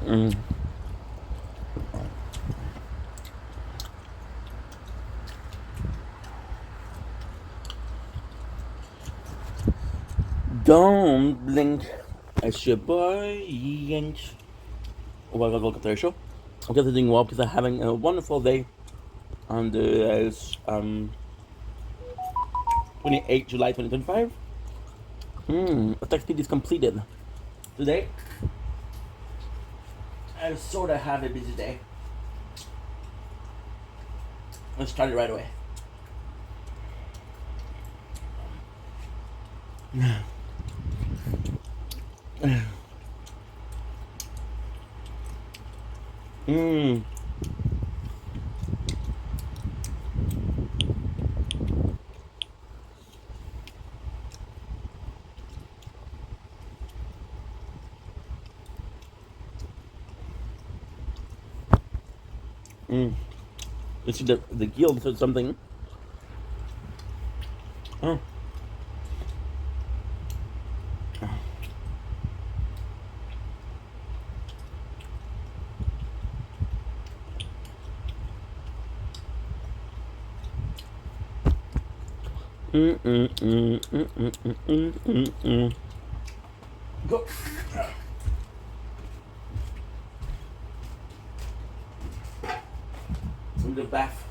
Mm. Don't blink. It's your boy Yank. Welcome to the show. I'm just doing well because I'm having a wonderful day on the 28th July 2025. The text speed is completed. Today, I sort of have a busy day. Let's start it right away. Mm. Mm. You see the guild said something. Oh. Mm, mm, mm, mm, mm, mm, mm, mm, mm. Go. From the bath.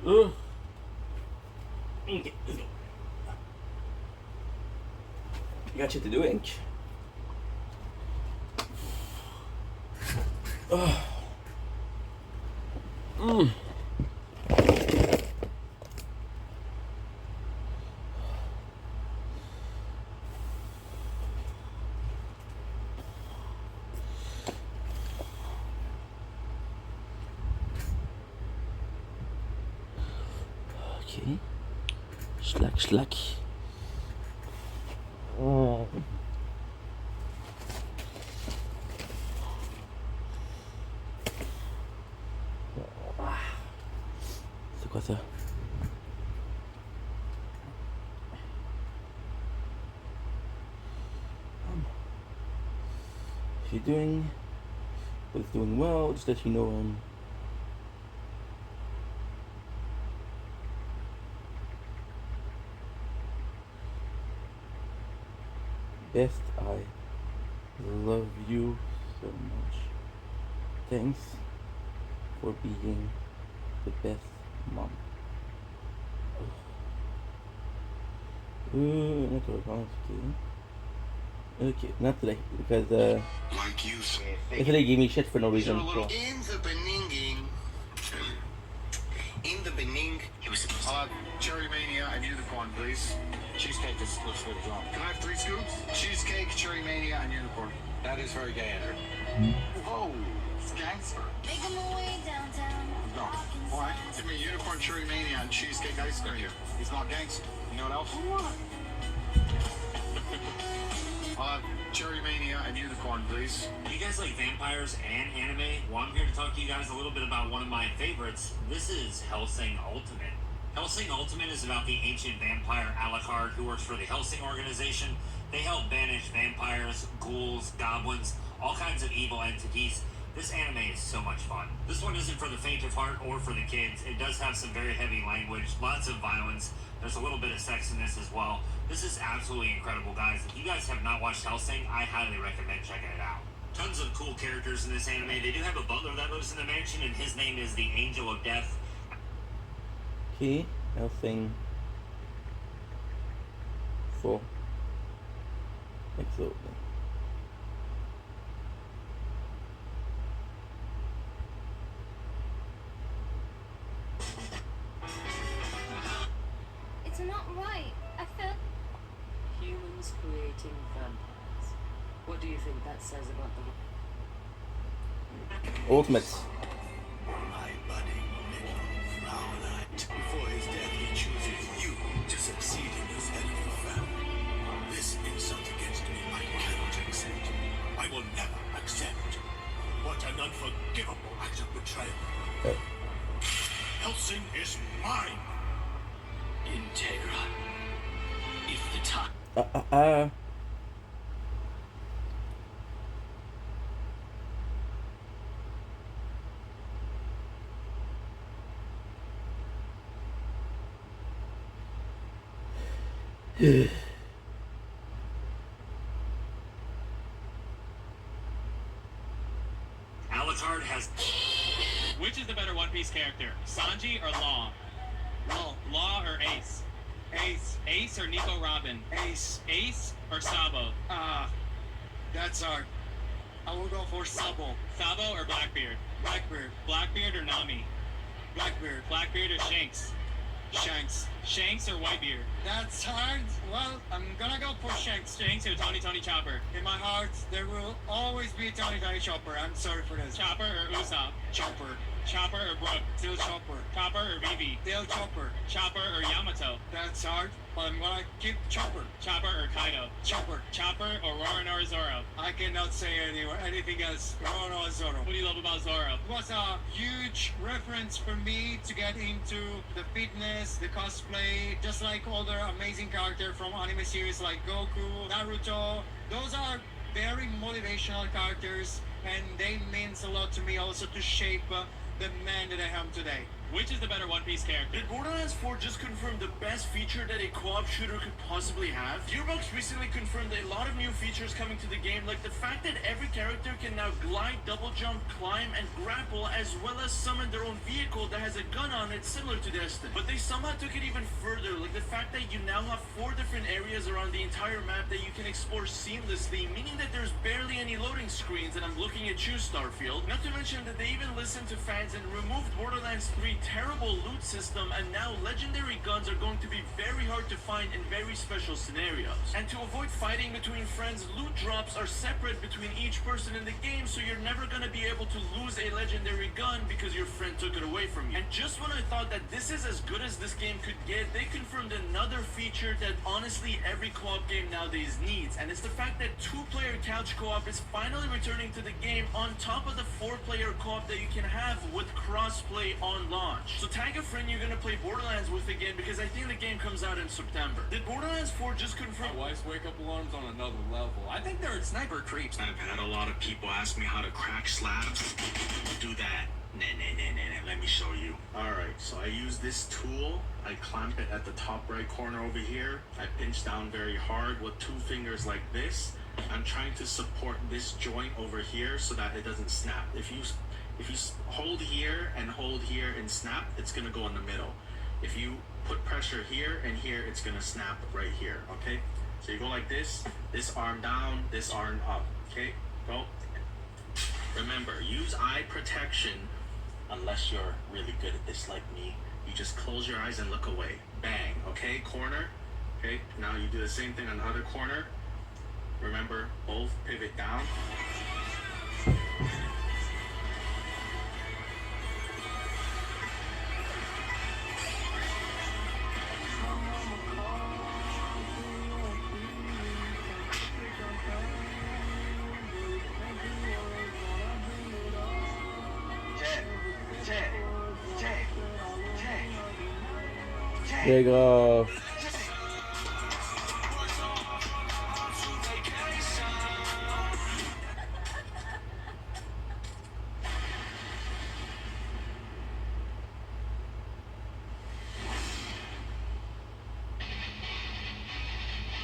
Ugh. Okay, let's go. You got shit to do, Ink. Ugh. Okay. Slack. C'est quoi ça? If you're doing, but it's doing well, just let you know. Best, I love you so much. Thanks for being the best mom. Okay, not today, because Like you say. yesterday gave me shit for no reason. So. In the Bening, it was Cherry Mania and Unicorn, please. Cheesecake is looks really strong. Can I have 3 scoops? Cheesecake, Cherry Mania, and Unicorn. That is very gay, Andrew. Whoa, it's gangster. Making my way downtown. No. Alright, give me Unicorn, Cherry Mania, and Cheesecake ice cream. He's not gangster. You know what else? Cherry Mania and Unicorn, please. You guys like vampires and anime? Well, I'm here to talk to you guys a little bit about one of my favorites. This is Hellsing Ultimate. Hellsing Ultimate is about the ancient vampire Alucard who works for the Hellsing organization. They help banish vampires, ghouls, goblins, all kinds of evil entities. This anime is so much fun. This one isn't for the faint of heart or for the kids. It does have some very heavy language, lots of violence. There's a little bit of sex in this as well. This is absolutely incredible, guys. If you guys have not watched Hellsing, I highly recommend checking it out. Tons of cool characters in this anime. They do have a butler that lives in the mansion, and his name is the Angel of Death. Okay, Hellsing 4. Excellent. It's not right. I felt Humans creating vampires. What do you think that says about the Ultimates. My buddy, little Flowlight. Before his death, he chooses you to succeed in his head of your family. This insult against me I cannot accept. I will never accept. What an unforgivable act of betrayal. Hellsing is mine. Integra. If the time. Alucard has... Which is the better One Piece character, Sanji or Law? Law or Ace? Ace or Nico Robin? Ace or Sabo? That's hard. I will go for Sabo. Sabo or Blackbeard? Blackbeard or Nami? Blackbeard or Shanks? Shanks or Whitebeard? That's hard. Well, I'm gonna go for Shanks. Shanks or Tony Chopper? In my heart, there will always be Tony Chopper. I'm sorry for this. Chopper or Usopp? Chopper. Chopper or Brook? Still Chopper. Chopper or Vivi? Still Chopper. Chopper or Yamato? That's hard, but I'm gonna keep Chopper. Chopper or Kaido? Chopper. Chopper or Roronoa Zoro? I cannot say anything else. Roronoa Zoro. What do you love about Zoro? It was a huge reference for me to get into the fitness, the cosplay, just like other amazing characters from anime series like Goku, Naruto. Those are very motivational characters, and they means a lot to me also to shape the man that I am today. Which is the better One Piece character? Did Borderlands 4 just confirm the best feature that a co-op shooter could possibly have? Gearbox recently confirmed a lot of new features coming to the game, like the fact that every character can now glide, double jump, climb, and grapple, as well as summon their own vehicle that has a gun on it similar to Destiny. But they somehow took it even further, like the fact that you now have 4 different areas around the entire map that you can explore seamlessly, meaning that there's barely any loading screens, and I'm looking at you, Starfield. Not to mention that they even listened to fans and removed Borderlands 3 terrible loot system, and now legendary guns are going to be very hard to find in very special scenarios. And to avoid fighting between friends, loot drops are separate between each person in the game, so you're never gonna be able to lose a legendary gun because your friend took it away from you. And just when I thought that this is as good as this game could get, they confirmed another feature that honestly every co-op game nowadays needs, and it's the fact that 2-player couch co-op is finally returning to the game on top of the 4-player co-op that you can have with cross-play on launch. So tag a friend you're gonna play Borderlands with again, because I think the game comes out in September. Did Borderlands 4 just confirm? My wife's wake up alarm's on another level. I think they're sniper creeps. I've had a lot of people ask me how to crack slabs. Do that. Nah. Let me show you. Alright, so I use this tool. I clamp it at the top right corner over here. I pinch down very hard with 2 fingers like this. I'm trying to support this joint over here so that it doesn't snap. If you hold here and snap, it's gonna go in the middle. If you put pressure here and here, it's gonna snap right here, okay? So you go like this arm down, this arm up, okay? Go. Remember, use eye protection unless you're really good at this like me. You just close your eyes and look away. Bang, okay? Corner, okay? Now you do the same thing on the other corner. Remember, both pivot down. There you go.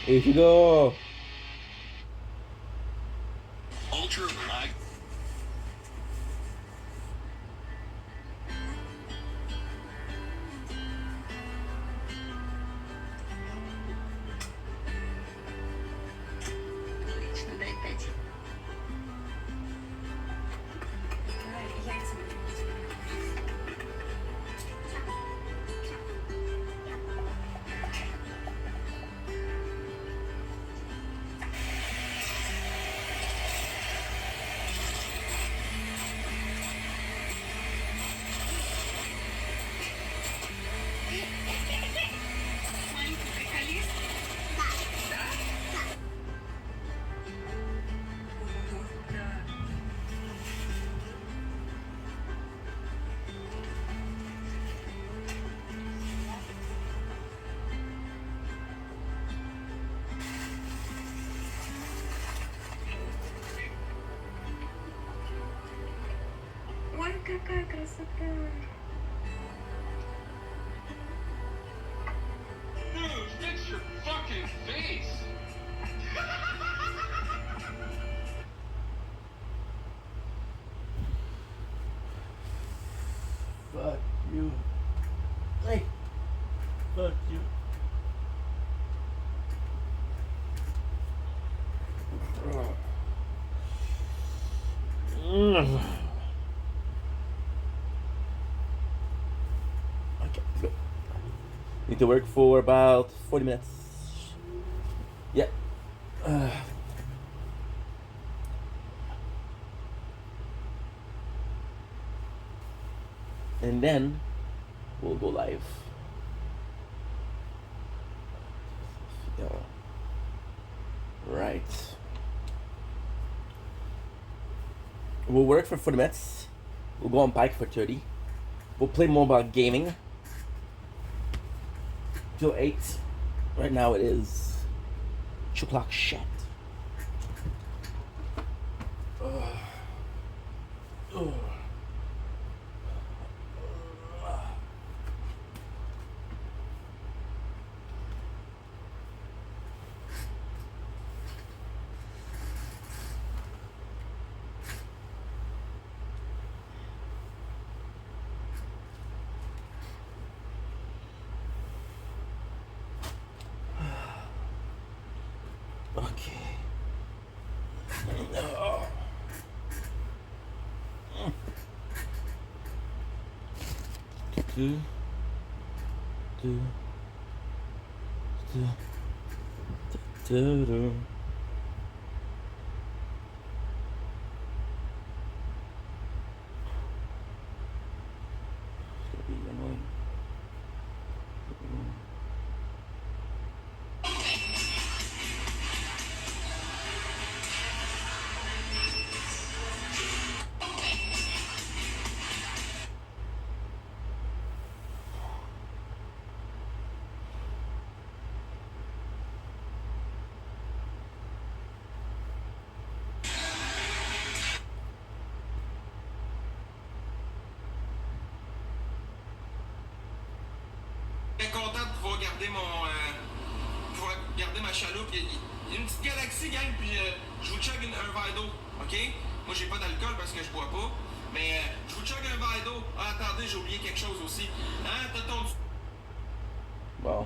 Here you go. Ultra lag. Лично дай 5. Ой, какая красота! Dude, fix your fucking face! Fuck you. Hey. Fuck you. Okay, go. Need to work for about 40 minutes. Yeah. And then we'll go live. Yeah. Right. We'll work for 40 minutes. We'll go on bike for 30. We'll play mobile gaming till 8. Right now it is 2 o'clock shit. do, do, do, do, do. It's gonna be annoying. Très content de pouvoir garder pouvoir garder ma chaloupe. Il y a une petite galaxie, gang, puis je vous chug un verre d'eau, ok? Moi, j'ai pas d'alcool parce que je bois pas, mais je vous chug un verre d'eau. Ah, attendez, j'ai oublié quelque chose aussi. Hein, t'as ton... Wow.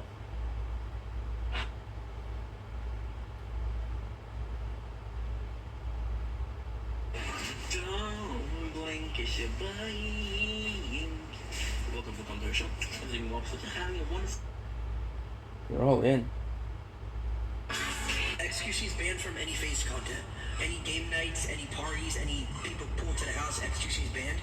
Don't blink, it's your blind. Welcome to the Contour Show. Everything walks with having a wonderful... You're all in. XQC is banned from any face content. Any game nights, any parties, any people pull into the house, XQC is banned.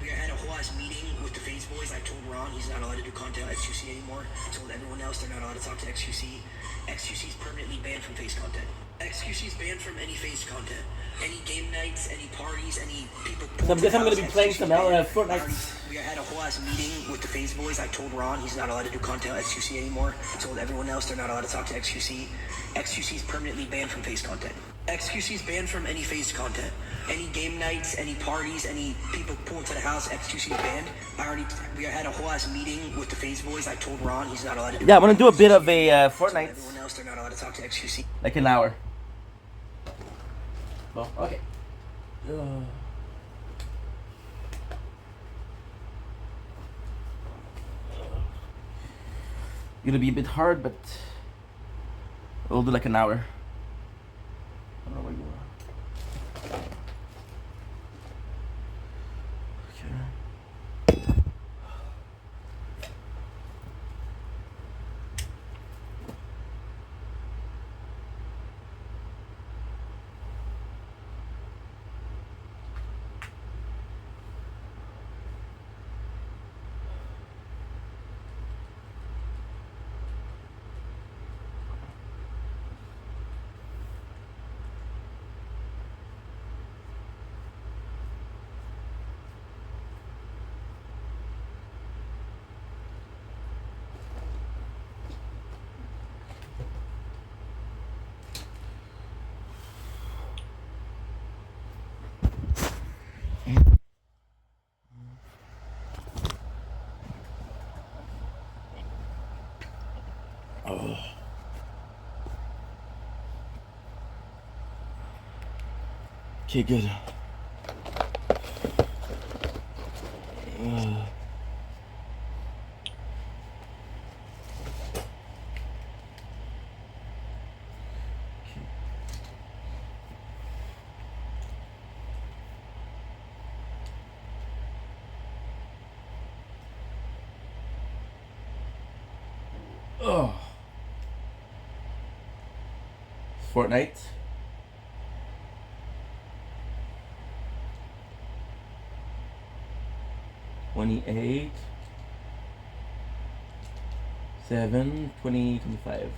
We had a whole ass meeting with the FaZe boys. I told Ron he's not allowed to do content on XQC anymore. I told everyone else they're not allowed to talk to XQC. XQC is permanently banned from FaZe content. XQC is banned from any FaZe content. Any game nights, any parties, any people pull So I into guess the I'm gonna house, be playing XQC some banned. Fortnite. We had a whole ass meeting with the FaZe boys. I told Ron he's not allowed to do content on XQC anymore. I told everyone else they're not allowed to talk to XQC. XQC is permanently banned from FaZe content. XQC is banned from any FaZe content. Any game nights, any parties, any people pull into the house, XQC is banned. We had a whole ass meeting with the FaZe boys. I told Ron he's not allowed to do Yeah, I'm gonna do a bit of a I told Fortnite, everyone else they're not allowed to talk to XQC. like an hour. Well, okay. Gonna be a bit hard, but we'll do like an hour. I don't know where you are. Okay. Okay, good. Oh. Fortnite. $28, 7, 20, 25.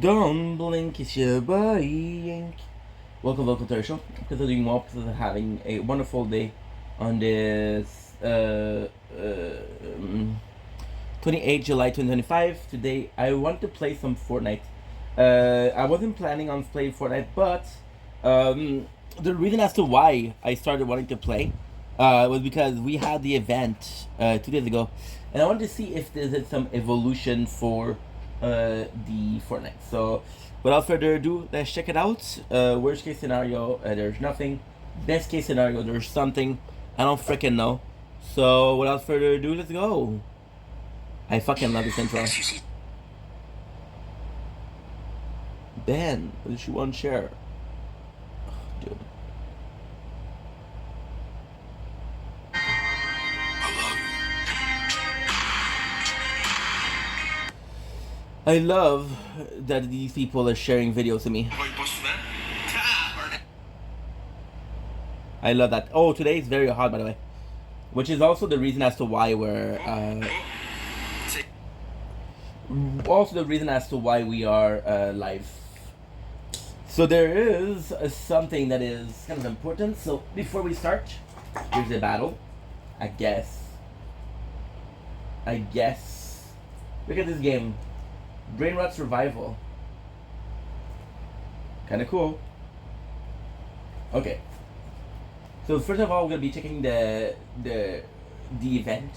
Don't blink, it's your boy Yank. Welcome to our show. Because I'm doing well, because I'm having a wonderful day on this 28 July 2025. Today I want to play some Fortnite. I wasn't planning on playing Fortnite, but the reason as to why I started wanting to play was because we had the event 2 days ago, and I wanted to see if there's some evolution for the Fortnite. So without further ado, let's check it out. Worst case scenario, there's nothing. Best case scenario, there's something. I don't freaking know. So without further ado, let's go. I fucking love this intro. Ben, she won't share. Dude. I love that these people are sharing videos of me. I love that. Oh, today is very hot, by the way. Which is also the reason as to why we're we are live. So there is something that is kind of important. So before we start, here's the battle. I guess. Look at this game. Brain Rot Survival. Kinda cool. Okay. So first of all, we're gonna be checking the event.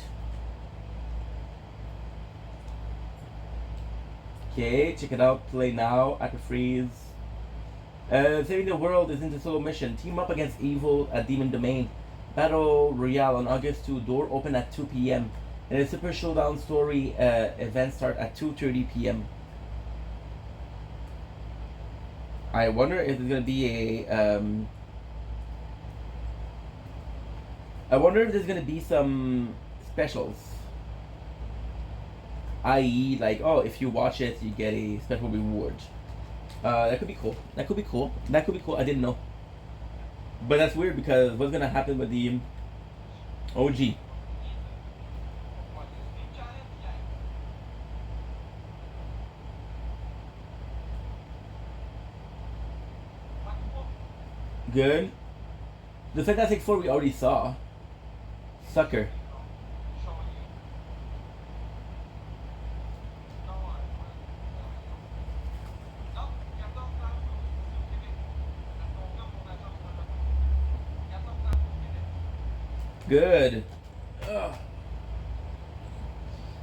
Okay, check it out. Play now. Active freeze. Saving the world is into solo mission. Team up against evil at Demon Domain. Battle Royale on August 2. Door open at 2 p.m. And a Super Showdown story event start at 2:30 p.m. I wonder if there's gonna be a I wonder if there's gonna be some specials. I.e., like, oh, if you watch it, you get a special reward. That could be cool. That could be cool. I didn't know. But that's weird because what's gonna happen with the OG? Good. The Fantastic Four we already saw. Sucker. Good. Ugh.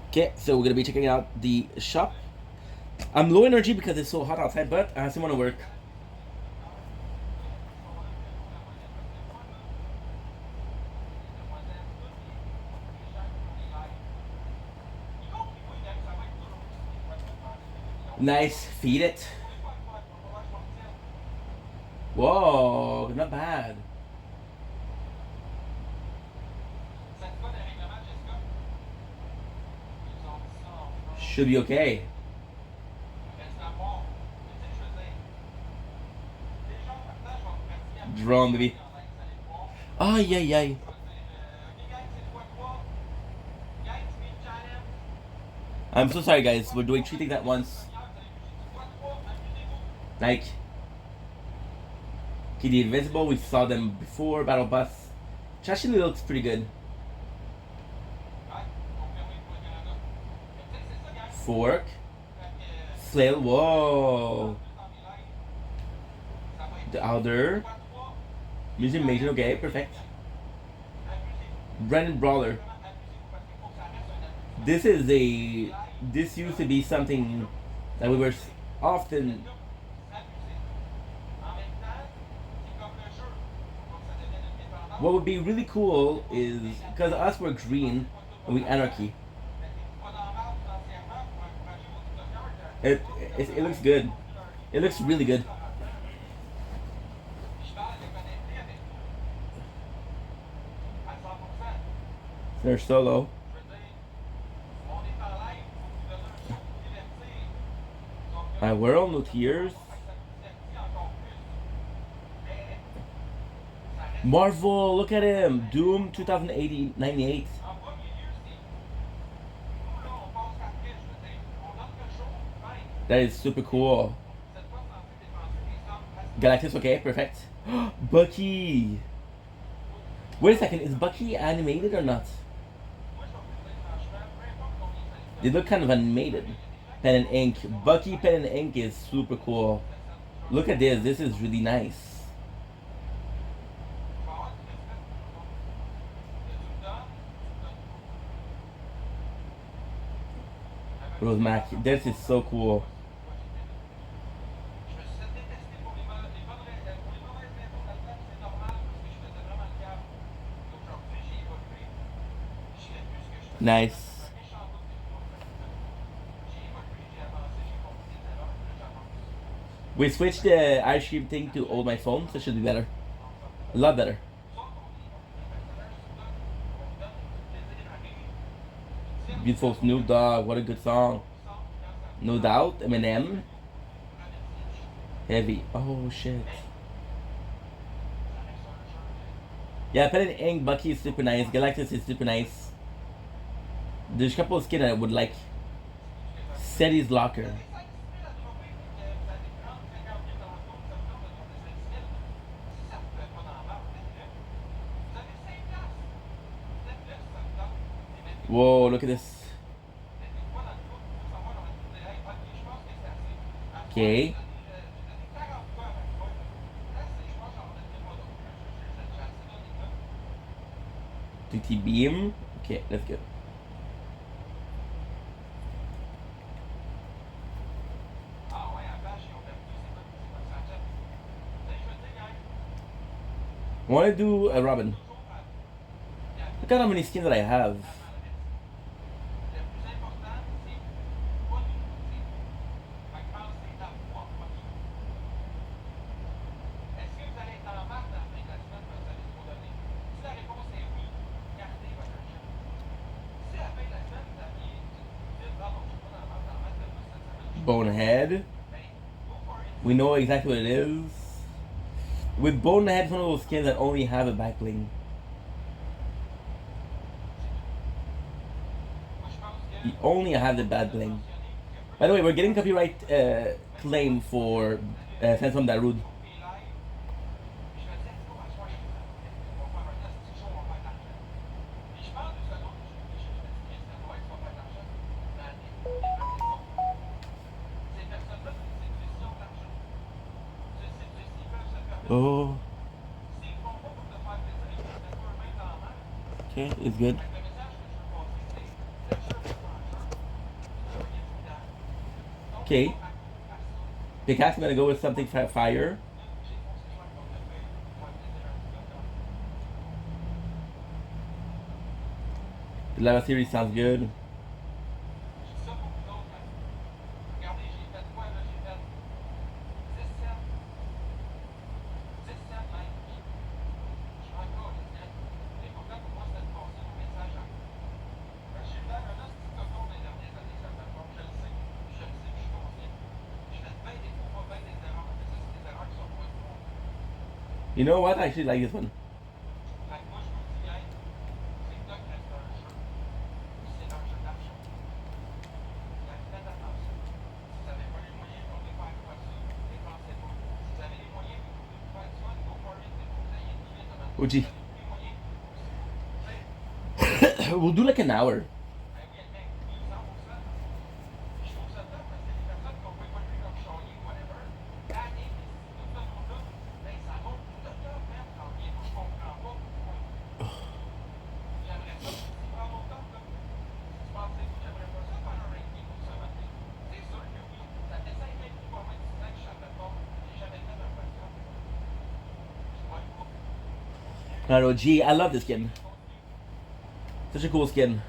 Okay, so we're gonna be checking out the shop. I'm low energy because it's so hot outside, but I still want to work. Nice, feed it. Whoa, not bad. Should be okay. Drone, baby. Aïe, aïe, aïe. I'm so sorry, guys. We're doing 3 things at once. Like, okay, the Invisible, we saw them before. Battle Bus. Which actually looks pretty good. Fork. Flail, whoa. The Outer. Music Major, okay, perfect. Brandon Brawler. This used to be something that we were often. What would be really cool is, because us were green and we Anarchy. It looks good. It looks really good. They're solo. We're on no tears. Marvel, look at him. Doom 2098. That is super cool. Galactus, okay, perfect. Bucky. Wait a second, is Bucky animated or not? They look kind of animated. Pen and ink. Bucky pen and ink is super cool. Look at this. This is really nice. Rose Mac. This is so cool. Nice. We switched the ice cream thing to hold my phone, so it should be better. A lot better. Beautiful Snoop Dogg, what a good song. No Doubt, Eminem. Heavy. Oh shit. Yeah, Pen and Ink, Bucky is super nice. Galactus is super nice. There's a couple of skins I would like. Seti's Locker. Whoa, look at this. Okay. TT Beam. Okay, let's go. I want to do a Robin. Look at how many skins that I have. Bonehead. We know exactly what it is. With Bonehead, it's one of those skins that only have a back bling. You only have the bad bling. By the way, we're getting copyright claim for Sansom Darude. Oh. Okay, it's good. Okay. Pickaxe, I'm gonna go with something fire. The Lava series sounds good. You know what? I actually like this one. OG. We'll do like an hour. ROG, I love this skin. Such a cool skin.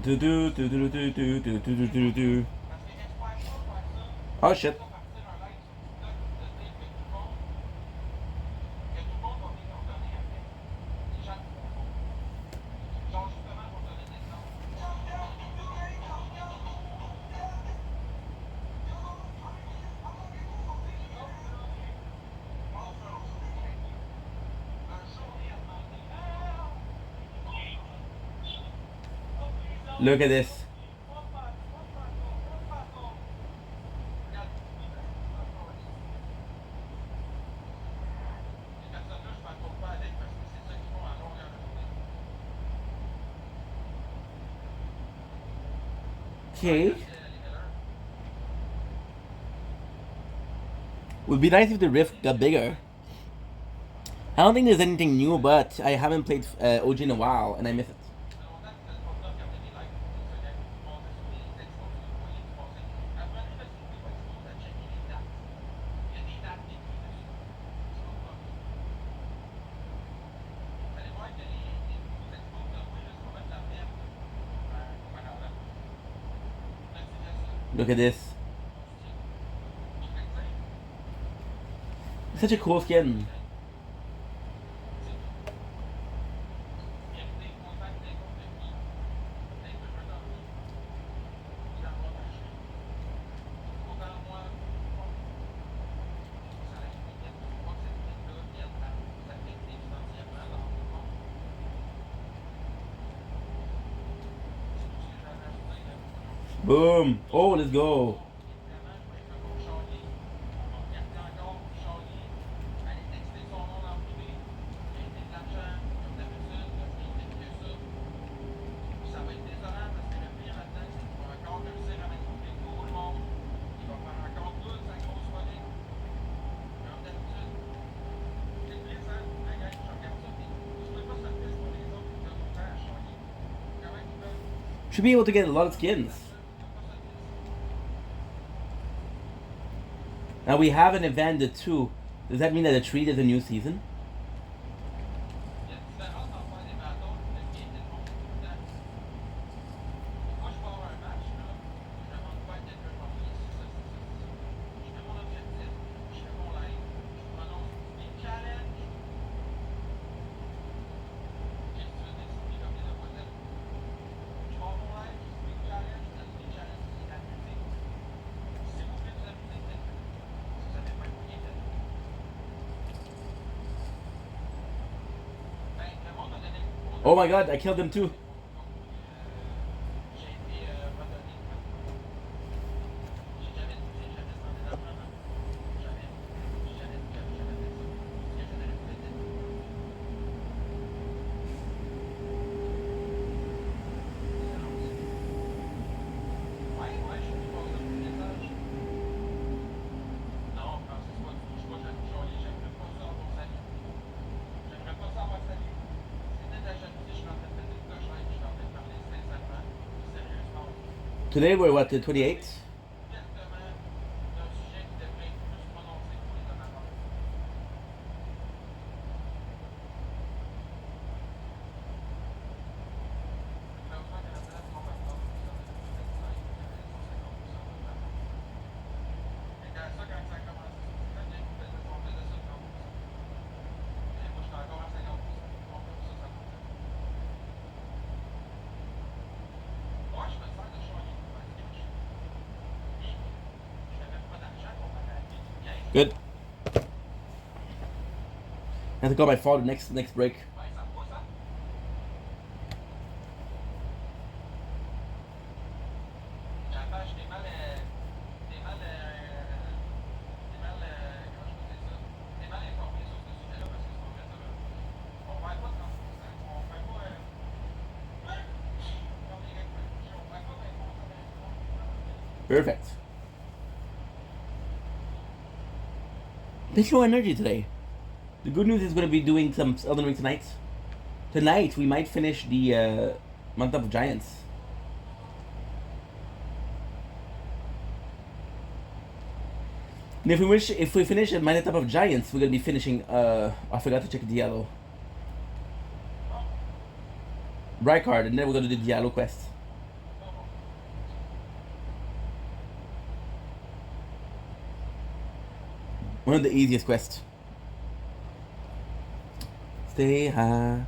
Do do do do do do do do do do. Oh shit. Look at this. Okay. Would be nice if the rift got bigger. I don't think there's anything new, but I haven't played OG in a while and I miss it. Look at this. Such a cool skin. Boom. Oh, let's go. Should be able to get a lot of skins. Now we have an event at 2. Does that mean that at 3 there's a new season? Oh my god, I killed him too. Today we're what, the 28th? Good. I have to call my father next break. Perfect. Bit low energy today. The good news is going to be doing some Elden Ring tonight. Tonight we might finish the Month of Giants. And if we finish at Month of Giants, we're going to be finishing. I forgot to check Diallo. Rykard, and then we're going to do Diallo quest. One of the easiest quests. Stay high.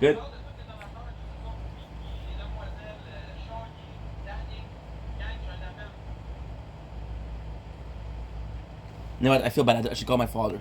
Good. You know what? I feel bad. I should call my father.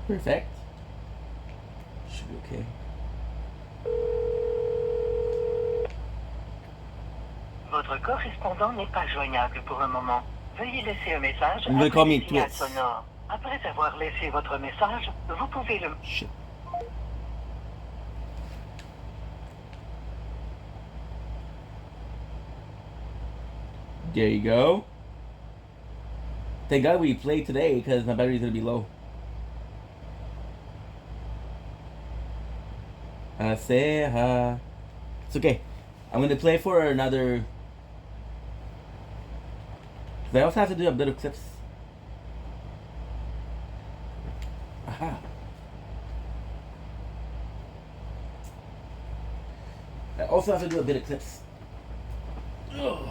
Perfect. Should be okay. Votre correspondant n'est pas joignable pour un moment. Veuillez laisser un message I'm gonna call me après le signal Twits. sonore. Après avoir laissé votre message, vous pouvez le... Shit. There you go. Thank God we played today because my battery's gonna be low. It's okay. I'm gonna play for another. Cause I also have to do a bit of clips. Aha. I also have to do a bit of clips. Ugh.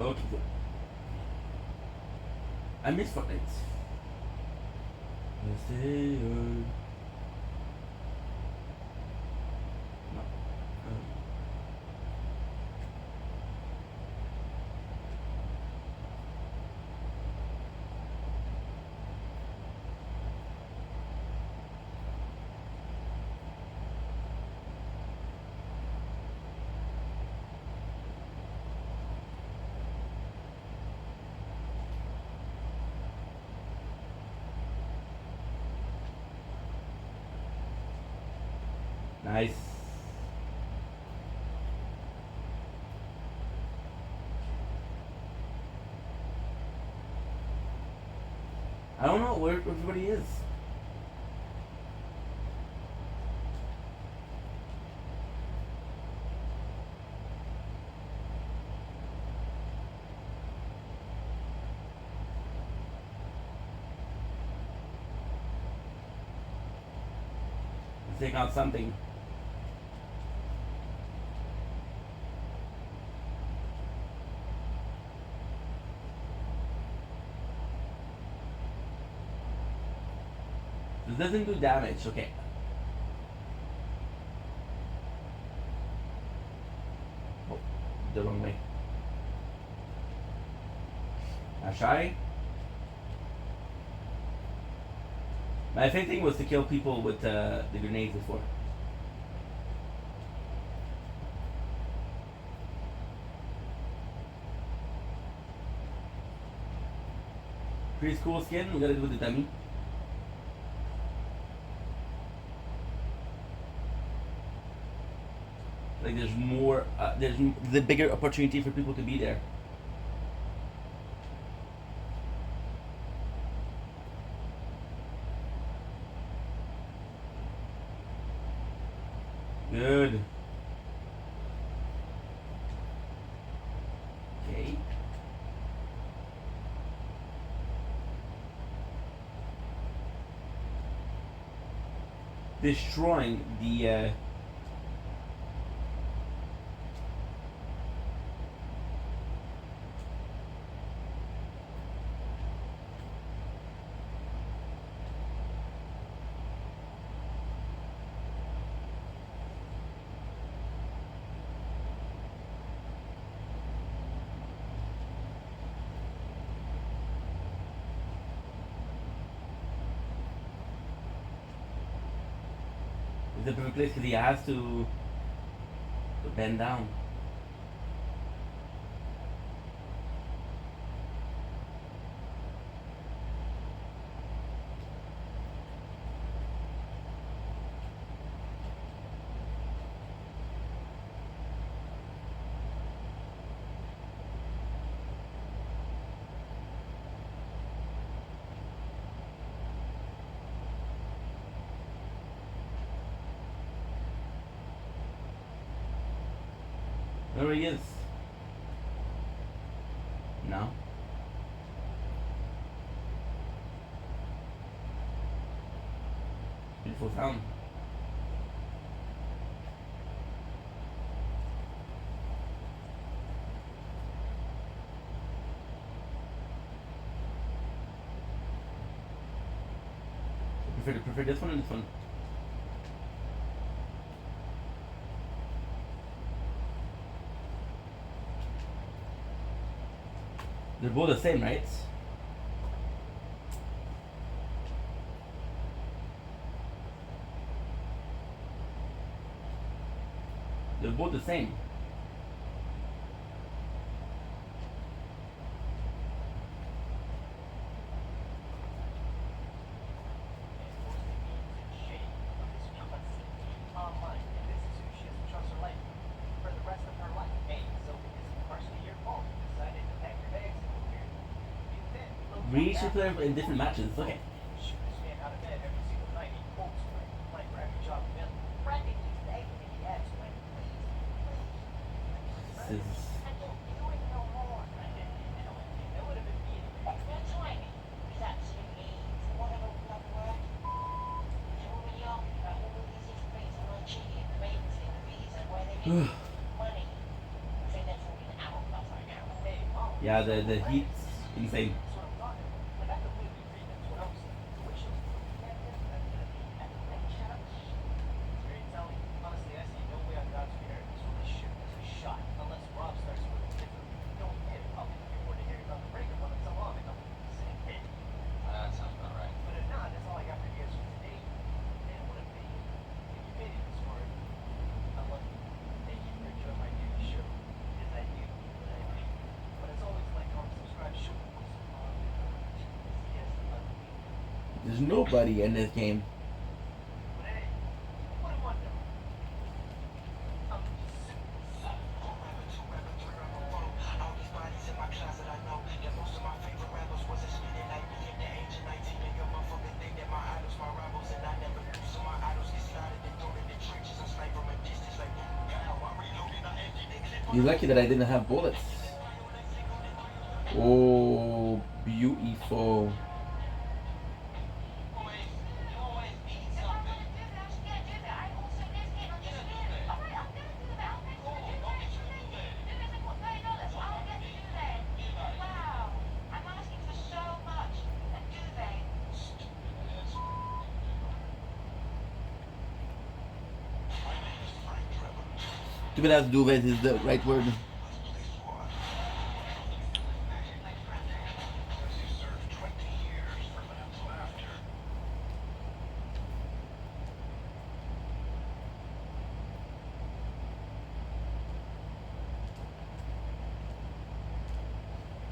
Okay. I miss Fortnite. No. Nice. I don't know where everybody is. Let's take out something. This doesn't do damage, okay. Oh, the wrong way. Ashai? My favorite thing was to kill people with the grenades before. Pretty cool skin, we gotta do the dummy. Like there's more, there's the bigger opportunity for people to be there. Good. Okay. Destroying the the perfect place because he has to bend down. There he is. No. Beautiful sound. Prefer this one or this one? They're both the same, right? They're both the same. We should play in different matches. It's okay. This is... Yeah, the heat's insane. There's nobody in this game. You're lucky that I didn't have bullets. Oh, beautiful. Stupid ass duvet is the right word.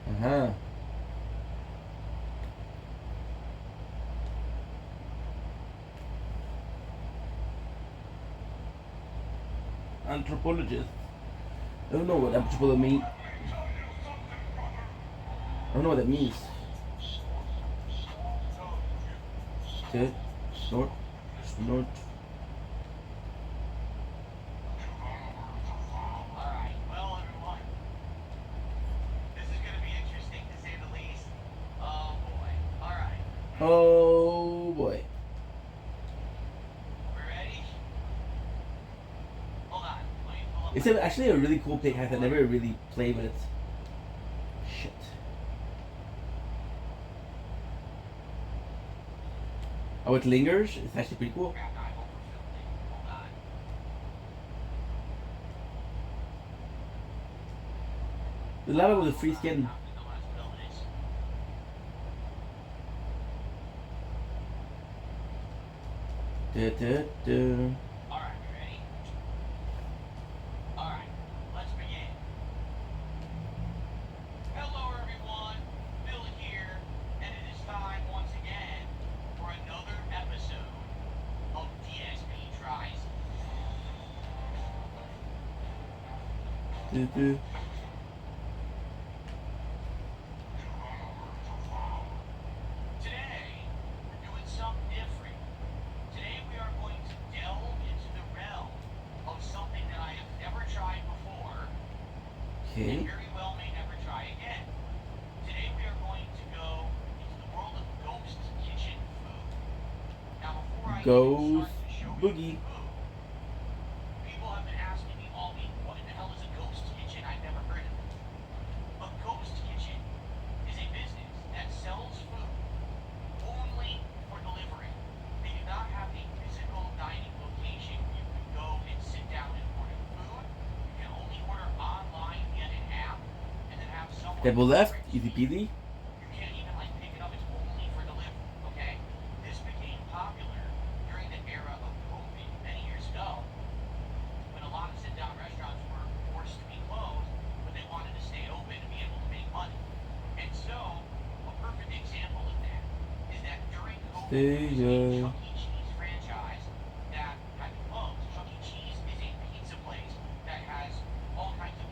Uh-huh. Anthropologist. I don't know what anthropologist means. I don't know what that means. Okay. Snort. Snort. Alright, well everyone. This is gonna be interesting to say the least. Oh boy. Alright. Oh boy. It's actually a really cool pickaxe. I never really played with it. Shit. Oh, it lingers? It's actually pretty cool. The lava with a free skin. Da, da, da. Today, we're doing something different. Today we are going to delve into the realm of something that I have never tried before. Okay. And very well may never try again. Today we are going to go into the world of Ghost Kitchen food. Now before I Ghost Boogie. people have been asking me all week, what in the hell is a ghost kitchen? I've never heard of it. A ghost kitchen is a business that sells food only for delivery. They do not have a physical dining location where you can go and sit down and order food. You can only order online via an app and then have someone Double left, deliver it to easy you. peasy. You can't even like pick it up, it's only for delivery, okay? This became popular during the era of COVID many years ago, when a lot of sit-down restaurants were forced to be closed, but they wanted to stay open to be able to make money. And so, a perfect example of that is that during COVID, there was a Chuck E. Cheese franchise that had to close. Chuck E. Cheese is a pizza place that has all kinds of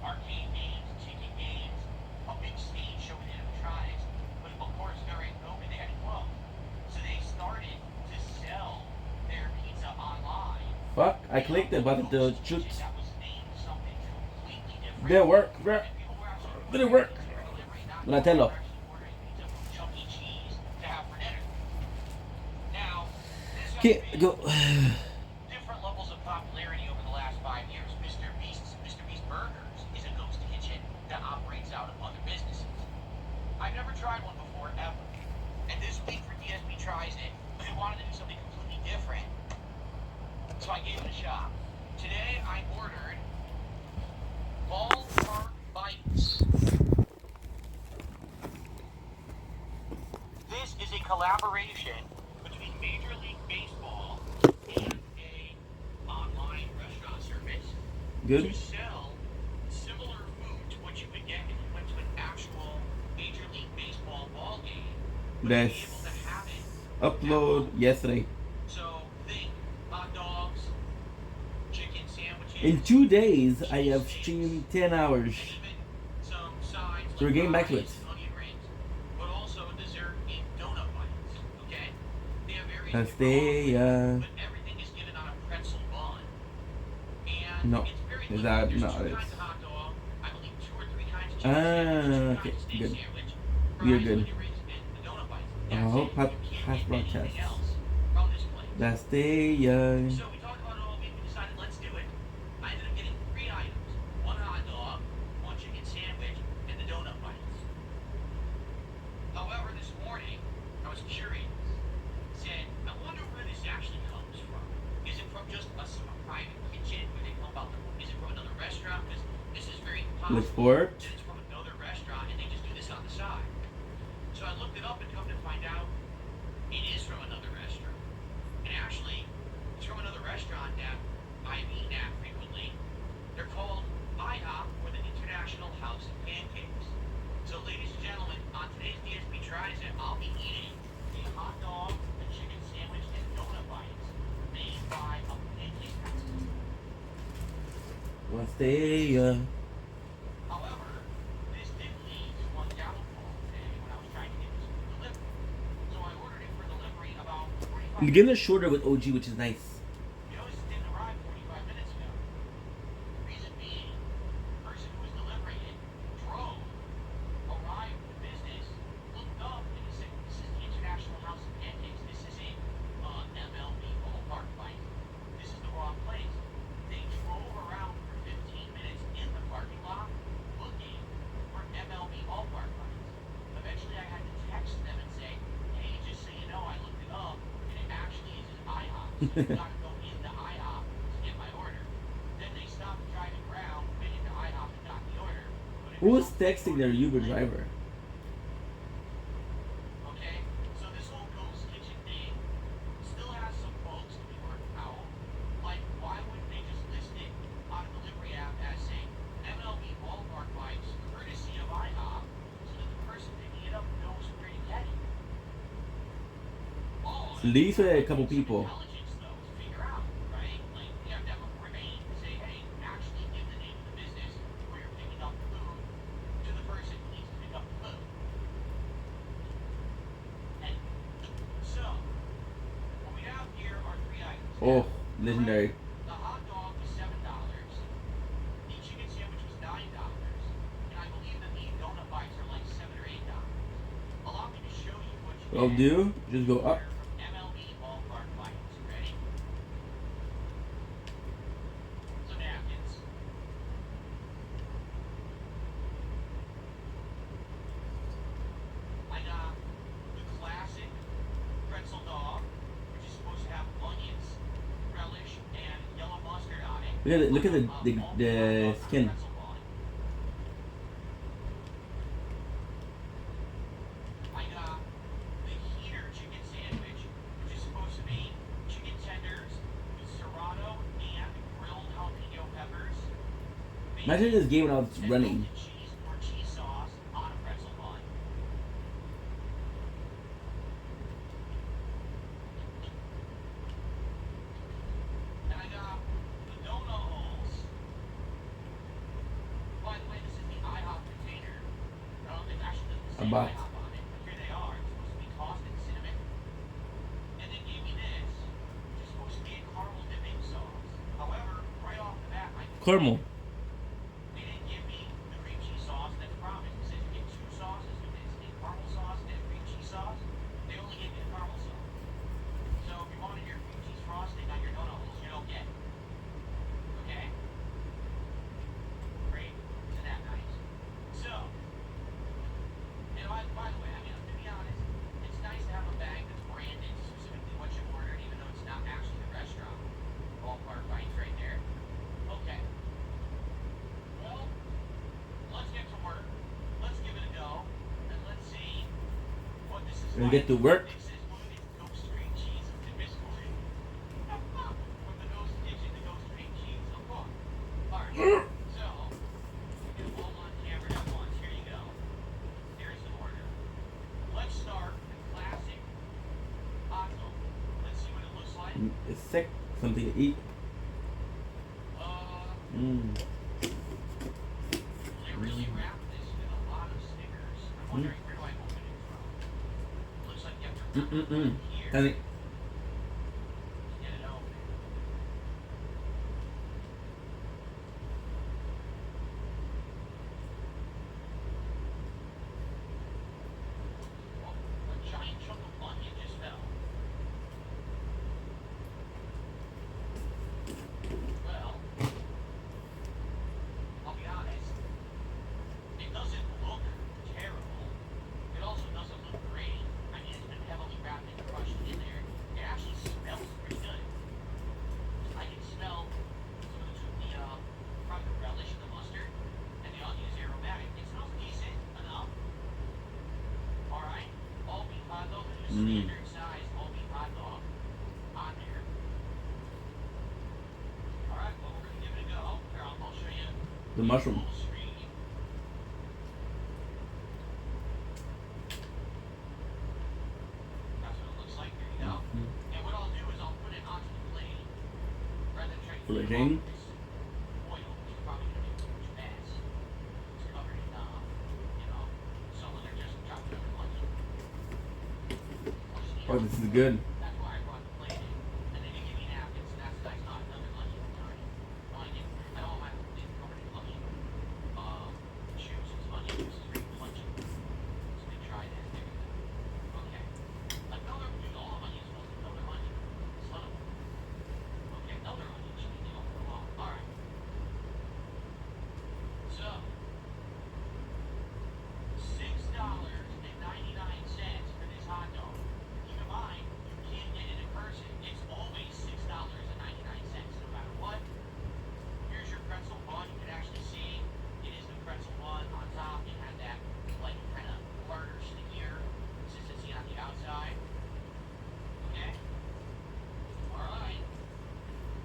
arcade games, ticket games, a big stage show Fuck, I clicked the button to shoot. That was named something completely different. Didn't work, bro. People were actually Didn't work. delivery, not Donatello. actually ordering pizza from Chuck E. Cheese to have for dinner. Now, this has Okay, been go. different levels of popularity over the last 5 years. Mr. Beast Burgers is a ghost kitchen that operates out of other businesses. I've never tried one before, ever. And this week for DSP Tries It, we wanted to do something completely different. So I gave it a shot. Today I ordered Ballpark Bites. This is a collaboration between Major League Baseball and a online restaurant service Good. to sell similar food to what you would get if you went to an actual Major League Baseball ball game. But to be This able to have it upload yesterday. so think hot dogs, chicken sandwiches, In 2 days, I have streamed 10 hours. and even some sides So we're getting back to fries, it. onion rings, but also dessert in donut bites. Okay, they have various Pastilla. but everything is given on a pretzel bun. And No. it's very Is limited. that There's no? two It's kinds of hot dog, I believe 2 or 3 kinds of chicken sandwich, 2 okay. kinds of steak Good. sandwich, You're fries, good. onion rings, and the donut bites. I That's hope it. Pat You can't has get broadcast. anything else from this place. Pastilla. So we talked about it all week. We decided let's do it. I ended up getting 3 items: 1 hot dog, 1 chicken sandwich, and the donut bites. However, this morning I was curious. Said, I wonder where this actually comes from. Is it from just a private kitchen where they pump out the? Is it from another restaurant? Because this is very possible Look for it. that it's from another restaurant and they just do this on the side. So I looked it up and come to find out it is from another restaurant. And actually, it's from another restaurant that I've eaten at frequently. They're called IHOP, or the International House of Pancakes. So ladies and gentlemen, on today's DSP Tries It, I'll be eating a hot dog, a chicken sandwich, and donut bites made by a pancake house. Pastilla. However, this did lead to one downfall today when I was trying to get this food delivered. So I ordered it for delivery about 45 I'm getting it shorter with OG, which is nice. You notice it didn't arrive 45 minutes ago. Reason being, the person who was delivering it drove, arrived at the business, looked up, and he said, "This is the International House of Pancakes. This is a MLB ballpark bite. This is the wrong place." They drove around for 15 minutes in the parking lot looking for MLB ballpark bites. Eventually, I had to text them and say, "Hey, just so you know, I looked it up, and it actually is an IHOP. So you gotta go into IHOP to get my order." Then they stopped driving around, went into IHOP and got the order. But it Who's was texting their Uber driver? Okay, so this whole ghost kitchen thing still has some bugs to be worked out. Like, why wouldn't they just list it on a delivery app as saying MLB ballpark bites, courtesy of IHOP, so that the person picking it up knows where to get it? Oh, So these are a couple people. intelligence though to figure out, right? Like, yeah, that would remain to say, hey, actually give the name of the business where you're picking up the food to the person who needs to pick up the food. And so, what we have here are 3 items. Oh, legendary. The hot dog was $7. The chicken sandwich was $9. And I believe that the donut bites are like $7 or $8. Allow me to show you what you I'll get do. Just go up. from MLB ballpark bites. Ready? Some napkins. I got the classic pretzel dog, which is supposed to have onions, relish, and yellow mustard on it. Look at the skin. Pretzel bun. I got the heater chicken sandwich, which is supposed to be chicken tenders with serrano and grilled jalapeno peppers. Imagine this game when I was And running. melted cheese or cheese sauce on a pretzel bun. And I got the donut holes. By the way, this is the IHOP container. It actually doesn't say About. IHOP on it, but here they are. It's supposed to be tossed in cinnamon. And they gave me this, which is supposed to be a caramel dipping sauce. caramel. They didn't give me the cream cheese sauce that's promised. They said you get 2 sauces. It's a caramel sauce and a cream cheese sauce. They only gave me the caramel sauce. So if you wanted your cream cheese frosting on your donuts, you don't get it. Okay? Great. Isn't that nice? So, and by the way, I mean, to be honest, it's nice to have a bag that's branded specifically what you ordered, even though it's not actually the restaurant. Ballpark Bites right there. Okay. Well, let's get to work. Let's give it a go, and let's see what this is We'll like. get to work. This is one of these ghost green cheese and biscuit. From the ghost kitchen, the ghost green cheese. Of course. All right. So, we get them all on camera at once. Here you go. Here's the order. Let's start with classic hot dog. Let's see what it looks like. It's sick. Something to eat. They really wrapped this with a lot of Snickers. I'm wondering where do I open it from? Looks like you have to rip it from here I think to get it open. Oh, a giant chunk of onion just fell. Well, I'll be honest, it doesn't look terrible. It also doesn't look great. I mean, it's been heavily wrapped and crushed in there. It actually smells pretty good. I can smell some of the probably the relish and the mustard, and the onion is aromatic. It smells decent enough. All right, all beef hot dog, the standard size all beef hot dog on there. All right, well, we're gonna give it a go. Here, I'll show you the mushroom. full screen. That's what it looks like. There you go. And what I'll do is I'll put it onto the plate rather than trying to For the keep it game? off this oil, which is probably gonna be too much mess. It's covered in, someone they're just chopping up onion. Oh, this is good. That's why I brought the plate in. And they didn't give me napkins, and that's nice, not another onion time. Onion. I don't want my plate covered in onion. Choose this onion. This is very pungent. So they try that. There you go. Okay. Another, dude, all onions want another onion. Son of a. Okay, another onion. Should be over the wall. Alright. So, $6.99 for this hot dog. Keep in mind, you can't get it in person. It's always $6.99 no matter what. Here's your pretzel bun. You can actually see it is the pretzel bun on top. It has that like kind of harder, stickier consistency on the outside. Okay? Alright.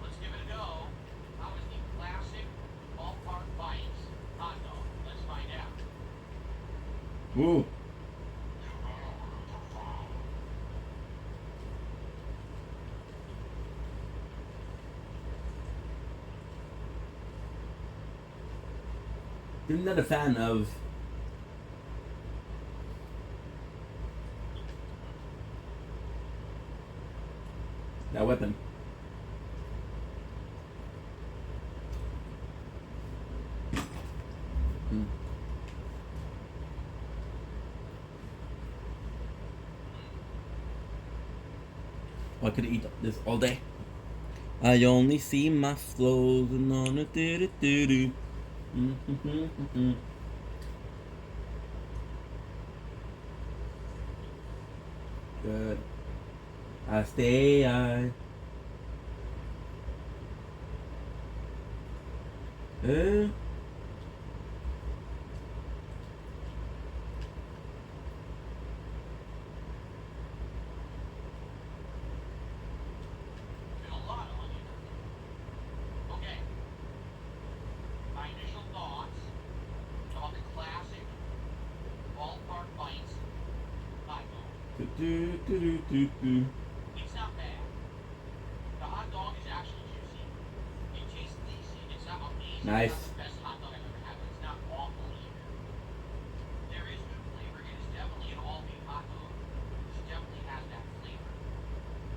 Let's give it a go. How is the classic Ballpark Bites hot dog? Let's find out. Ooh. I'm not a fan of that weapon. Oh, I could eat this all day. I only see my flows and on a do-do-do-do. Good. I stay on. Been a lot of onion. Okay. My initial thoughts about the classic Ballpark Bites hot dog. Do-do-do-do-do-do. It's not bad. The hot dog is actually juicy. It tastes decent. It's not amazing. Nice. It's not the best hot dog I've ever had, but it's not awful either. There is good flavor. It is definitely an all beef hot dog. It definitely has that flavor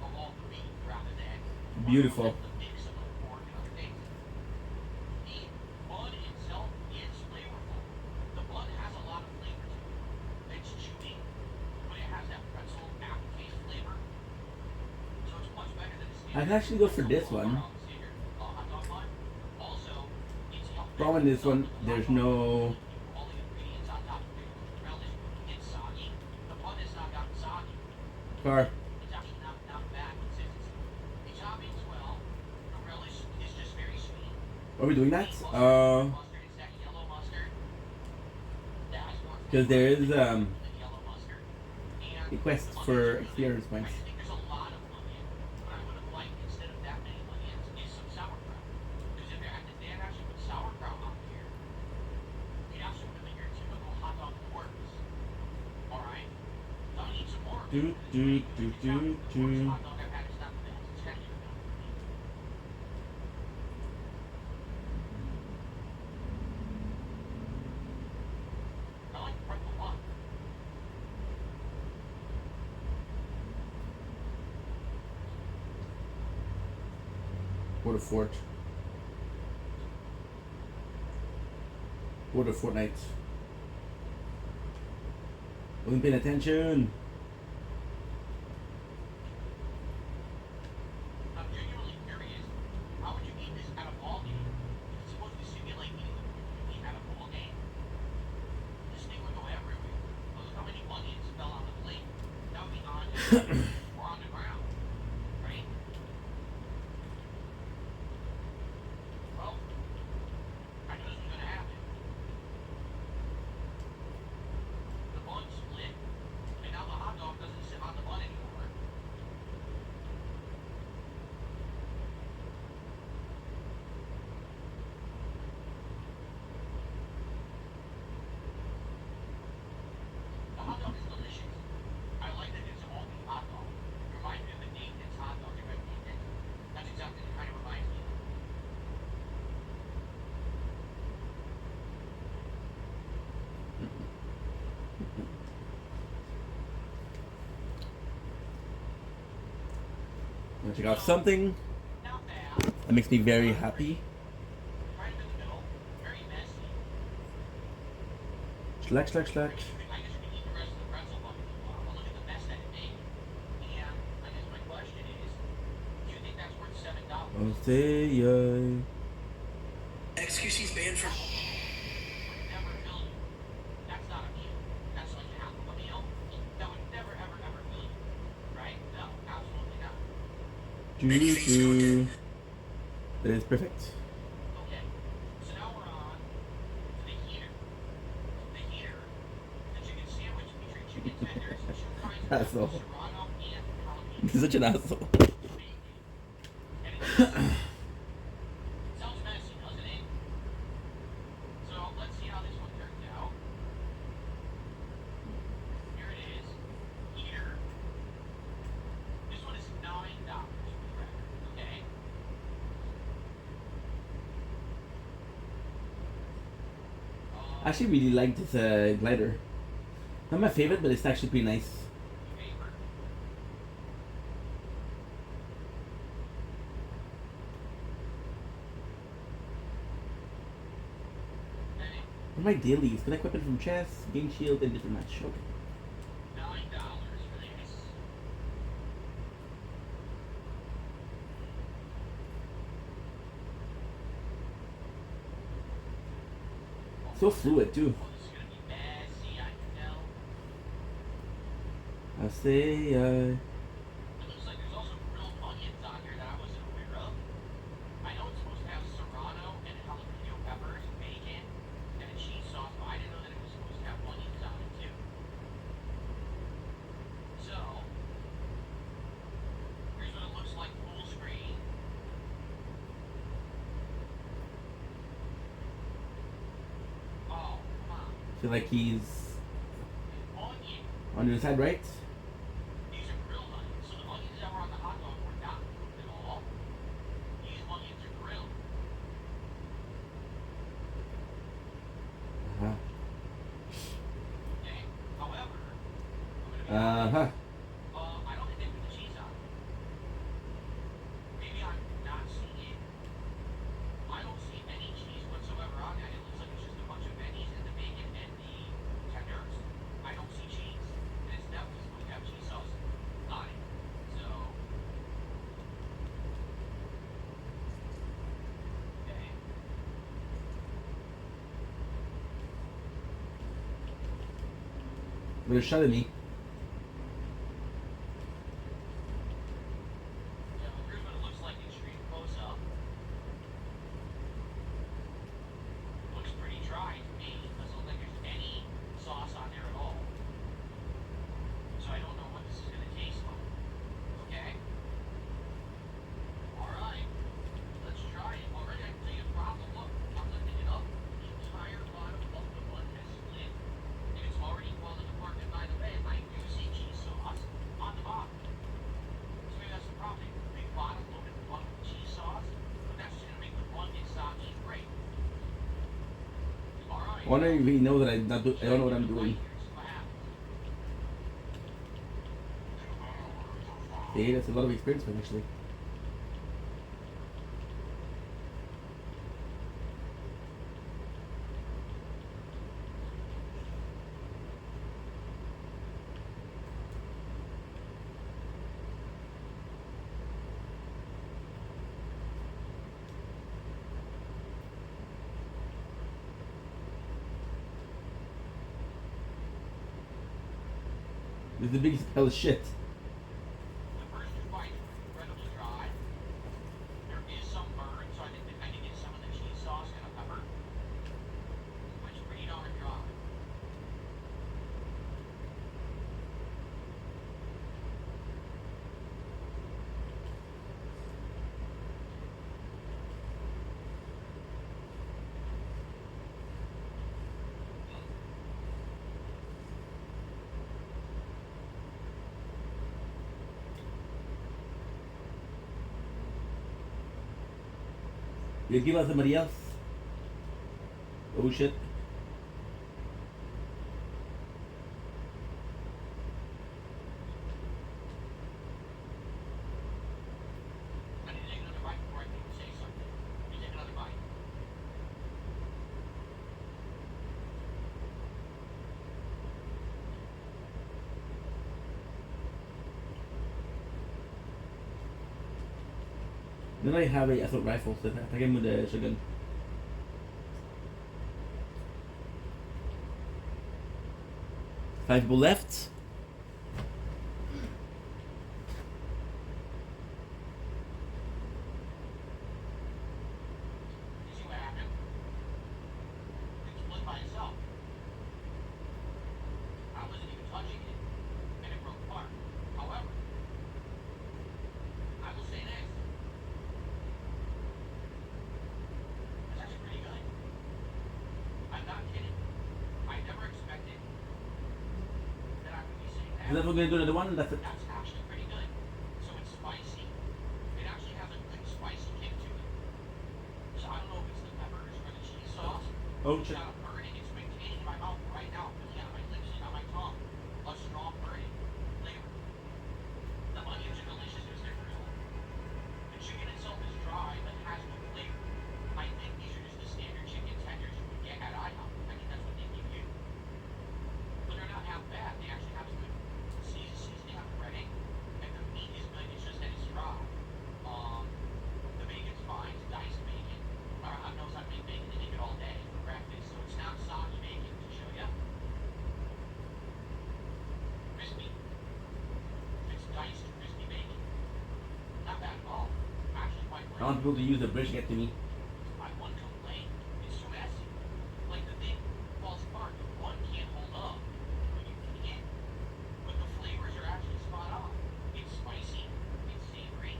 of all the beef rather than Beautiful. the mix of the pork and other things. The I can actually go for this one. Problem in this one, there's no. Car. It's actually not bad consistency. The toppings, well, the relish is just very sweet. Are we doing that? Mustard, it's that yellow mustard. That's more Because there is the yellow mustard. And request for experience I points. just think there's a lot of onion. What I would have liked instead of that many onions is some sauerkraut. Because if they had actually put sauerkraut on here, it actually would have been your typical hot dog corpse. Alright? So I need some more. Do do do do do. Hot dog I've had is not the best. It's texture now. I like the purple one. What a fort. What a Fortnite. Wasn't paying attention. I'm genuinely curious. How would you eat this at a ball game? It's supposed to simulate eating the at a ball game. This thing would go everywhere. Look how many onions fell on the plate. That would be on or on the ground. Right? Well, I knew this was gonna happen. The bun split, and now the hot dog doesn't sit on the bun anymore. The hot dog is delicious. I like that it's all beef hot dog. It reminds me of the Nathan's hot dog if I've eaten it. That's exactly what it kind of reminds me of. I'm gonna check out something Not bad. that makes me very happy. Right in the middle. Very messy. Schlack, schlack, schlack. I guess you can eat the rest of the pretzel bucket if you want, but look at the mess that it made. And I guess my question is, do you think that's worth $7? I'll say, XQC's banned from. Would never fill you. That's not a meal. That's like half of a meal. That would never, ever, ever fill you. Right? No, absolutely not. Choo-choo. That is perfect. Okay. So now we're on to the heater. The heater, the chicken sandwich featuring chicken tenders, two kinds of Asshole. serrano and jalapeno. He's such an asshole. And it sounds messy, doesn't it? So let's see how this one turns out. Here it is. Heater. This one is $9 for the record, okay? I actually really like this glider. Not my favorite, but it's actually pretty nice. Paper. Okay. What are my dailies? Connect weapon from chest, gain shield, and different match. Okay. $9 for this. So fluid too. Oh, this is gonna be messy, I can tell. I'll say, It looks like there's also grilled onions on here that I wasn't aware of. I know it's supposed to have serrano and jalapeno peppers, bacon, and a cheese sauce, but I didn't know that it was supposed to have onions on it too. So, here's what it looks like full screen. Oh, come on. feel like he's Onion. on your side, right? These are grilled onions, so the onions that were on the hot dog were not cooked at all. These onions are grilled. Uh-huh. Okay. However, Uh-huh. I don't think they put the cheese on. Maybe I'm not seeing it. I don't see any cheese whatsoever on that. It looks like it's just a bunch of veggies and the bacon and the tenders. I don't see cheese. And it's definitely supposed With a shot at me. Yeah, well, here's what it looks like in extreme close-up. Looks pretty dry to me. Doesn't look like there's any sauce on there at all. So I don't know what this is going to taste like. Okay? Alright. Let's try it. Already I can see a problem. Look, I'm lifting it up. The entire bottom of the bun has split. And it's already fallen apart. And by the way, I do see cheese sauce on the bottom. So maybe that's the problem. Big bottom, little bit of bun with cheese sauce. But that's just going to make the bun get soggy and great. Alright. I wonder if he knows that I don't know what I'm doing. See, that's a lot of experience with actually. This is the biggest pile of shit. The first two bites were incredibly dry. There is some burn, so I think they kind of get some of the cheese sauce and a pepper. But it's pretty darn dry. You give us somebody else. Oh shit. I need to take another bite before I can say something. Let me take another bite. Then I have a assault rifle, so I him with a shotgun. Five people left. You see what happened? It split by itself. I wasn't even touching it, and it broke apart. However, I will say this. It's actually pretty good. I'm not kidding. I never expected that I would be saying that. So then we're gonna do another one. That's it. That's actually pretty good. So it's spicy. It actually has a good spicy kick to it. So I don't know if it's the peppers or the cheese sauce. Oh It's shit. not a burning. It's maintaining in my mouth right now. Feeling it on my lips and on my tongue. A strong burning flavor. The onions are delicious. There's their grill. The chicken itself is dry but has good flavor. I think these are just the standard chicken tenders you would get at IHOP. I think that's what they give you. But they're not half bad. They actually have a good seasoning on the breading. And the meat is good. It's just that it's dry. The bacon's fine. It's diced bacon. God knows I make bacon and eat it all day for breakfast. So it's not soggy bacon to show you. Crispy. It's diced crispy bacon. Not bad at all. Actually quite great. I want people to use the bridge to get to me. My one complaint is too messy. Like the thing falls apart. The one can't hold up. You can't. But the flavors are actually spot on. It's spicy. It's savory.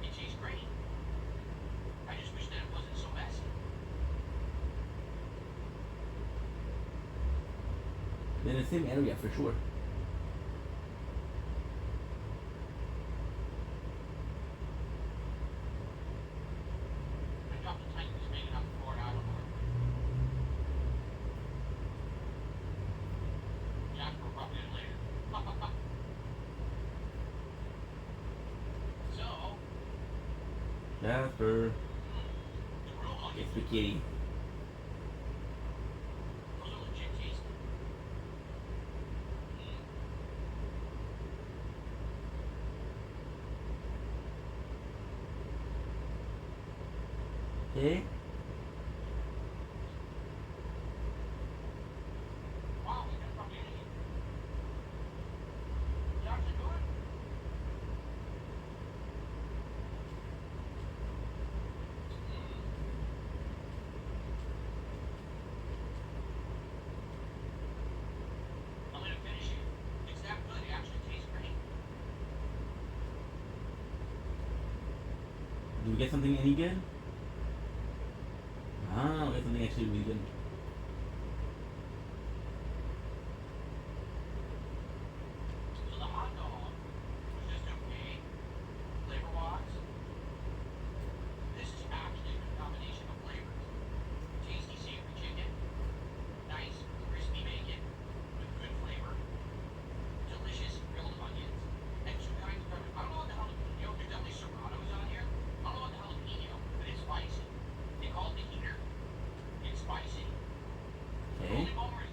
It tastes great. I just wish that it wasn't so messy. They're in the same area for sure. I dropped the tank that's big enough for it. I don't know. Jasper will probably do it later. So, Jasper. the real onions, It's the kitty. those are legit tasty. Okay. Wow, we got probably any. Do we get something any good? Ah, we get something actually really good. So the hot dog was just okay. Flavor-wise, this is actually a good combination of flavors. Tasty savory chicken, nice crispy bacon with good flavor, delicious grilled onions, and two kinds of peppers. I don't know what the jalapeno, there's definitely serranos on here. I don't know what the jalapeno, but it's spicy. They call it the heater. It's spicy. The Okay. only bummer is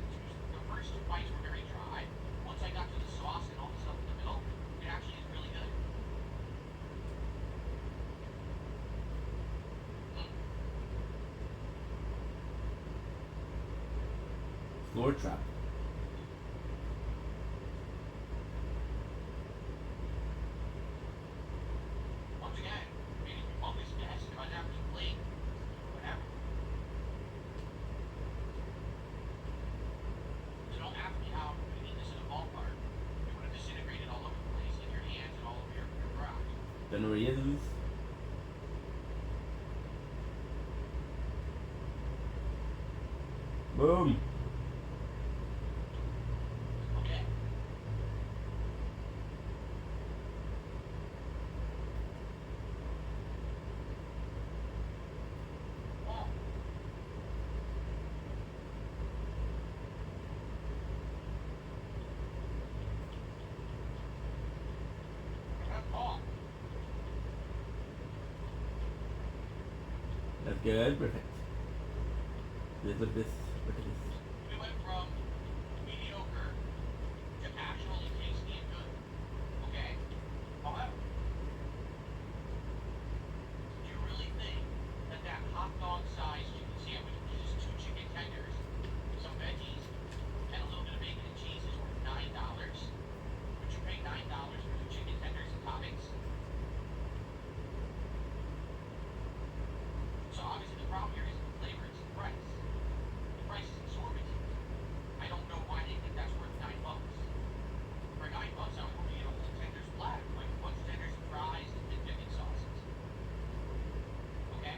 the first two bites were very dry. Once I got to the sauce and all the stuff in the middle, it actually is really good. Floor trap. Once again, maybe always best if I have to plate, whatever. So don't ask me how you eat this in a ballpark. It would have disintegrated all over the place in your hands and all over your garage. Don't know where he is. Boom. Okay. Oh. That's all. That's good. Perfect. Let's look at this. Look at this. We went from mediocre to actually tasty and good. Okay? However, do you really think that that hot dog sized chicken sandwich, which is just two chicken tenders, some veggies, and a little bit of bacon and cheese is worth $9? Would you pay $9 for two chicken tenders and toppings? So obviously the problem here isn't the flavor, it's the price. The price is exorbitant. I don't know why they think that's worth $9. For $9, I would probably get a whole tenders flat, like a bunch of tenders and fries and dipping sauces. Okay?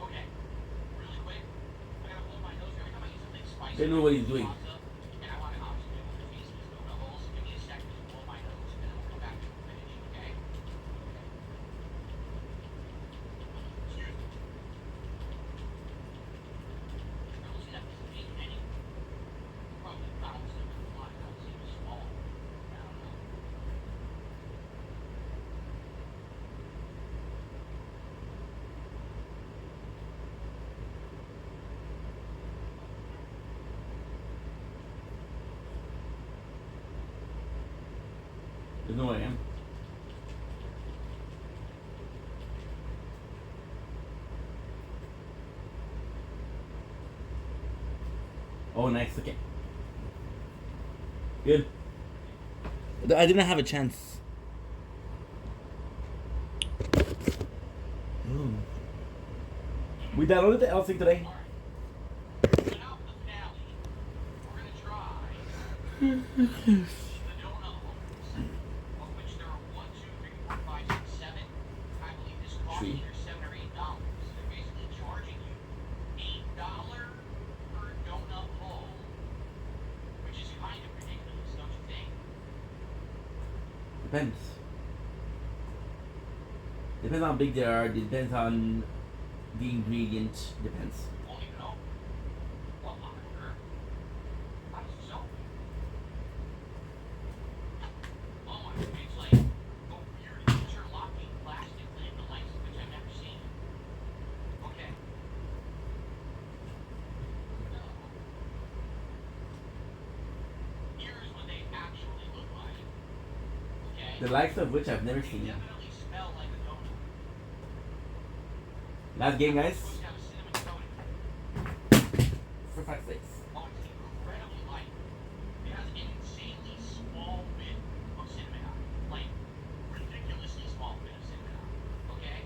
Okay. Really quick. I gotta hold my nose every time I eat something spicy. Don't know what he's doing. And I want to obviously be able to taste these donut holes. Give me a second to blow my nose, and then we'll come back to the finish. Okay? Excuse me. I don't see that piece of meat any. Probably bounced in the fly. I don't see it was small. I don't know. There's no way I am. Oh, nice. Okay. Good. I didn't have a chance. We downloaded the L-Sync today. So now for the finale, we're gonna try the donut holes, of which there are 1, 2, 3, 4, 5, 6, 7. I believe this costs Three. either $7 or $8. They're basically charging you $8 per donut hole, which is kind of ridiculous, don't you think? Depends. Depends on how big they are. Depends on the ingredient. Depends. Well, you know, what longer? How does it sell? Oh my, it's like a weird interlocking plastic lid, the likes of which I've never seen. Okay. No. Here's what they actually look like. Okay. The likes of which I've never They seen. definitely smell like a donut. Last game, guys. It's supposed to have a cinnamon coating. For fuck's sakes. Oh, it's incredibly light. It has an insanely small bit of cinnamon on it. Like, ridiculously small bit of cinnamon on it. Okay?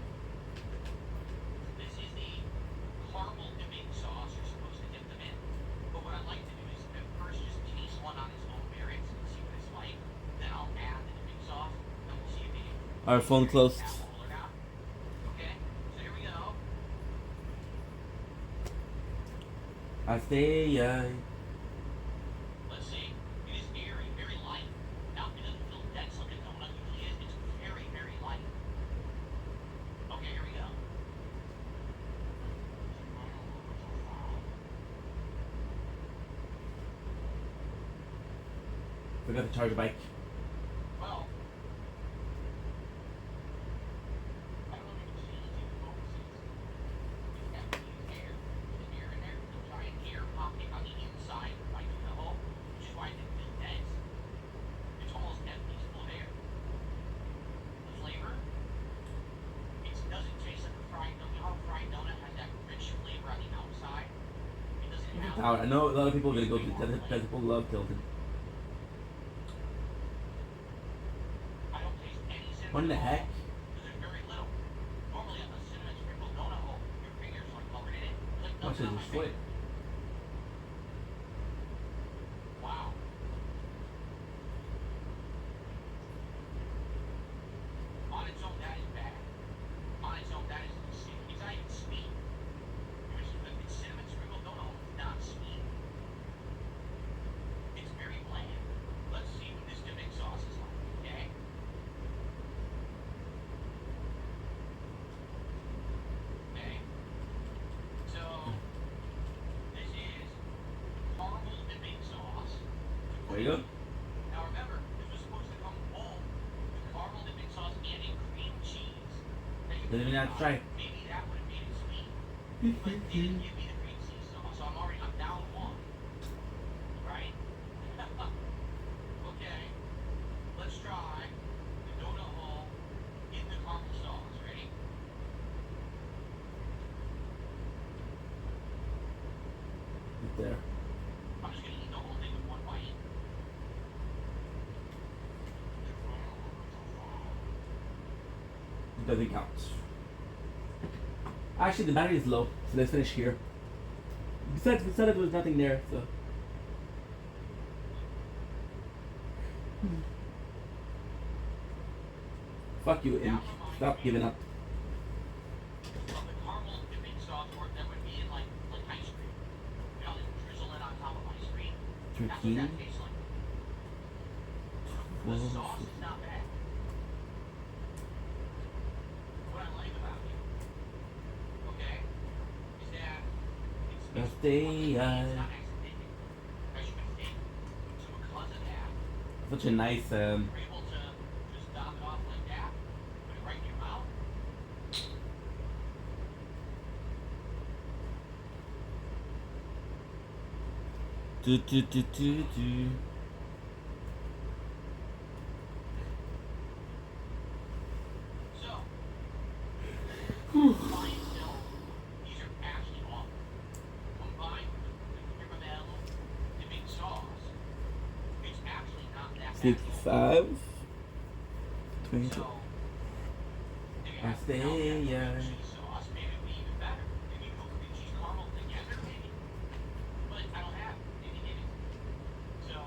This is the caramel dipping sauce you're supposed to dip them in. But what I like to do is at first just taste one on its own merits and see what it's like. Then I'll add the dipping sauce, and we'll see if they Our phone closed. apple or not. I stay. Let's see. It is very, very light. Now, it doesn't feel dense like a donut usually is. It's very, very light. Okay, here we go. Forgot to charge the bike. Well, I don't know if you can see anything in the focuses. It's got these air. There's air in there. There's a giant air pocket on the inside right through the hole, which is why it didn't feel dense. It's almost empty. It's full of air. The flavor, it doesn't taste like a fried donut. You know how a fried donut has that rich flavor on the outside? It doesn't have I know a lot of people are gonna go to Tilted because people love Tilted. I don't taste any cinnamon. What in the at all, heck? 'cause there's very little. Normally on a cinnamon sprinkle donut hole, your fingers are covered in it. It's like How much nothing is on this my foot? finger. Wow. On its own, that is bad. On its own, that is insane. It's not even sweet. The cinnamon sprinkle donut hole is not sweet. It's very bland. Let's see what this dipping sauce is like, okay? Okay. So, this is caramel dipping sauce. There you go. Now remember, this was supposed to come whole with caramel dipping sauce and a cream cheese. Now you Didn't even have to try. maybe that would have made it sweet. But it didn't give me the cream cheese sauce, so I'm down one. Right? Okay. Let's try the donut hole in the caramel sauce. Ready? Right there. I'm just gonna eat the whole thing with one bite. It doesn't count. Actually, the battery is low, so let's finish here. Besides, we said there was nothing there, so. Fuck you, Imp. Stop giving up. Well, the caramel dipping sauce, or that would be in like ice cream. You know, they drizzle it on top of ice cream. That's what Turkey. that tastes like. The sauce is not bad. What I like about it, okay, is that it's Birthday, it's not accidental, as you can think. So because of that, Such a nice, you're able to just knock it off like that, put it right in your mouth. do. So, by itself, these are actually awful. Combined with the caramel dipping sauce, it's actually not that bad. 65. 20. So, if you I have stay, now you have yeah. cream cheese sauce, maybe it would be even better. Maybe you cook cream cheese caramel together, maybe. But I don't have it. Maybe give it. So,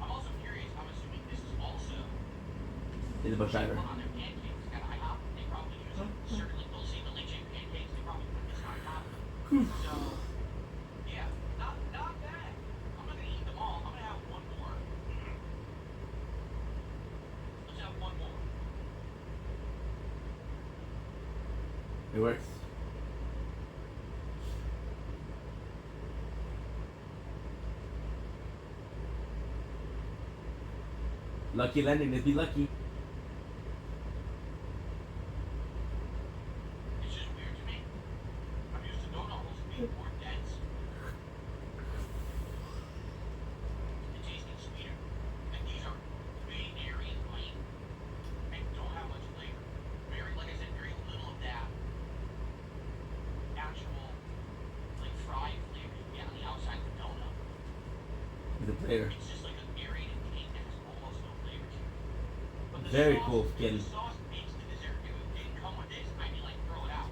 I'm also curious. I'm assuming this is also It's a bit better. on their pancakes at IHOP. They probably use it. Certainly, they'll see the leche pancakes. They probably put this on top. So, yeah, not bad. I'm not gonna eat them all. I'm gonna have one more. Let's have one more. It works. Lucky landing, let's be lucky. It's just weird to me. I'm used to donut holes being more dense. And tasting sweeter. And these are really airy and light. And don't have much flavor. Very, like I said, very little of that actual, like, fried flavor you get on the outside of the donut. He's a player. It's just like an aerated cake that has almost no flavor to it. But the Very sauce, cool if skin. the sauce makes the dessert. If it didn't come with this, I'd be like, throw it out.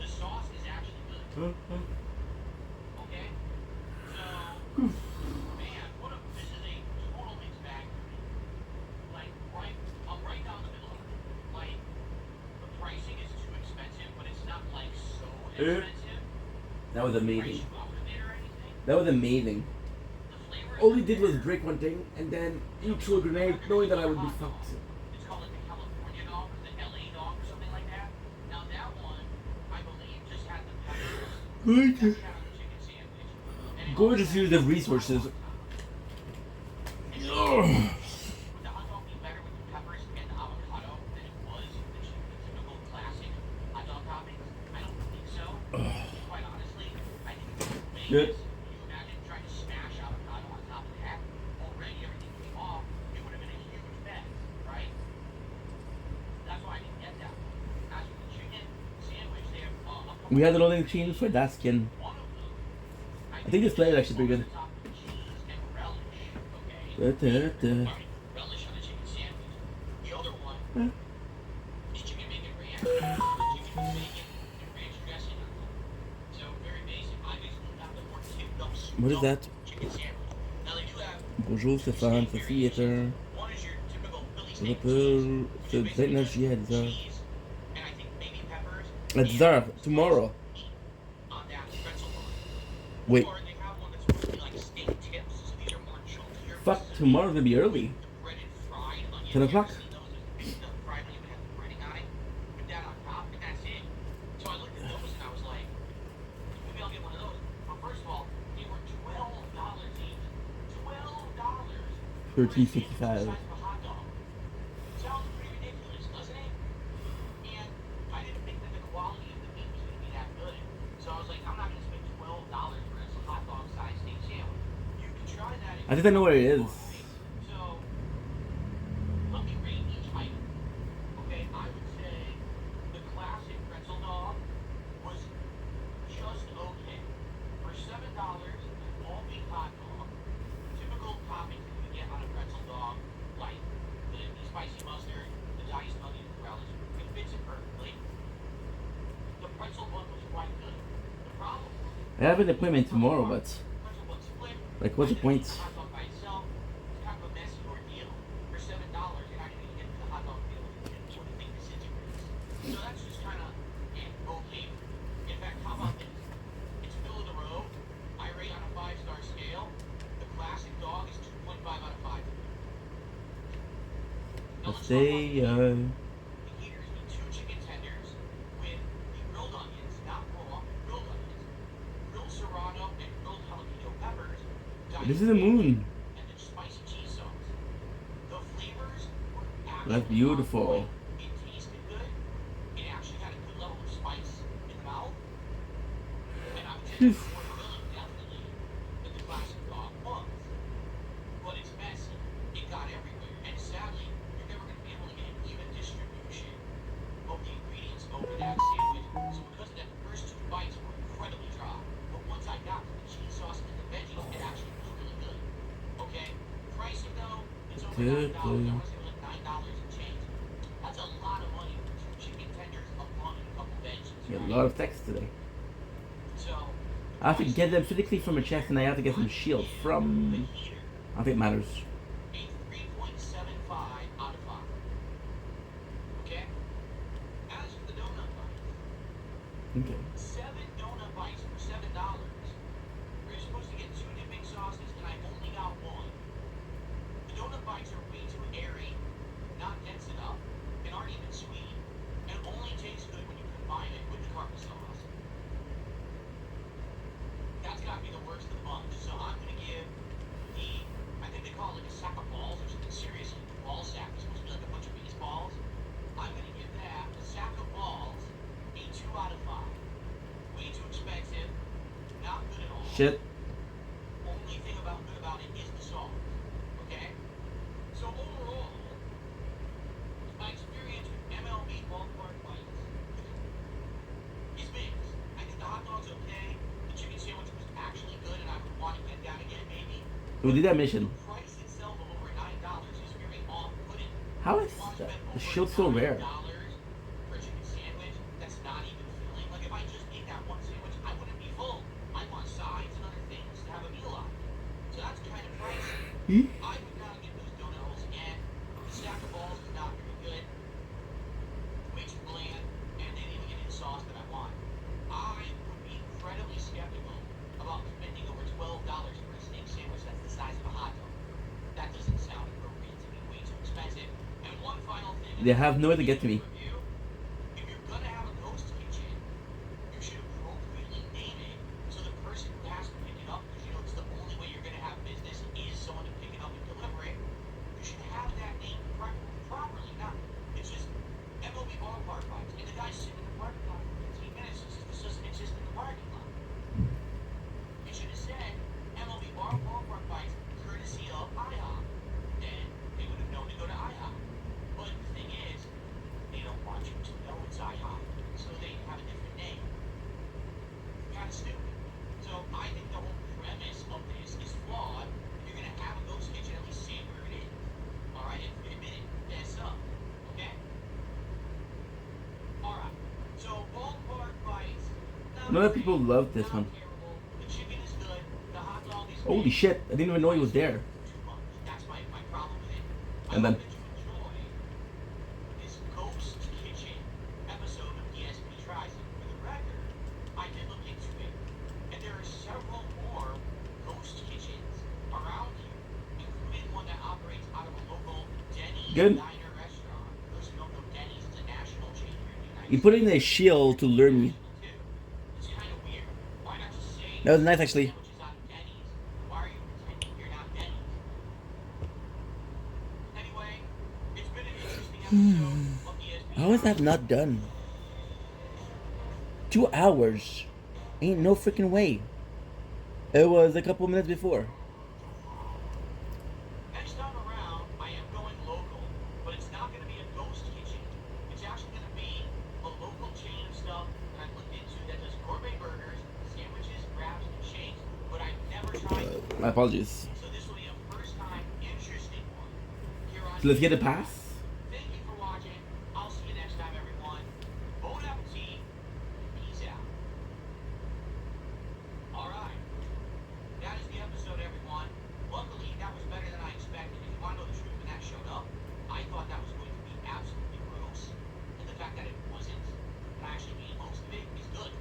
The sauce is actually good. Okay? So, man, this is a total mixed bag for me. Like, I'm right down the middle of it. Like, the pricing is too expensive, but it's not like so expensive. That was Price amazing. you out of it or anything. That was amazing. All he did was break one thing and then he threw a grenade knowing that I would be fucked. It's called like the California dog or the LA dog or something like that. Now that one, I believe, just had the peppers. Gorgeous. Just had the chicken sandwich. And it Gorgeous use of resources. would the hot dog be better with the peppers and the avocado than it was with the typical classic hot dog toppings? I don't think so. Quite honestly, I think it's amazing. Good. You imagine trying to smash avocado on top of that? Already everything came off. It would have been a huge mess, right? That's why I didn't get that. As with the chicken sandwich, they have a couple We had the loading machine for that skin. one of them. I think this play is actually pretty good. Top with cheese and relish, okay? Da-da-da. Relish on the chicken sandwich. The other one Huh? is chicken bacon ranch. Chicken with bacon and ranch dressing on top. So very basic. I basically got the more tipped up What is that? chicken sandwich. Now they do have Bonjour Stéphane, ceci est un one is your typical Philly steak and rappel cheese, de which is basically d'énergie à just 10h. cheese and I think maybe peppers À 10h, tomorrow. on that pretzel bun. Wait, Or they have one that's supposed to be like steak tips, so these are more chunkier. fuck, pieces of tomorrow's gonna be early. breaded fried onion. 10 o'clock? You ever seen those? There's the fried onion that has the breading on it. Put that on top, and that's it. So I looked at those and I was like, maybe I'll get one of those. But first of all, they were $12 each. $12. $13.55. Size of a hot dog. Sounds pretty ridiculous, doesn't it? And I didn't think that the quality of the meat was going to be that good. So I was like, I'm not going to spend $12 for a hot dog sized steak sandwich. You can try that. I think I know where it is. So, let me rate each item. Okay, I would say the classic pretzel dog was just okay. For $7, an all-beef hot dog, typical toppings that you get on a pretzel dog, like the spicy mustard, the diced onion, the relish, it fits it perfectly. The pretzel bun was quite good. The problem was I have an appointment tomorrow, but pretzel bun split. like, what's the point? The hot dog by itself, it's kind of a messy ordeal. For $7, you're not even going to get the hot dog feel and what the thing disintegrates. So that's just kind of okay. In fact, how about this? It's middle of the road. I rate on a 5-star scale. The classic dog is 2.5 out of 5. Now Let's let's talk say, about the heaters with 2 chicken tenders with the grilled onions, not raw, grilled onions, grilled serrano and grilled jalapeno peppers. this is a moon. And then spicy cheese sauce. The flavors were That's actually beautiful. on point. It tasted good. It actually had a good level of spice in the mouth. And I would say it's more filling definitely than the classic dog was. But it's messy. It got everywhere. And sadly, you're never going to be able to get an even distribution of the ingredients over that sandwich. So because of that, the first 2 bites were incredibly dry. But once I got to the cheese sauce and the veggies, it actually was really good. Okay? Pricing though, it's over $9. I want to say it was like $9 and change. That's a lot of money for 2 chicken tenders, a bun, and a couple veggies. A Right? lot of text today. So, I have to get them physically from a chest and I have to get some shield the from... heater, I think it matters. a 3.75 out of 5. Okay? As for the donut bites, Okay. 7 donut bites for $7. You're supposed to get 2 dipping sauces, and I only got 1. The donut bites are way too airy, not dense enough, and aren't even sweet, and only taste good when you combine it with the carpet sauce. That's gotta be the worst of the bunch. So I'm gonna give the, I think they call it like a sack of balls or something. Seriously, the ball sack is supposed to be like a bunch of baseballs. I'm gonna give that, a sack of balls, a 2 out of 5. Way too expensive, not good at all. Shit. Only thing good about it is the sauce. Okay? So overall, my experience with MLB ballpark bites is mixed. I think the hot dog's okay. The chicken sandwich was actually good, and I would want to get that again, maybe. We did that mission. The price itself of over $9 is very off-putting. How is You want to that? spend The over shield's so rare. $9 for a chicken sandwich that's not even filling. Like if I just ate that one sandwich, I wouldn't be full. I'd want sides and other things to have a meal on. So that's kind of pricey. I would not get those donut holes again. The stack of balls is not very good. Way too bland, and they didn't even get the sauce that I want. I would be incredibly skeptical about spending over $12 They have nowhere to get to me. If you're gonna have a ghost kitchen, you should appropriately name it so the person who has to pick it up, because you know it's the only way you're gonna have business is someone to pick it up and deliver it. You should have that name properly. Not it's just MLB ballpark vibes, and the guy's sitting in the parking lot for 15 minutes. It's just in the parking lot. You should have said MLB ballpark vibes, courtesy of IHOP. Then they would have known to go to IHOP. But the thing is, they don't want you to know it's IHOP, so they have a different name. Kind of stupid. So I think the whole premise of this is flawed. If you're gonna have a ghost kitchen, at least say where it is. All right, admit it, mess up. Okay. All right. So ballpark bites. I know that people love this one. The chicken is good. The hot dog is Holy good. shit! I didn't even know he was there. That's my problem with it. I And then. hope that you enjoy this Ghost Kitchen episode of ESP Tries It. For the record, I did look into it, and there are several more ghost kitchens around here, including one that operates out of a local Denny's Good. diner restaurant. For those who don't know, Denny's is a national chain here in the United He put in a shield to lure me. It's kind of weird. Why not just say That was nice, actually. sandwiches out of Denny's? Why are you pretending you're not Denny's? Anyway, it's been an interesting episode of ESP. How is that not done? 2 hours. Ain't no freaking way. It was a couple minutes before. Next time around, I am going local, but it's not going to be a ghost kitchen. It's actually going to be a local chain of stuff that I've looked into that does gourmet burgers, sandwiches, wraps, and shakes, but I've never tried before. My apologies. So this will be a first time interesting one. Here on So let's get a pass. Thank you for watching. I'll see you next time, everyone. Bon appetit. Peace out. All right. That is the episode, everyone. Luckily, that was better than I expected. If you want to know the truth, when that showed up, I thought that was going to be absolutely gross. And the fact that it wasn't, and I actually ate most of it, is good.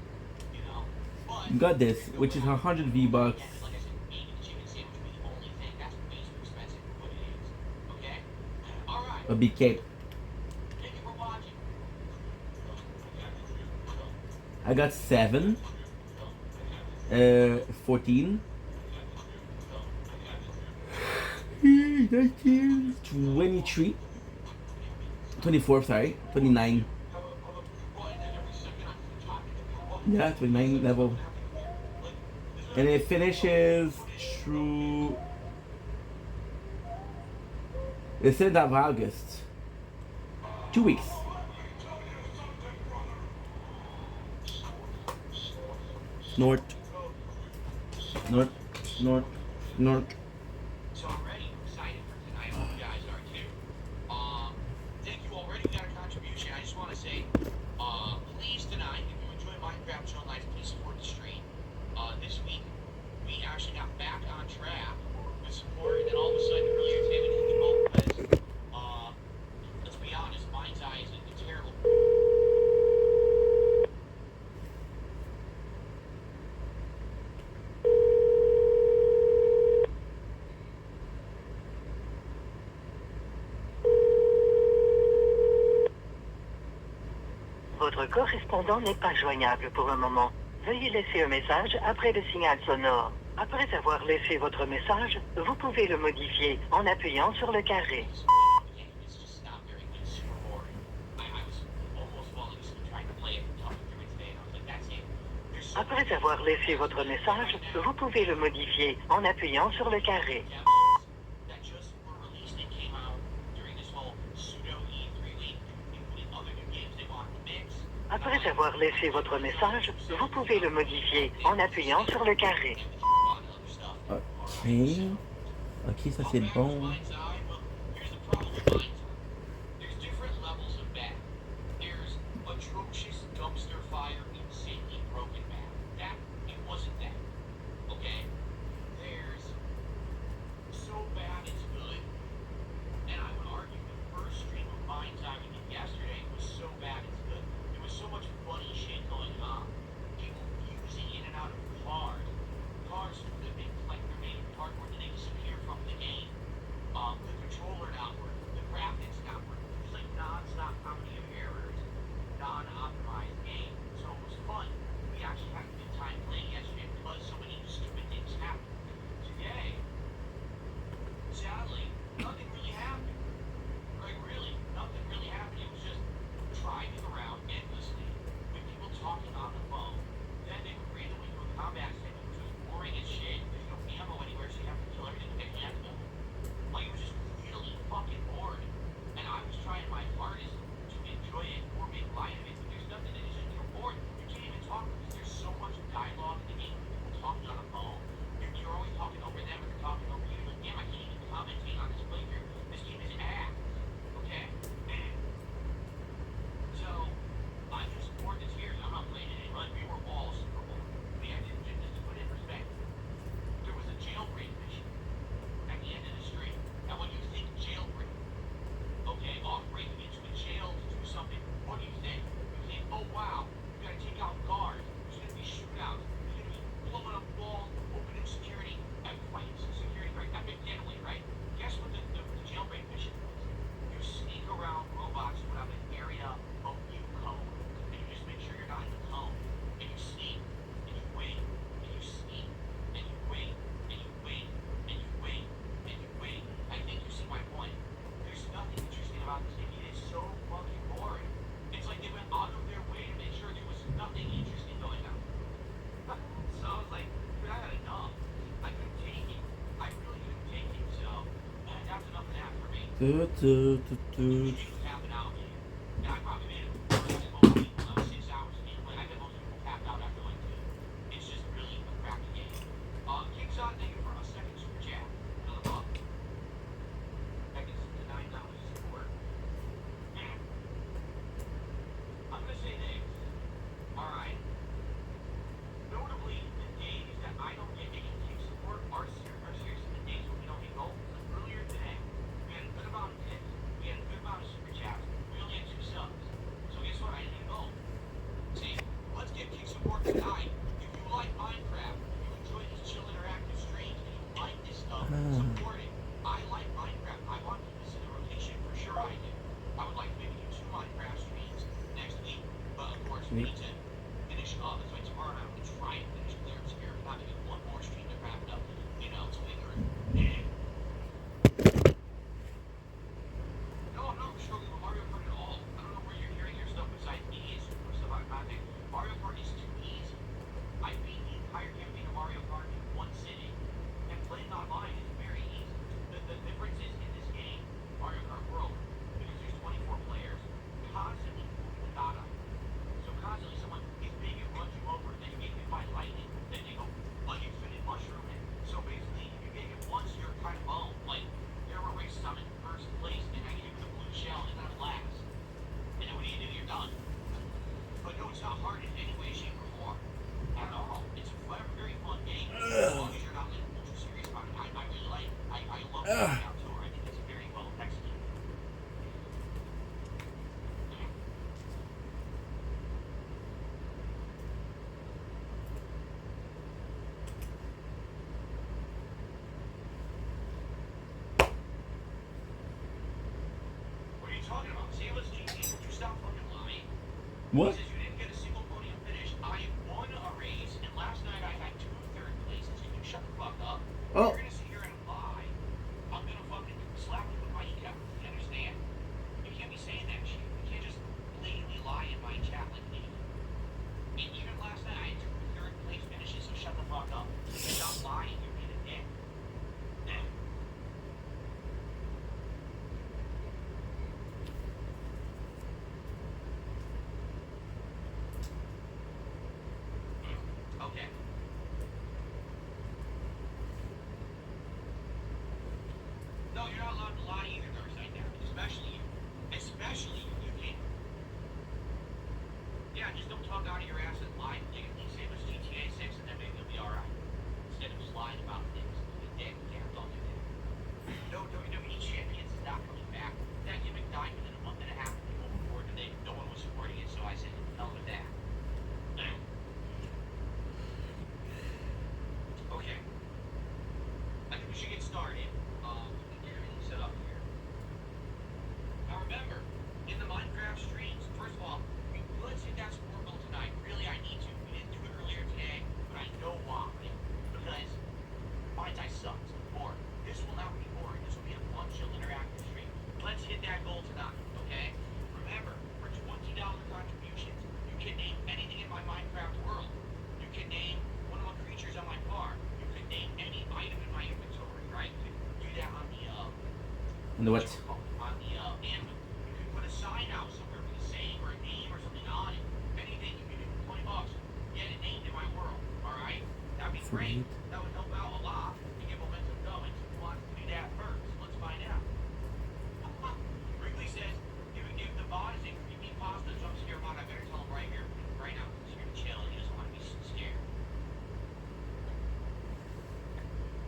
You know? But You got this, which is 100 V-Bucks. again, like I said, eating the chicken sandwich would be the only thing. That's way too expensive for what it is. Okay? All right. A big cake. Thank you for watching. I got 7. 14. 19. 23. 24, sorry. 29. Yeah, 29 level. And it finishes through the 7th of August. 2 weeks. Snort. Snort. Snort. Snort. So I'm ready. I'm excited for tonight. I hope you guys are too. Thank you already. We got a contribution. I just want to say, please tonight, if you enjoy Minecraft Show Nights, please support the stream. This week, we actually got back on track with support, and then all of a sudden, earlier today, we hit the boat because, let's be honest, Mind's Eye is a terrible. Votre correspondant n'est pas joignable pour le moment. Veuillez laisser un message après le signal sonore. Après avoir laissé votre message, vous pouvez le modifier en appuyant sur le carré. It's just not very good. It's super boring. I was almost falling asleep trying to play it and talking through it today, and I was like, that's it. There's so Après avoir laissé votre message, vous pouvez le modifier en appuyant sur le carré. demos that just were released and came out during this whole pseudo E3 week, including other new games they wanted to mix. Après avoir laissé votre message, vous pouvez le modifier en appuyant sur le carré. Ok. Ok, ça c'est bon. Mind's Eye, well, here's the problem with Mind's Eye. There's different levels of bad. There's atrocious dumpster fire, insanely broken bad. That, it wasn't that. Okay? There's so bad it's good. And I would argue the first stream of Mind's Eye we did yesterday was so bad it's good. There was so much funny shit going on. People fusing in and out of cars. Cars flipping like they're made of cardboard and they disappear from the game. Do, do, do, do. Half an hour. And I probably made it most people 6 hours a game. Like I bet most people tapped out after like 2. It's just really a crappy game. Kickshot, thank you for a second super chat. Fill it up. That gets to $9 support. I'm gonna say this. Alright. Notably, the days that I don't get any kick support are seriously the days when we don't get gold. Like earlier today, we had a good amount of hits. We had a good amount of super chats. We only had 2 subs. So guess what? I didn't get gold. See, let's get kick support tonight. If you like Minecraft, if you enjoy these chill interactive streams, and you like this stuff, support it. I like Minecraft. I want to put this in the rotation for sure. I do. I would like to maybe do 2 Minecraft streams next week. But of course, we need to finish up. That's why tomorrow night I'm going to try and finish Clear Obscure. Not maybe one more stream to wrap it up, you know, to make it. No, I'm not struggling with Mario Kart at all. I don't know where you're hearing your stuff besides me and super stuff out of context. Mario Kart is too easy. I beat the entire campaign of Mario Kart in one sitting, and playing online is very easy. The difference is in this game, Mario Kart World, because there's 24 players, constantly moving the data. So constantly someone gets big and runs you over, then you get hit by lightning, then you go like infinite mushroom. And so basically, if you get hit once, you're kind of boned. Like, there were races I'm in first place, and I get hit with a blue shell, and I'm last. And then what do? You're done. But no, it's not hard in any way, shape, or form. At all. It's a very fun game. As long as you're not like ultra serious about it. I really like it. I love the Knockout Tour. I think it's very well executed. What are you talking about? Sailors GT, would you stop fucking lying? What? He says you didn't get a single podium finish. I won a race, and last night I had 2 third places. Can you shut the fuck up? Oh. You're gonna sit here and lie. I'm gonna fucking slap you with my ego. You understand? You can't be saying that shit. You can't just blatantly lie in my chat like an idiot. And even last night I had 2 third place finishes, so shut the fuck up. Stop lying. You're being a dick. Okay. No, you're not allowed to lie either, Darkseid now. Especially you. Especially you. You can't. Yeah, just don't talk out of your ass and lie. You can say it was GTA 6 and then maybe you'll be alright. Instead of just lying about things. You dick. Yeah, don't do that. No WWE Champions is not coming back. That gimmick died within a month and a half of people before today. No one was supporting it, so I said, hell with that. Okay. I think we should get started. Get everything set up here. Now remember, in the Minecraft streams, first of all, let's hit that support goal tonight. Really, I need to. We didn't do it earlier today, but I know why. Because Mind I sucks. Boring. This will not be boring. This will be a fun, chill, interactive stream. Let's hit that goal tonight, okay? Remember, for $20 contributions, you can name anything in my Minecraft world. You can name one of the creatures on my car. You can name any item in my inventory, right? You can do that on the, On the what? On the, Anvil. You can put a sign out somewhere with a saying or a name or something on it. Anything, you can do for $20. Get it named in my world, alright? That'd be great. That would help out a lot to get momentum going. So who wants to do that first? Let's find out. Wrigley says, if the bot is a creepy pasta jump scare bot, I better tell him right here, right now. He's here to chill. He doesn't want to be scared.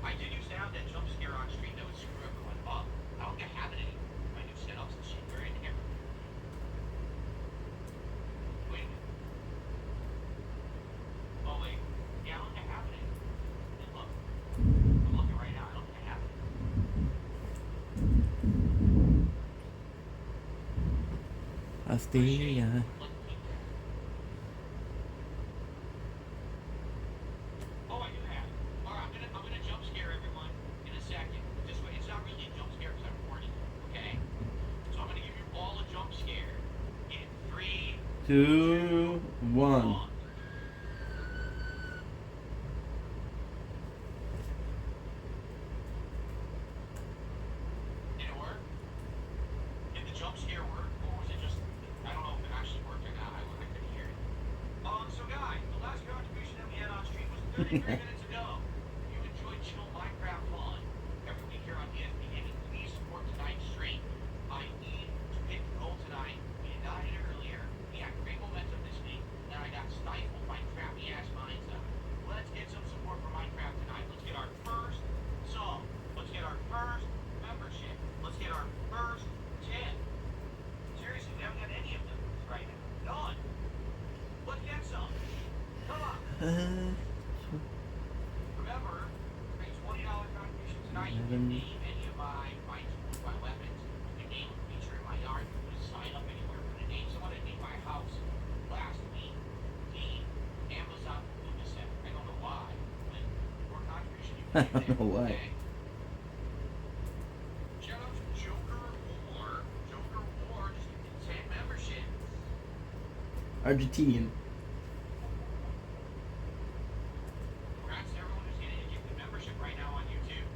I did used to have that jump scare on stream that would screw everyone up. I don't think I have it anymore. My new setups and shit. They're in here. Wait a minute. Oh wait. Yeah, I don't think I have it anymore. And look. I'm looking right now. I don't think I have it. Astia. Oh, I do have it. Alright, I'm gonna jump scare everyone in a second. This way, it's not really a jump scare because I'm recording, okay? So I'm gonna give you all a jump scare in 3, 2, 1. Did it work? minutes ago. If you enjoyed chill Minecraft fun every week here on ESP Gaming, please support tonight's stream. I need to hit the goal tonight. We did not hit it earlier. We had great momentum this week, and I got stifled by crappy ass minds. Let's get some support for Minecraft tonight. Let's get our first sub. Let's get our first membership. Let's get our first 10. Seriously, we haven't got any of them right now. None. Let's get some. Come on. Remember, make $20 contribution tonight. You can name any of my tools, my weapons. You can name a feature in my yard. You can sign up anywhere for the name. Someone had named my house last week. Amazon Lumiset. I don't know why, but more contribution you can I don't know why. Okay. Shout out to Joker War. Joker War just gave 10 memberships. Argentinian. Congrats to everyone who's getting a gifted membership right now on YouTube.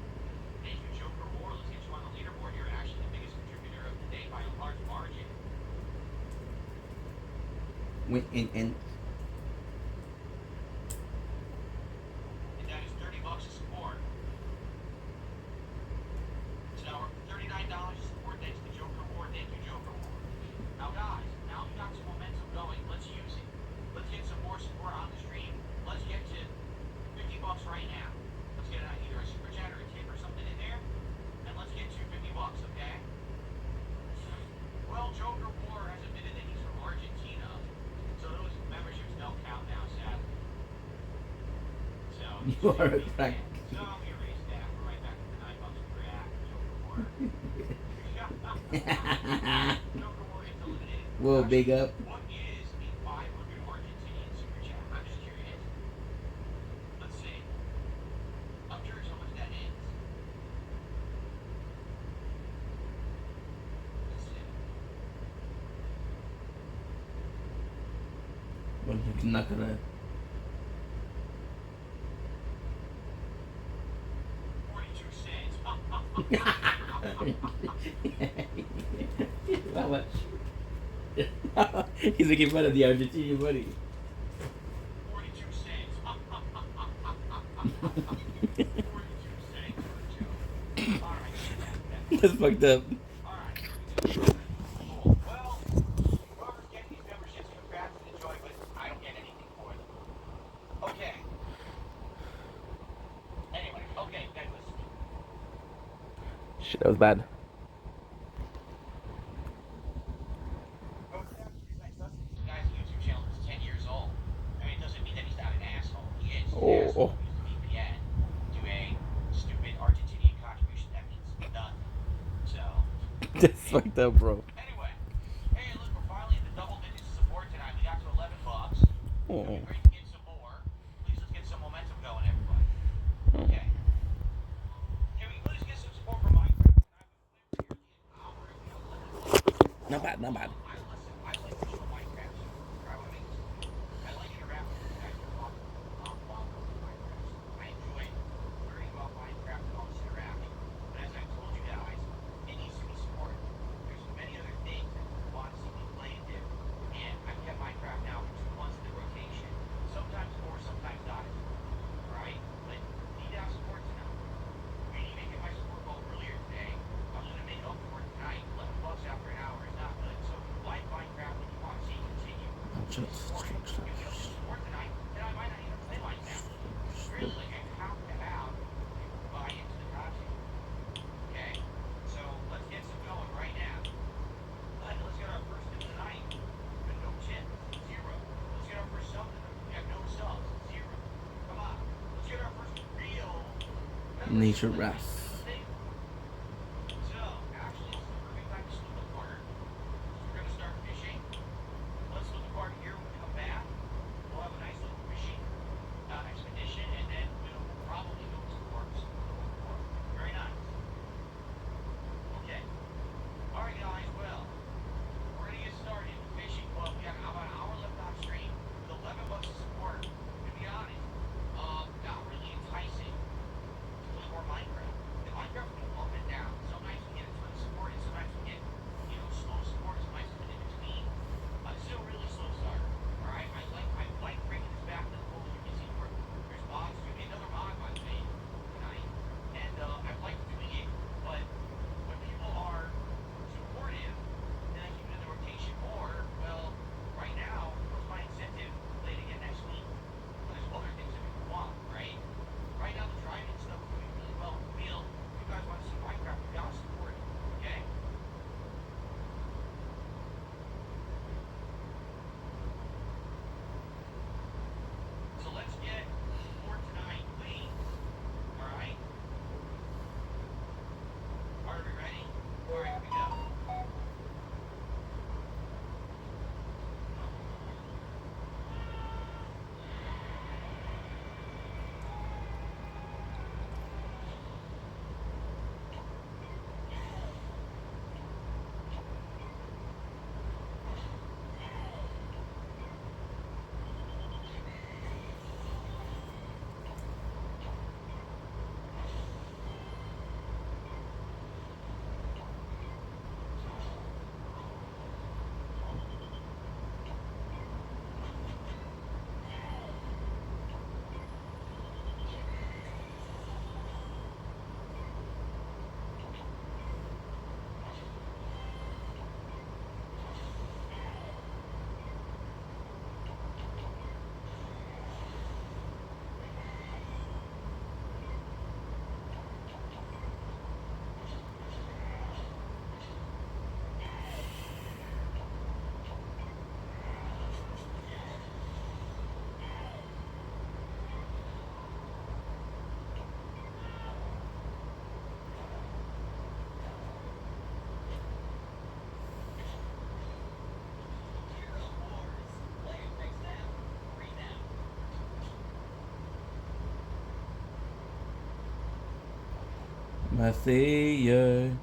Thank you, Joker War. Let's get you on the leaderboard. You're actually the biggest contributor of the day by a large margin. And And that is $30 to support. So $39 to support. Thanks to Joker War. Thank you, Joker War. Now, guys, now we got some momentum going. Let's use it. Let's get some more support on the stream. Let's get to $50 right now. Let's get either a super chat or a tip or something in there, and let's get to $50, okay? Well, Joker War has admitted that he's from Argentina, so those memberships don't count now, sadly. So you are a crack. so we erase that. We're right back to the $9 per act, Joker War. Joker War is eliminated. Whoa, big up. What is a 500 Argentinian super chat? I'm just curious. Let's see. I'm curious how much that is. Let's see. Well, he's not gonna. 42 cents. How much? He's making fun of the Argentinian money. 42 cents. 42 cents for a joke. All right. That's fucked up. All right. Cool. Well, whoever's getting these memberships, congrats and enjoy, but I don't get anything for them. Okay. Anyway, okay, Douglas. Shit, that was bad. Guy's YouTube channel is 10 years old. I mean, it doesn't mean that he's not an asshole. He is. Oh. He's an asshole. Use the VPN to a stupid Argentinian contribution. That means nothing. So. That's fucked up, bro. Anyway, hey, look, we're finally in the double digits of support tonight. We got to $11. Oh. It'd be great to get some more. Please, let's get some momentum going, everybody. Okay. Can we please get some support for Minecraft tonight? We've cleared the hour and we have 11. Not bad, not bad. I like the show Minecraft. I want to make this. I like interacting with you guys who talk about Minecraft. I enjoy learning about Minecraft and all this interaction. But as I told you guys, it needs to be supported. There's many other things that you want to see me play and do. And I've kept Minecraft now for 2 months in the rotation. Sometimes more, sometimes not. Right? But need to have support tonight. We need to get my support goal earlier today. I was going to make up for it tonight. $11 after an hour is not good. So like Minecraft when you want to see it continue. Support it. If you don't support tonight, then I might not even play Minecraft. Really, like, I have to have people buy into the content. Okay? So let's get some going right now. Let's get our first tip tonight. We have no tip. 0. Let's get our first sub tonight. We have no subs. 0. Come on. Let's get our first real Nature rest. So, actually, it's the perfect time to slip the corner. We're going to start fishing. Let's slip the corner here when we come back. We'll have a nice little fishing expedition, and then we'll probably go to works. Very nice. Okay. All right, guys. Well, we're going to get started with fishing club. We got about an hour left on stream with $11 to support. To be honest, not really enticing to play more Minecraft. my savior.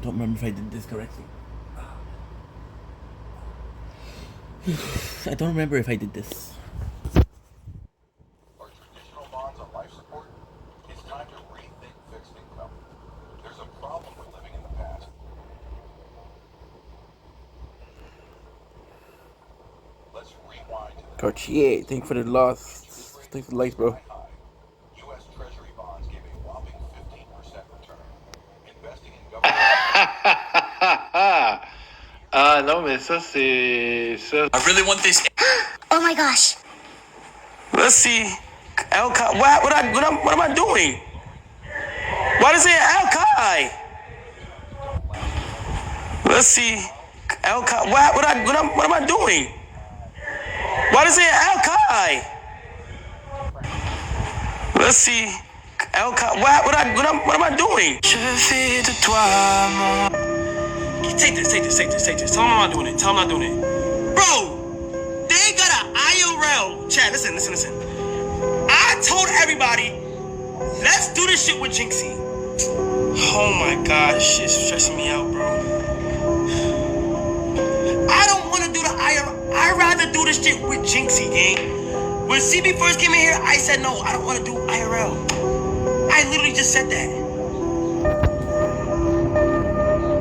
Don't remember if I did this correctly. I don't remember if I did this. Are traditional bonds on life support? It's time to rethink fixed income. There's a problem with living in the past. Let's rewind to the Cartier, thank you for the loss. Thanks for the likes, bro. U.S. Treasury bonds gave a whopping 15% return. Investing in government. Ah non mais ça c'est ça. I really want this. Oh my gosh. Let's see. Alkai. What am I doing? Why does it say Alkai? Let's see. Alkai. What am I doing? Why does it say Alkai? Let's see. Alkai. What am I doing? Je fais de toi mon. Take this. Tell them I'm not doing it. Bro, they got an IRL. Chad, listen. I told everybody, let's do this shit with Jinxie. Oh my god, this shit's stressing me out, bro. I don't want to do the IRL. I'd rather do this shit with Jinxie, gang. When CB first came in here, I said no, I don't want to do IRL. I literally just said that.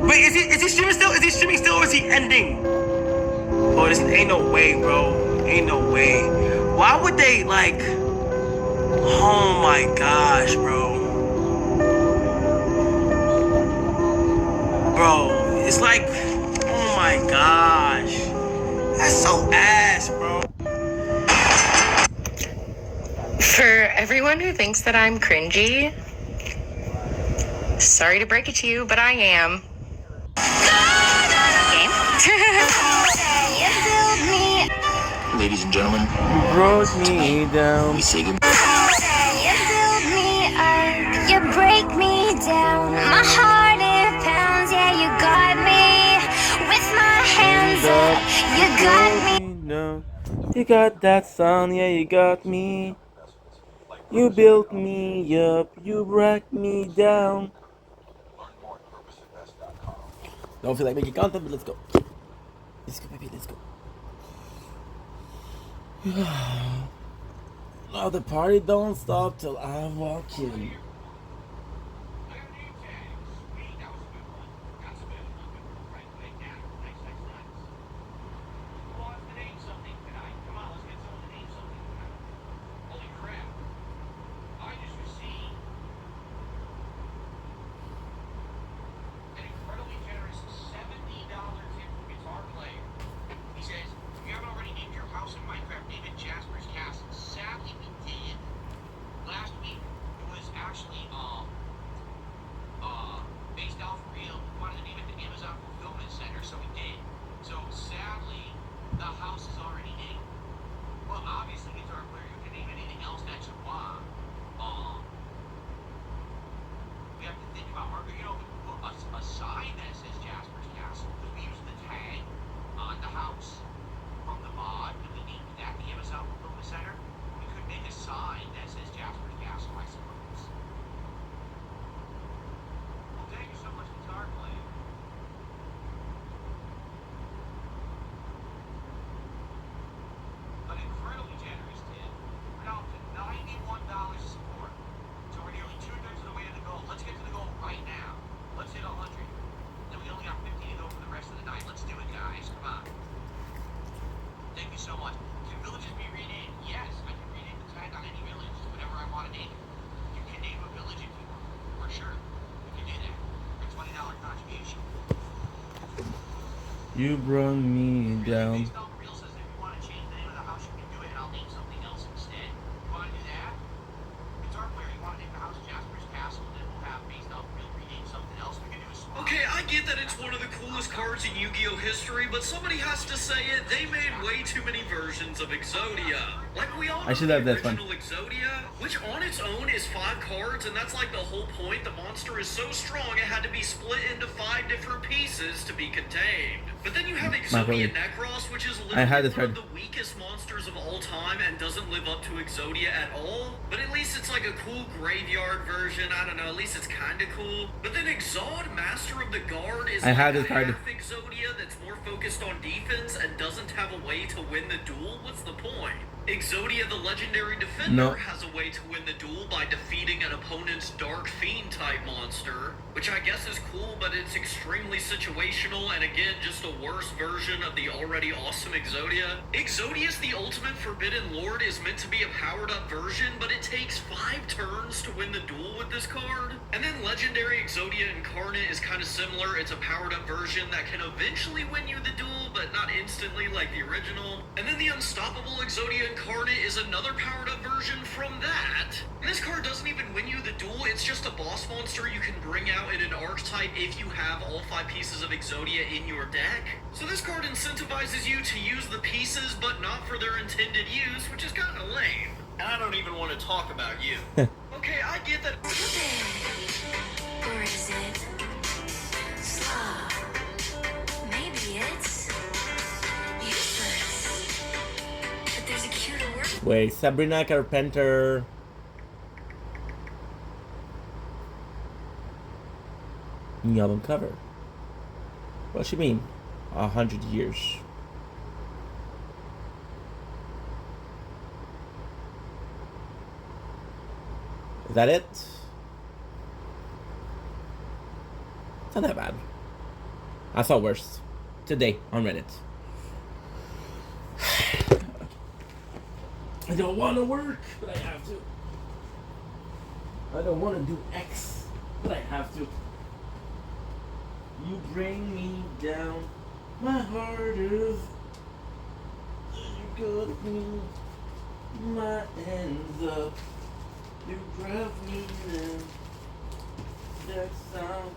Wait, is he streaming still? Is he streaming still or is he ending? Oh, this ain't no way, bro. Ain't no way. Why would they, like... Oh my gosh, bro. Bro, it's like... Oh my gosh. That's so ass, bro. For everyone who thinks that I'm cringy, sorry to break it to you, but I am. Ladies and gentlemen, You brought me down. we say goodbye. You build me up, you break me down. My heart it pounds, yeah, you got me. With my hands up, you got me. No, you got that sound, yeah, you got me. You built me up, you brought me down. Don't feel like making content, but let's go. Let's go, baby, let's go. Now the party don't stop till I walk in. You brought me down. Okay, I get that it's one of the coolest cards in Yu-Gi-Oh history, but somebody has to say it. They made way too many versions of Exodia. Like we all I should know have the this one. original Exodia, which on its own is 5 cards, and that's like the whole point. The monster is so strong it had to be split into 5 different pieces to be contained. But then you have Exodia Necros, which is I had literally this one of card. the weakest monsters of all time and doesn't live up to Exodia at all. But at least it's like a cool graveyard version. I don't know, at least it's kinda cool. But then Exod, Master of the Guard, is I like had a this card. half Exodia that's more focused on defense and doesn't have a way to win the duel. What's the point? Exodia, the legendary defender, No. has a way to win the duel by defeating an opponent's Dark Fiend type monster, which I guess is cool, but it's extremely situational and again just a worse version of the already awesome Exodia. Exodius, the ultimate Forbidden Lord, is meant to be a powered up version, but it takes 5 turns to win the duel with this card. And then legendary Exodia Incarnate is kind of similar. It's a powered up version that can eventually win you the duel, but not instantly like the original. And then the Unstoppable Exodia Incarnate is another powered up version from that. And this card doesn't even win you the duel, it's just a boss monster you can bring out in an archetype if you have all 5 pieces of Exodia in your deck. So this card incentivizes you to use the pieces, but not for their intended use, which is kind of lame. And I don't even want to talk about you. Okay, I get that. Or is it slow? Maybe it's useless. But there's a cuter word. Wait, Sabrina Carpenter. New album cover. What you mean? 100 years. Is that it? It's not that bad. I saw worse today on Reddit. I don't want to work, but I have to. I don't want to do X, but I have to. You bring me down. My heart is. You got me. My hands up. You grab me down. That sound.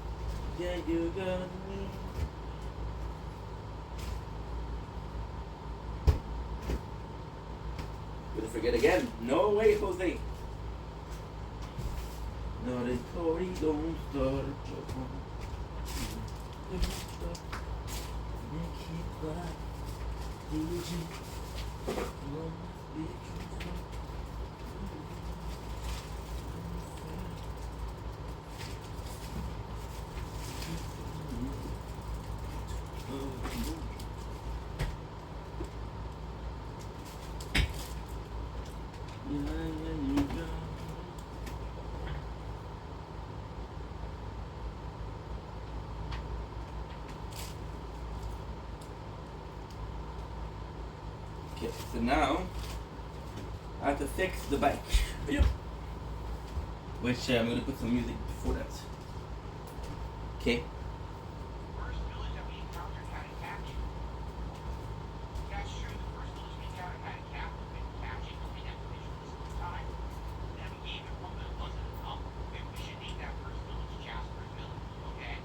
Yeah, you got me. Gonna forget again. No way, Jose. Not a Tory, don't start a trouble. Don't stop. Make it right. DJ. Don't be truthful. Okay, so now I have to fix the bike. Yep. Which I'm gonna put some music before that. Okay. First village that we encountered had a capture. That's true, the first village we encountered had a cap with been catching the wind activation this whole time. Then we gave it one, but it wasn't enough. Maybe we should name that first village Jasper's Village, okay?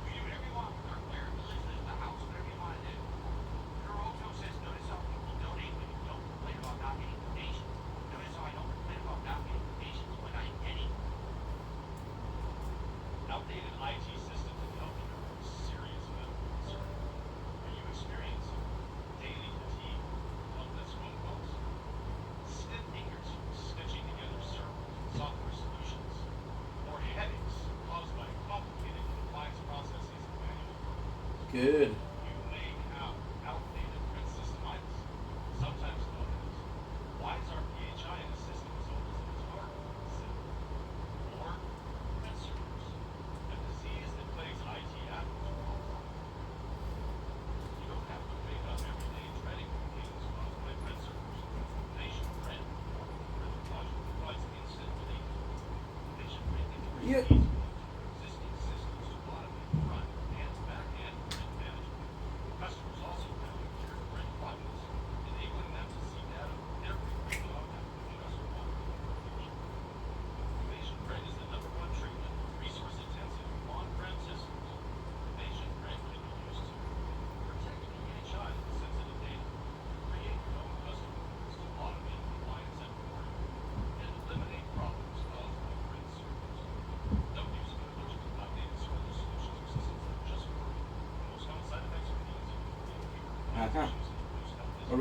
We do whatever you want with our player village, there's the house, whatever you want to do. Kuroto says notice how people donate when you don't complain about not getting donations. Notice how I don't complain about not getting donations when I'm getting. Outdated IT systems and helping are a serious mental concern. Are you experiencing daily fatigue? Help desk phone calls? Stiff fingers stitching together servers and software solutions? Or headaches caused by complicated compliance processes and manual work? Good. You may have outdated print system items, sometimes known as, why is our PHI in a system as old as it is hard? Or print servers, a disease that plagues IT admins worldwide. You don't have to wake up every day dreading complaints caused by print servers. Nation Print, Print Project provides instant relief. Nation Print integrates Yeah. existing systems to automate front and back end print management. Customers also have secure print files, enabling them to see data from every print log after the customer application. Nation Print is the #1 treatment for resource-intensive on-prem systems. Nation Print can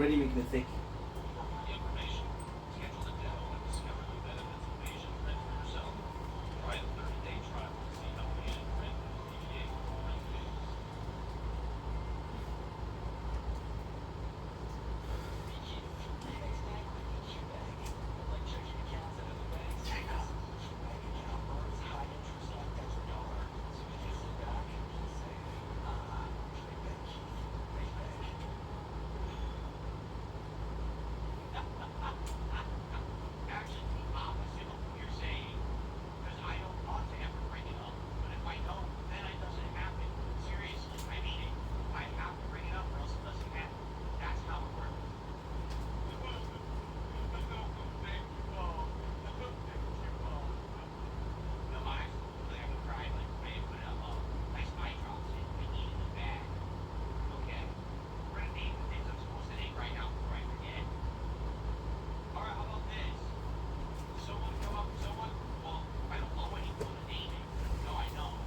already making a mistake. For the information, schedule a demo and discover the benefits of Asian print for yourself. Try a 30-day trial to see how Asian print will alleviate print pages. Actually, the opposite of what you're saying, because I don't want to ever bring it up. But if I don't, then it doesn't happen. Seriously, I mean it. I have to bring it up, or else it doesn't happen. That's how it works. No, I actually have to try. Like, I didn't put it up. Nice eye drops in. I needed the bag. Okay. We're gonna name the things I'm supposed to name right now before I forget. All right, how about this? Someone come up with someone? Well, I don't know anyone to name it. No, I know.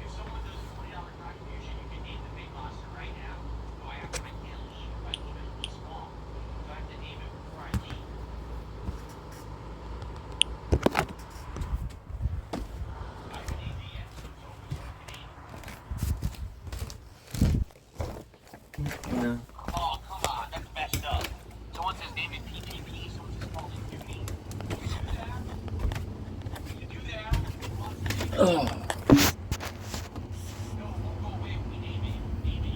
If someone does a $20 contribution, you can name the big monster right now. No, I can't leave if I leave it really small. So I have to name it before I leave. I haven't named it yet, so it's open, so I can name it. No. Oh, come on, that's messed up. Someone says name it PPP, someone says call it Duty. You do that? Oh. No, it won't go away if we name it. Name it.